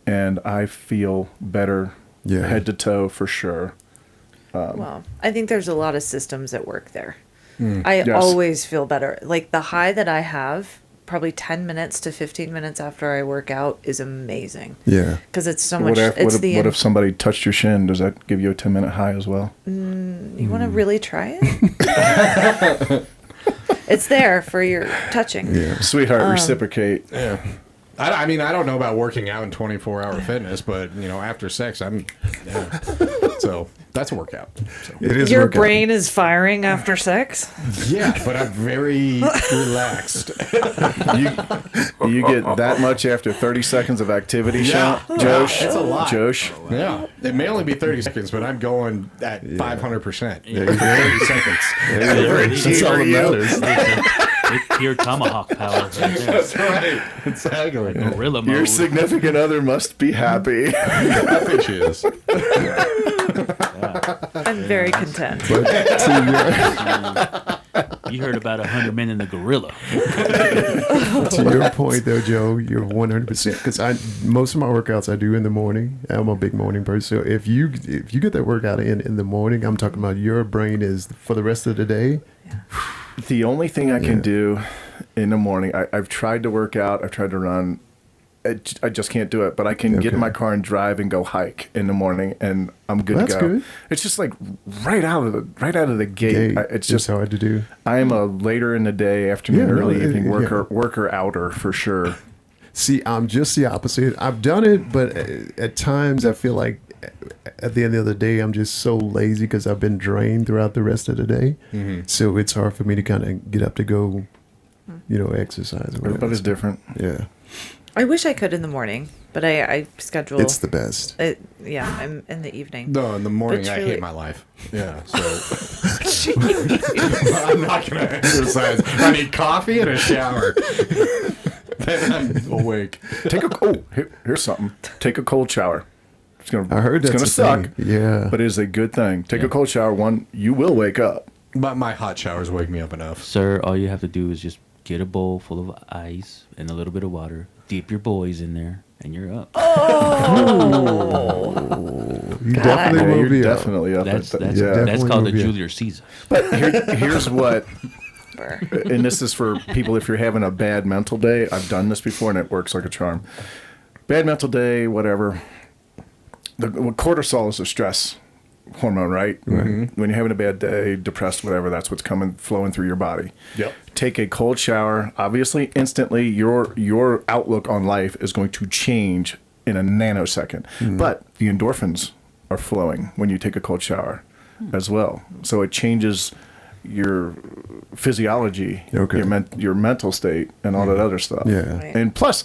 and I feel better head to toe for sure. Well, I think there's a lot of systems at work there. I always feel better. Like the high that I have, probably 10 minutes to 15 minutes after I work out, is amazing. Yeah. Because it's so much. What if somebody touched your shin? Does that give you a 10-minute high as well? You want to really try it? It's there for your touching. Yeah. Sweetheart, reciprocate. Yeah. I mean, I don't know about working out in 24-hour fitness, but, after sex, so that's a workout. So. It is. Your brain is firing after sex? Yeah, but I'm very relaxed. You get that much after 30 seconds of activity, Josh? It's a lot. Josh? Yeah. It may only be 30 seconds, but I'm going at 500%. 30 seconds. That's all that matters. It's pure tomahawk power. Right there. That's right. Exactly. Gorilla mode. Your significant other must be happy. I think she is. I'm very content. You heard about 100 men in the gorilla. To your point, though, Joe, you're 100%. Because most of my workouts I do in the morning. I'm a big morning person. So if you get that workout in the morning, I'm talking about your brain is for the rest of the day. Yeah. The only thing I can do in the morning, I've tried to work out, I've tried to run. I just can't do it, but I can get in my car and drive and go hike in the morning, and I'm good to go. Good. It's just like right out of the gate. It's just hard to do. I am a later in the day, afternoon, early evening worker outer for sure. See, I'm just the opposite. I've done it, but at times I feel like at the end of the day, I'm just so lazy because I've been drained throughout the rest of the day. So it's hard for me to kind of get up to go, exercise. Everybody's different. Yeah. I wish I could in the morning, but I schedule. It's the best. I'm in the evening. No, in the morning I hate my life. Yeah, so I'm not going to exercise. I need coffee and a shower. Then I'm awake. Here's something. Take a cold shower. I heard it's gonna suck. Yeah, but it is a good thing. Take a cold shower. You will wake up. But my hot showers wake me up enough. Sir, all you have to do is just get a bowl full of ice and a little bit of water. Dip your boys in there, and you're up. You definitely will be definitely up. That's called the Julius Caesar. But here's what. And this is for people if you're having a bad mental day. I've done this before, and it works like a charm. Bad mental day, whatever. Cortisol is a stress hormone, right? When you're having a bad day, depressed, whatever, that's what's flowing through your body. Yep. Take a cold shower. Obviously, instantly, your outlook on life is going to change in a nanosecond. But the endorphins are flowing when you take a cold shower as well. So it changes your physiology, your mental state, and all that other stuff. Yeah. Right. And plus,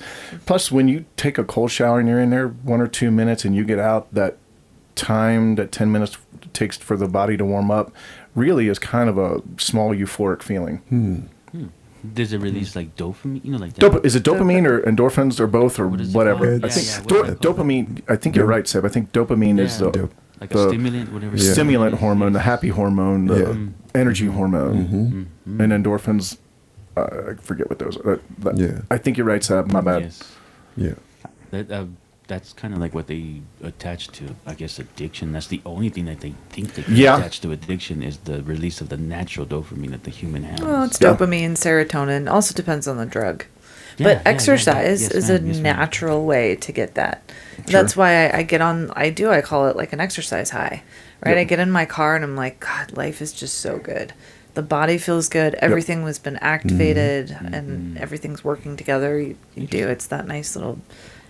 when you take a cold shower and you're in there 1 or 2 minutes and you get out, that time that 10 minutes takes for the body to warm up really is kind of a small euphoric feeling. Does it release like dopamine? Like that? Is it dopamine or endorphins or both or whatever? I think dopamine. I think you're right, Seb. I think dopamine is the stimulant, whatever. Stimulant hormone, the happy hormone, the energy hormone, and endorphins. I forget what those are. I think you're right, Seb. My bad. Yes. Yeah. That's kind of like what they attach to, I guess, addiction. That's the only thing that they think they can attach to addiction is the release of the natural dopamine that the human has. Well, it's dopamine, serotonin. Also depends on the drug. But exercise is a natural way to get that. Sure. That's why I get on, I call it like an exercise high, right? I get in my car and I'm like, God, life is just so good. The body feels good. Everything has been activated and everything's working together. You do. It's that nice little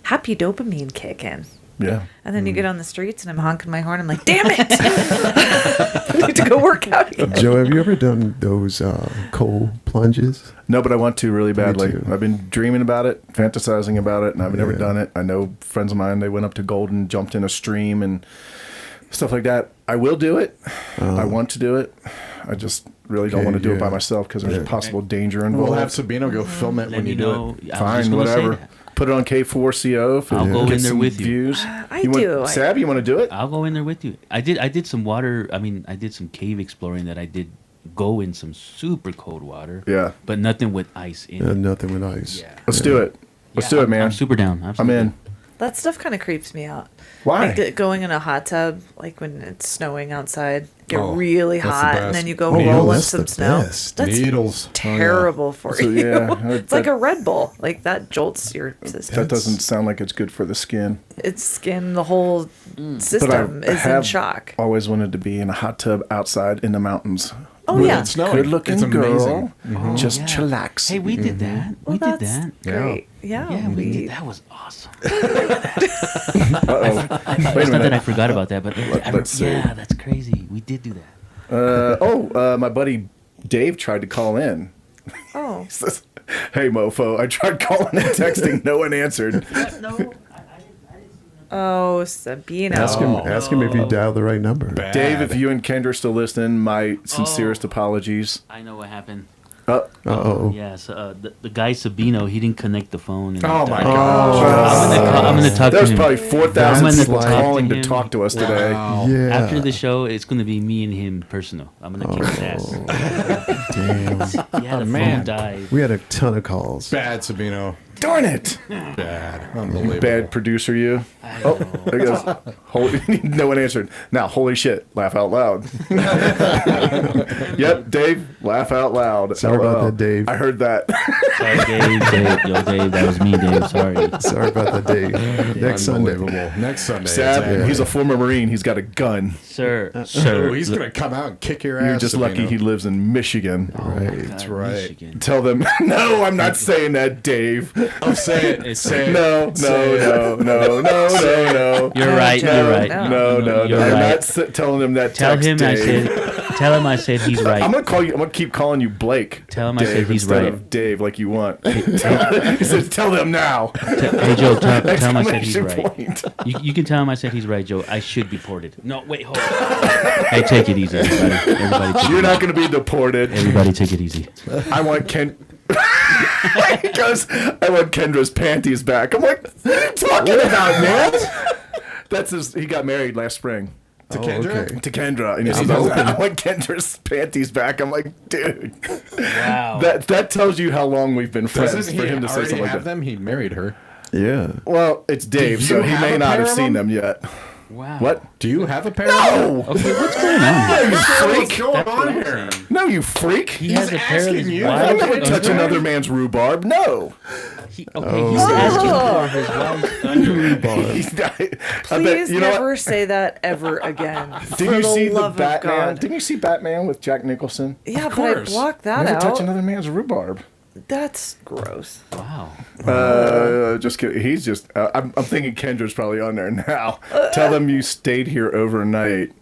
happy dopamine kick in. Yeah. And then you get on the streets and I'm honking my horn. I'm like, damn it! I need to go work out here. Joe, have you ever done those cold plunges? No, but I want to really badly. too. I've been dreaming about it, fantasizing about it, and I've never done it. I know friends of mine, they went up to Golden, jumped in a stream and stuff like that. I will do it. I want to do it. I just really don't want to do it by myself because there's possible danger involved. We'll have Sabino go film it when you do it. Fine, whatever. Put it on K4CO. If I'll go get in there some with you. views. I do. Sab, you want to do it? I'll go in there with you. I did some water. I did some cave exploring that I did go in some super cold water. Yeah. But nothing with ice in it. Nothing with ice. Yeah. Let's do it. Let's do it, man. I'm super down. I'm Absolutely. in. That stuff kind of creeps me out. Why? Like going in a hot tub, like when it's snowing outside, get Oh, really that's the hot, best. and then you go Oh, roll in that's some the snow. best. That's Needles. terrible for So, you. yeah, It's like a Red Bull. Like that jolts your system. That doesn't sound like it's good for the skin. It's skin. The whole But system I is in have shock. always wanted to be in a hot tub outside in the mountains. Oh When yeah, it's snowing. Good looking It's girl, amazing. just Yeah. chillax. Hey, we did that. well, we did that's that. great. Yeah, Yeah, we did. That was awesome. Uh-oh. It's Wait a not that I minute. forgot about that, but let's see. yeah, that's crazy. We did do that. My buddy Dave tried to call in. Oh, He says, hey, mofo, I tried calling and texting. No one answered. No. oh, Sabino. Ask him if you dialed the right number. Bad. Dave, if you and Kendra are still listening, my sincerest apologies. I know what happened. Uh-oh. Yes, the guy Sabino, he didn't connect the phone. And Oh my I'm god. gonna talk There's to him. probably 4,000 I'm gonna people talk to calling to him. talk to us today. Yeah. After the show, it's gonna be me and him personal. I'm gonna kick his ass. Damn. Yeah, the man. phone died. We had a ton of calls. Bad, Sabino. Darn it. Bad. Unbelievable. Bad producer, you. Oh, there he goes. No one answered. Now, holy shit, laugh out loud. Yep, Dave, laugh out loud. Sorry about LOL. that, Dave. I heard that. Sorry, Dave. Yo, Dave, that was me, Dave. Sorry. Sorry about that, Dave. Next Sunday. Unbelievable. Next Sunday. Sab, exactly. he's a former Marine. He's got a gun. Sir. Oh, he's going to come out and kick your ass. You're just lucky Sabino. he lives in Michigan. Right. That's right. Michigan. Tell them, no, I'm not saying that, Dave. Oh, say it. Say it. No. You're right. Joe, You're right. No. You're I'm right. not telling him that. Tell text, him Dave. I said he's right. I'm gonna call you. I'm gonna keep calling you Blake. Tell him I Dave, said he's instead right. of Dave, like you want. He says, "Tell them now." Hey Joe, tell him I said he's Exclamation right. point. You can tell him I said he's right, Joe. I should be ported. No, wait, hold on. Hey, take it easy, everybody. Everybody take You're it not gonna be deported. Everybody take it easy. I want Ken. He goes, I want Kendra's panties back. I'm like, what are you talking about, man? That's his. He got married last spring. To Kendra? okay. To Kendra, and he says, I want Kendra's panties back. I'm like, dude, Wow. that tells you how long we've been friends Doesn't for he him to say already something like have that. them? He married her. Yeah. Well, it's Dave, Do so you he have may a not pair have of seen them? them yet. Wow. What? Do you have a pair of them? No, Okay, what's going on? you What's freak! going That's what on I'm here? saying. No, you freak! He has a pair of asking his you. I wife's would touch underwear. another man's rhubarb. No. He's asking for his wife's underwear. He's not, I bet, please you know never what? say that ever again. Didn't For you the see the love of Batman? God. Didn't you see Batman with Jack Nicholson? Yeah, Of but I course. blocked that Never out. touch another man's rhubarb. That's gross. Wow. Just kidding. He's just. I'm thinking Kendra's probably on there now. Tell them you stayed here overnight.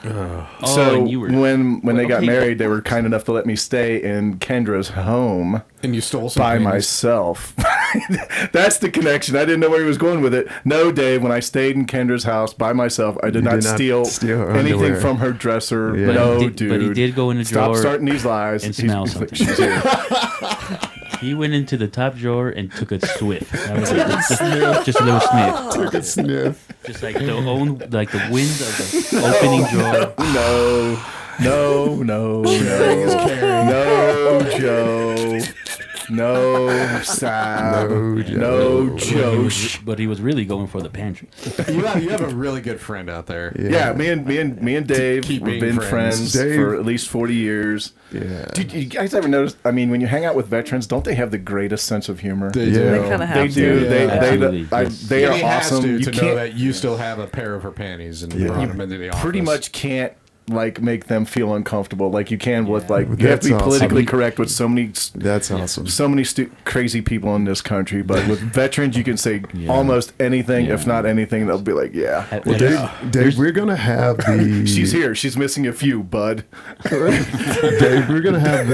So and you were when they got okay. married, they were kind enough to let me stay in Kendra's home And you stole some by pennies. myself. That's the connection. I didn't know where he was going with it. No, Dave, when I stayed in Kendra's house by myself, I did not steal her anything underwear. from her dresser. Yeah. But No, he did, dude. But he did go in the Stop drawer starting these lies. and He's- smell he's like, something. she's here. He went into the top drawer and took a swift. That was it. Just a little sniff. Took a sniff. Just like the wind of the opening drawer. No, Joe. No, Sam. No, Josh. But he was really going for the pantry. You have a really good friend out there. Yeah, me and Dave keep we've being been friends Dave. for at least 40 years. Yeah. Dude, you guys ever notice? I mean, when you hang out with veterans, don't they have the greatest sense of humor? They Yeah. do. They kind of They have do. to. Absolutely. They are He has awesome. to You know can't. that you still have a pair of her panties and brought them into the office. Pretty much can't like make them feel uncomfortable like you can with like you have to That's be awesome. politically correct with so many That's awesome. so many crazy people in this country, but with veterans you can say almost anything. If not anything, they'll be like, yeah, Well, Dave, we're gonna have the. she's here, she's missing a few, bud. Dave, we're gonna have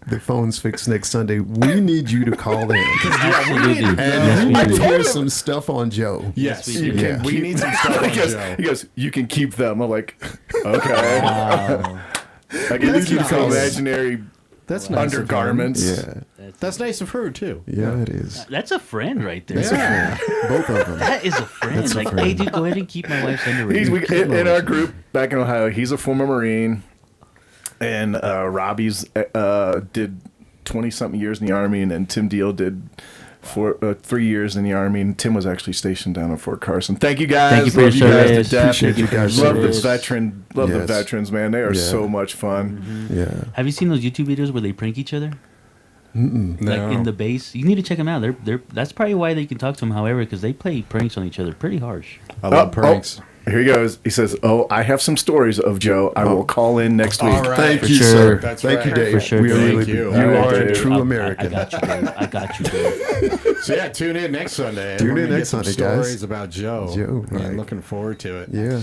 the phones fixed next Sunday. We need you to call in. Absolutely. And Yes, we we need to do. hear some stuff on Joe. Yes, we you do. can. Yeah. We need some stuff on He Joe. goes, you can keep them. I'm like, okay. I can That's keep some nice. imaginary That's nice. undergarments. Yeah, That's nice of her too. yeah, it is. That's a friend right there. Yeah. Both of them. That is a friend. That's a Like, friend. hey, dude, go ahead and keep my wife's underwear. In our group back in Ohio, he's a former Marine, and Robbie's did 20-something years in the Army, and then Tim Deal did 3 years in the Army, and Tim was actually stationed down in Fort Carson. Thank you guys. Thank you for Love your you guys service. to death. Appreciate you guys' Love the service. Love the Yes. veterans, man. They are Yeah. so much fun. Yeah. Have you seen those YouTube videos where they prank each other? No. Like in the base, you need to check them out. They're that's probably why they can talk to them. However, because they play pranks on each other pretty harsh. I love pranks. Here he goes. He says, "Oh, I have some stories of Joe. I will call in next week." All right. Thank For you, sure. sir. That's Thank right. you, Dave. For sure, We are Dave. really, Thank you. you All right, are a Dave. true I American. got you, Dave. I got you, Dave. So yeah, tune in next Sunday. Tune We're in gonna next get some Sunday, guys. stories about Joe. Joe, And right. looking forward to it. Yeah.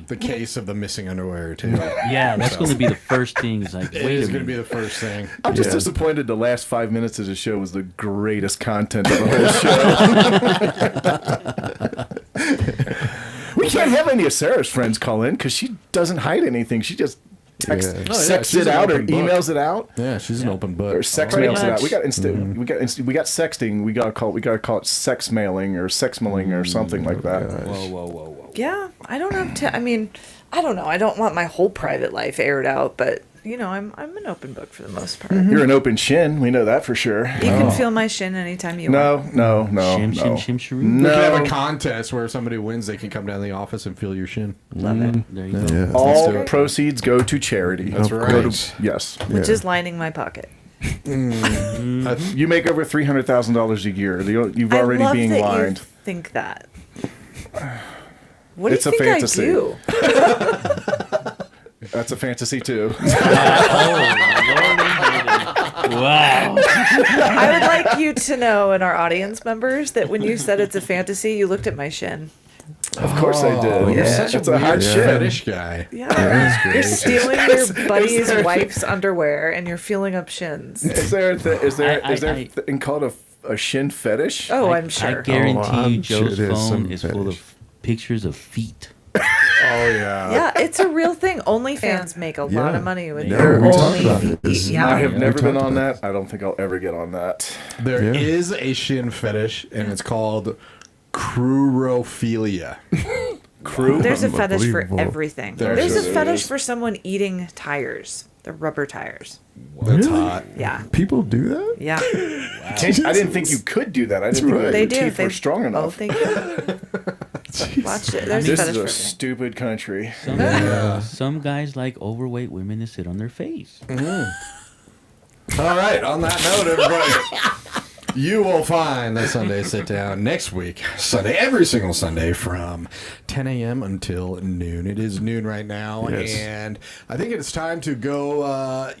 The case of the missing underwear too. Yeah, that's going to be the first thing. Is like, It wait is a going to be minute. the first thing. I'm just Yeah. disappointed. The last 5 minutes of the show was the greatest content of the whole show. We can't have any of Sarah's friends call in because she doesn't hide anything. She just texts, Yeah. Oh, yeah, sexts she's it an out or open book. emails it out Yeah, she's an open book. or sex Pretty mails it out. much. We got we got sexting. We got to call it sex mailing or sex mailing or something like that. Whoa. Yeah, I don't have to. I mean, I don't know. I don't want my whole private life aired out, but you know, I'm an open book for the most part. You're an open shin. We know that for sure. You can feel my shin anytime you want. No. Shim, no. shim, shim, shiroo. We No. can have a contest where if somebody wins, they can come down to the office and feel your shin. Love it. There you go. Yeah. do All it. proceeds go to charity. That's Go right. to- yes. Which Yeah. is lining my pocket. You make over $300,000 a year. You've I already love being that lined. you think that. What It's do a you think fantasy. I do? That's a fantasy too. Wow. I would like you to know, and our audience members, that when you said it's a fantasy, you looked at my shin. Of course I did. You're Yeah. such It's a a hard weird shit. fetish guy. Yeah, you're stealing your buddy's there- wife's underwear and you're feeling up shins. Is there a is there I- is there I- a thing called a shin fetish? Oh, I'm I sure. guarantee Oh, I'm you, sure Joe's there's phone some is full fetish. of pictures of feet. Oh yeah. Yeah, it's a real thing. OnlyFans make a lot Yeah. of money with Yeah, their we talked only about feet. this. Yeah. I have we never been talked on about that. I don't think I'll ever get on that. There Yeah. is a shin fetish, and it's called crurophilia. There's a fetish for Unbelievable. everything. There There's a sure fetish is. for someone eating tires, the rubber tires. That's Really? hot. Yeah, People do that? yeah. I didn't think you could do that. I didn't right. think They your do. teeth were strong Oh, enough. thank you. Watch it. There's a This fetish is for a everything. stupid country. Some guys like overweight women to sit on their face. All right. On that note, everybody, you will find the Sunday Sit Down next week, Sunday, every single Sunday from 10 a.m. until noon. It is noon right now, Yes. and I think it's time to go.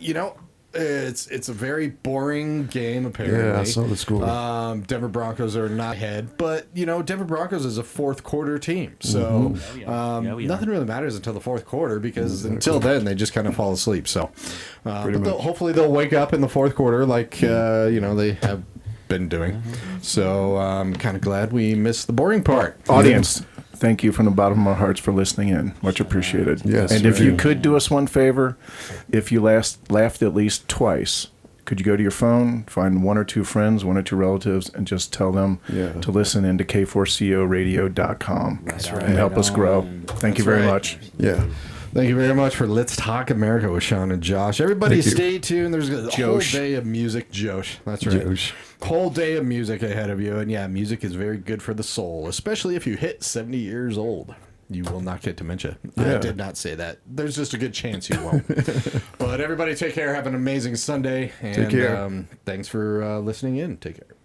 It's a very boring game, apparently. Yeah, I saw the score. Denver Broncos are not ahead, but Denver Broncos is a fourth quarter team, so Yeah, we nothing really matters until the fourth quarter because until then they just kind of fall asleep. So, but hopefully they'll wake up in the fourth quarter like they have been doing. So I'm kind of glad we missed the boring part. Audience, thank you from the bottom of our hearts for listening in. Much appreciated. Yes, and if we you do. could do us one favor, if you laughed at least twice, could you go to your phone, find one or two friends, one or two relatives, and just tell them to listen into K4CORadio.com. That's right. And help us grow. Thank you very right. much. Yeah. Thank you very much for Let's Talk America with Sean and Josh. Everybody Thank you. stay tuned. There's a whole day of music. Josh. That's right. Josh. Whole day of music ahead of you. And yeah, music is very good for the soul, especially if you hit 70 years old. You will not get dementia. I Yeah. did not say that. There's just a good chance you won't. But everybody take care. Have an amazing Sunday. And Take care. Thanks for listening in. Take care.